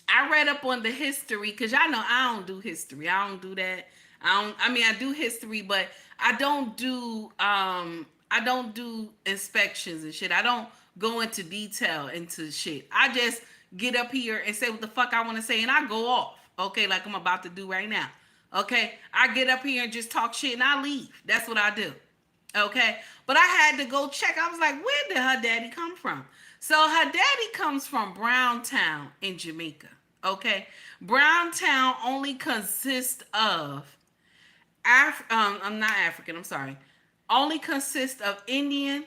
Speaker 1: I read up on the history, because y'all know I don't do history. I don't do that. I do history, but I don't do inspections and shit. I don't go into detail into shit. I just get up here and say what the fuck I want to say and I go off. Okay, like I'm about to do right now. Okay, I get up here and just talk shit and I leave. That's what I do. Okay, but I had to go check. I was like, where did her daddy come from? So her daddy comes from Browntown in Jamaica. Okay, Browntown only consists of I'm not African. I'm sorry. Only consists of Indian,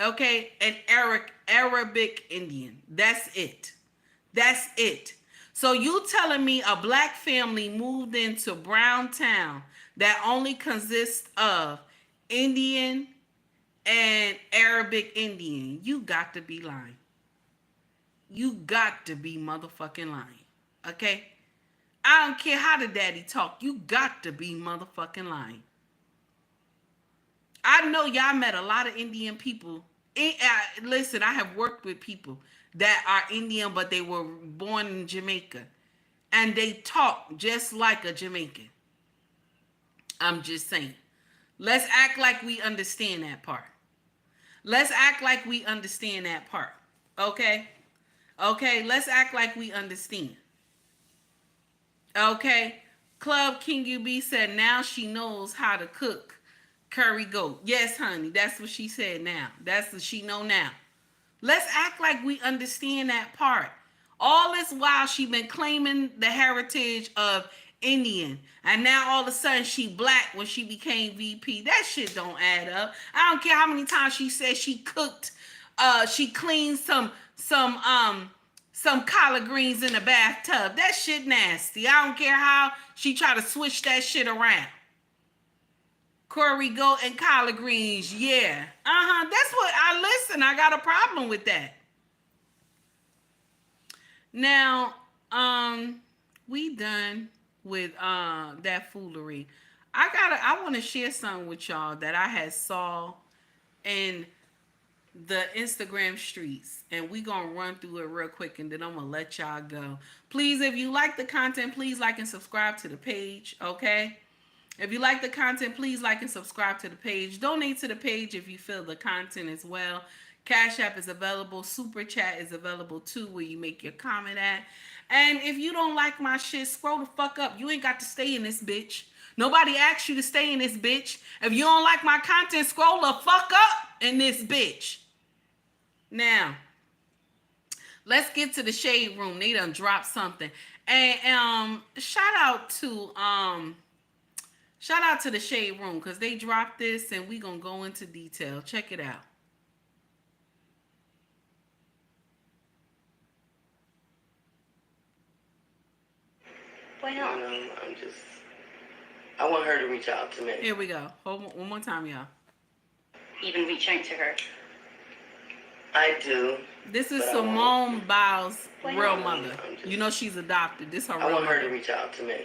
Speaker 1: okay, and Arabic Indian. That's it. That's it. So you telling me a black family moved into Browntown that only consists of Indian and Arabic Indian? You got to be lying. You got to be motherfucking lying. Okay? I don't care how the daddy talk. You got to be motherfucking lying. I know y'all met a lot of Indian people. Listen, I have worked with people that are Indian, but they were born in Jamaica. And they talk just like a Jamaican. I'm just saying. Let's act like we understand that part. Let's act like we understand that part. Okay? Okay, let's act like we understand. Okay? Club King UB said now she knows how to cook curry goat. Yes, honey, that's what she said now. That's what she know now. Let's act like we understand that part. All this while she been claiming the heritage of Indian. And now all of a sudden she black when she became VP. That shit don't add up. I don't care how many times she said she cooked, she cleaned some collard greens in the bathtub. That shit nasty. I don't care how she try to switch that shit around. Curry goat and collard greens, yeah. That's what I got a problem with that. Now, we done with that foolery. I want to share something with y'all that I had saw in the Instagram streets, and we gonna run through it real quick, and then I'm gonna let y'all go. Please, if you like the content, please like and subscribe to the page, okay? If you like the content, please like and subscribe to the page. Donate to the page if you feel the content as well. Cash App is available. Super Chat is available too, where you make your comment at. And if you don't like my shit, scroll the fuck up. You ain't got to stay in this bitch. Nobody asked you to stay in this bitch. If you don't like my content, scroll the fuck up in this bitch. Now, let's get to the shade room. They done dropped something. And shout out to Shout out to the Shade Room because they dropped this and we gonna go into detail. Check it out.
Speaker 12: Well, I want her to reach out to me.
Speaker 1: Here we go. Hold on, one more time, y'all.
Speaker 12: Even reach out to her. I do.
Speaker 1: This is Simone Biles' real mother. You know she's adopted. This her real mother.
Speaker 12: I want her to reach out to me.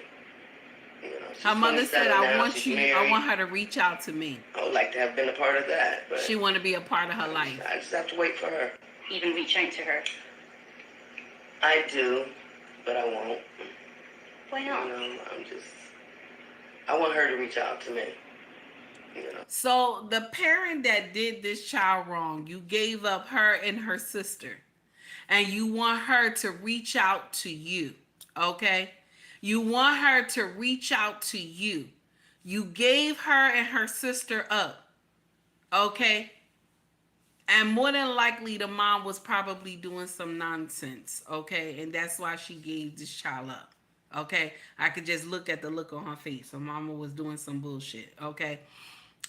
Speaker 1: Her mother said, I want her to reach out to me.
Speaker 12: I would like to have been a part of that. But
Speaker 1: she want to be a part of her life.
Speaker 12: I just have to wait for her.
Speaker 13: Even reach out to her.
Speaker 12: I do, but I won't.
Speaker 13: Why not?
Speaker 12: I want her to reach out to me.
Speaker 1: So the parent that did this child wrong, you gave up her and her sister, and you want her to reach out to you, okay? You want her to reach out to you. You gave her and her sister up, okay? And more than likely, the mom was probably doing some nonsense, okay? And that's why she gave this child up, okay? I could just look at the look on her face. Her mama was doing some bullshit, okay?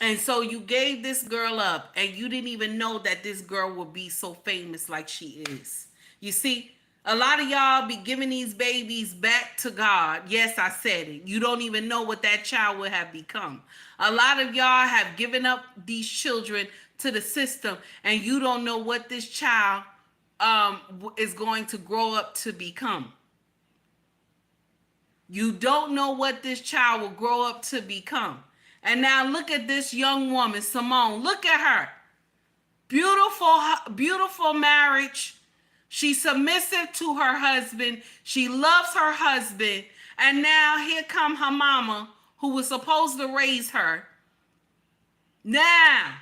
Speaker 1: And so you gave this girl up, and you didn't even know that this girl would be so famous like she is. You see, a lot of y'all be giving these babies back to God. Yes, I said it. You don't even know what that child would have become. A lot of y'all have given up these children to the system, and you don't know what this child is going to grow up to become. You don't know what this child will grow up to become. And now look at this young woman, Simone. Look at her. Beautiful, beautiful marriage. She's submissive to her husband. She loves her husband. And now here come her mama, who was supposed to raise her. Now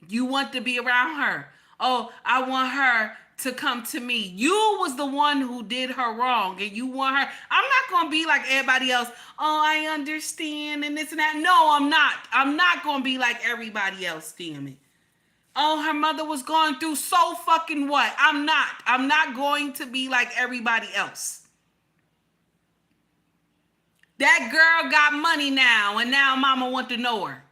Speaker 1: you want to be around her. Oh, I want her to come to me. You was the one who did her wrong, and you want her. I'm not going to be like everybody else. Oh, I understand and this and that. No, I'm not. I'm not going to be like everybody else, damn it. Oh, her mother was going through so fucking what? I'm not. I'm not going to be like everybody else. That girl got money now, and now mama want to know her.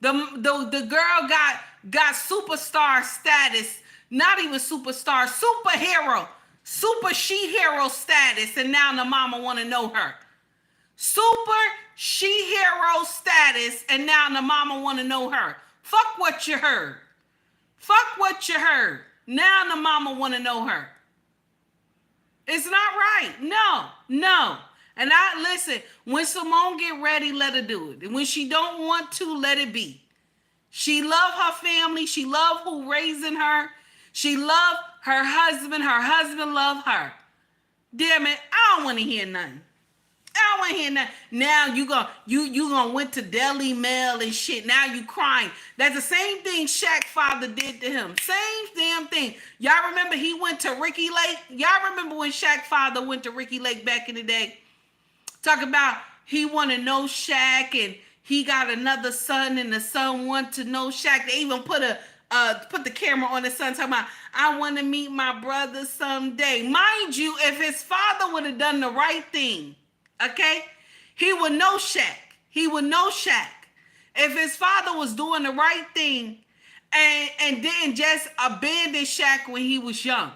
Speaker 1: The girl got superstar status. Not even superstar, superhero, super she-hero status, and now the mama want to know her. Super she-hero status, and now the mama want to know her. Fuck what you heard. Fuck what you heard. Now the mama want to know her. It's not right. No. And listen, when Simone get ready, let her do it. And when she don't want to, let it be. She love her family. She love who raising her. She loved her husband. Her husband loved her. Damn it, I don't want to hear nothing. I don't want to hear nothing. Now you gonna went to Daily Mail and shit. Now you crying. That's the same thing Shaq's father did to him. Same damn thing. Y'all remember he went to Ricky Lake? Y'all remember when Shaq's father went to Ricky Lake back in the day? Talk about he want to know Shaq, and he got another son, and the son want to know Shaq. They even put the camera on the son talking about, I want to meet my brother someday. Mind you, if his father would have done the right thing, okay, he would know Shaq. He would know Shaq. If his father was doing the right thing and didn't just abandon Shaq when he was young,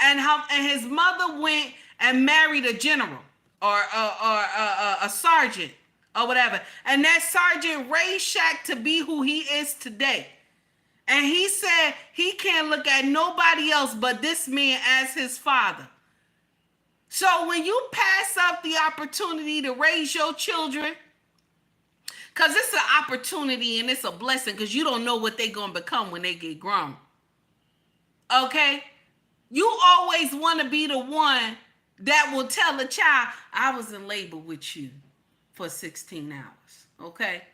Speaker 1: and his mother went and married a general or a sergeant or whatever, and that sergeant raised Shaq to be who he is today. And he said he can't look at nobody else but this man as his father. So when you pass up the opportunity to raise your children, because it's an opportunity and it's a blessing, because you don't know what they're going to become when they get grown. Okay? You always want to be the one that will tell a child, I was in labor with you for 16 hours. Okay?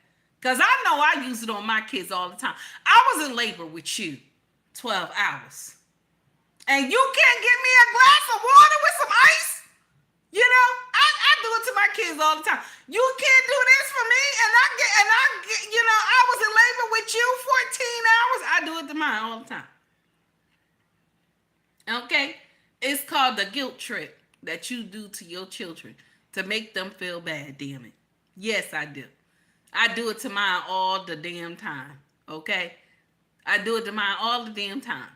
Speaker 1: Because I know I use it on my kids all the time. I was in labor with you 12 hours. And you can't give me a glass of water with some ice? You know, I do it to my kids all the time. You can't do this for me, and I get, you know, I was in labor with you 14 hours. I do it to mine all the time. Okay? It's called the guilt trip that you do to your children to make them feel bad, damn it. Yes, I do. I do it to mine all the damn time. Okay? I do it to mine all the damn time.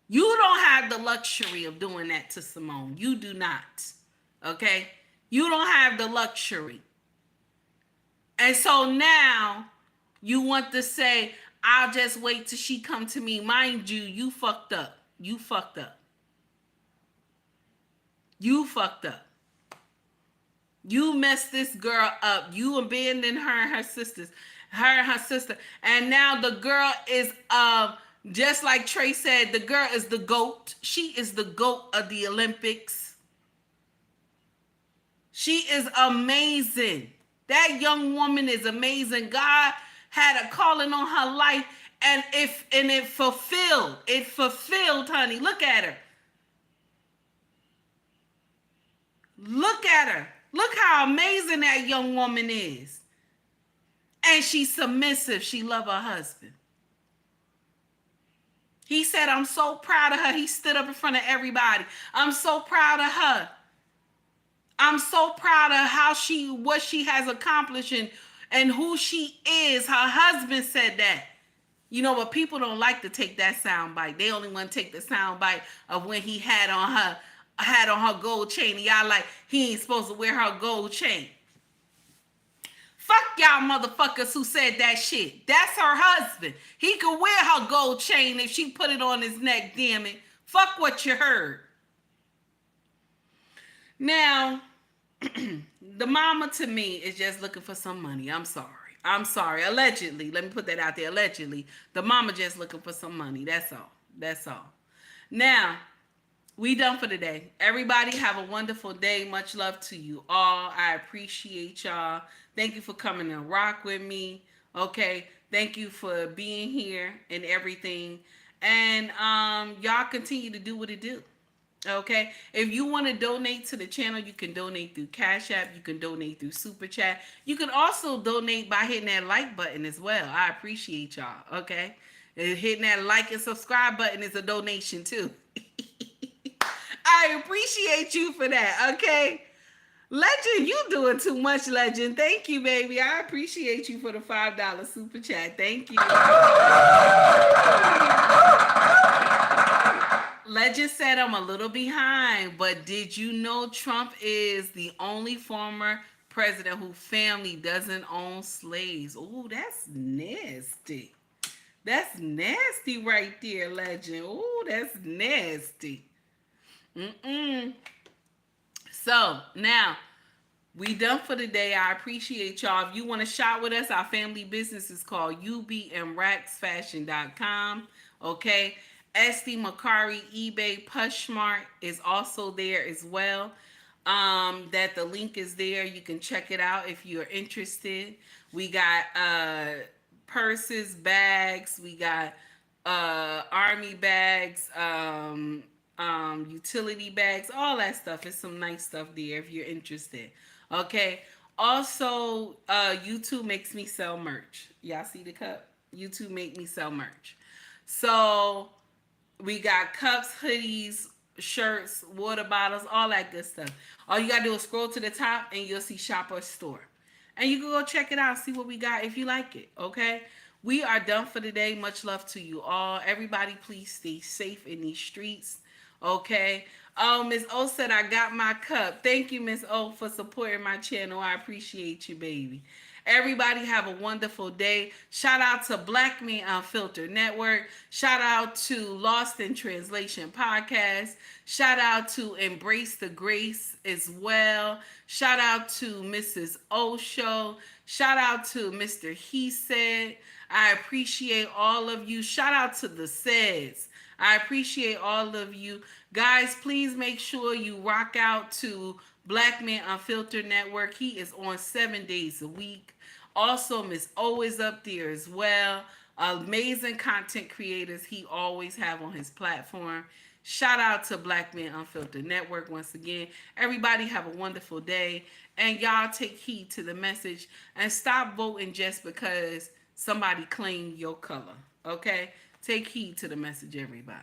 Speaker 1: You don't have the luxury of doing that to Simone. You do not. Okay? You don't have the luxury. And so now you want to say, I'll just wait till she come to me. Mind you, you fucked up. You fucked up. You fucked up. You messed this girl up. You abandoned her and her sisters. Her and her sister. And now the girl is, just like Trey said, the girl is the GOAT. She is the GOAT of the Olympics. She is amazing. That young woman is amazing. God had a calling on her life, and it fulfilled. It fulfilled, honey. Look at her. Look at her. Look how amazing that young woman is. And she's submissive. She loves her husband. He said, I'm so proud of her. He stood up in front of everybody. I'm so proud of her. I'm so proud of what she has accomplished and who she is. Her husband said that. You know, but people don't like to take that sound bite. They only want to take the sound bite of when he had on her gold chain. Y'all like, he ain't supposed to wear her gold chain. Fuck y'all motherfuckers who said that shit. That's her husband. He could wear her gold chain if she put it on his neck, damn it. Fuck what you heard. Now, the mama to me is just looking for some money. I'm sorry. Allegedly. Let me put that out there. Allegedly. The mama just looking for some money. That's all. Now, we done for today. Everybody have a wonderful day. Much love to you all. I appreciate y'all. Thank you for coming and rock with me. Okay. Thank you for being here and everything. And y'all continue to do what it do. Okay. If you want to donate to the channel, you can donate through Cash App. You can donate through Super Chat. You can also donate by hitting that like button as well. I appreciate y'all. Okay. And hitting that like and subscribe button is a donation too. I appreciate you for that. Okay. Legend, you doing too much, Legend. Thank you, baby. I appreciate you for the $5 Super Chat. Thank you. Legend said I'm a little behind, but did you know Trump is the only former president whose family doesn't own slaves? Oh, that's nasty. That's nasty right there, Legend. Oh, that's nasty. So, now, we done for the day. I appreciate y'all. If you want to shop with us, our family business is called ubmracksfashion.com. Okay? Esty, Macari, eBay, Pushmart is also there as well. That the link is there. You can check it out if you're interested. We got purses, bags. We got army bags, utility bags, all that stuff. It's some nice stuff there if you're interested. Okay. Also, YouTube makes me sell merch. Y'all see the cup? YouTube make me sell merch. So we got cups, hoodies, shirts, water bottles, all that good stuff. All you gotta do is scroll to the top and you'll see Shop or Store. And you can go check it out, see what we got if you like it. Okay. We are done for today. Much love to you all. Everybody, please stay safe in these streets. Okay. Oh, Miss O said I got my cup. Thank you, Miss O, for supporting my channel. I appreciate you, baby. Everybody have a wonderful day. Shout out to Blackmen Unfiltered Network. Shout out to Lost in Translation Podcast. Shout out to Embrace the Grace as well. Shout out to Mrs. O Show. Shout out to Mr. He Said. I appreciate all of you. Shout out to the Says. I appreciate all of you. Guys, please make sure you rock out to Blackmen Unfiltered Network. He is on 7 days a week. Also, Miss O is up there as well. Amazing content creators he always have on his platform. Shout out to Blackmen Unfiltered Network once again. Everybody have a wonderful day. And y'all take heed to the message and stop voting just because somebody claimed your color. Okay? Take heed to the message, everybody.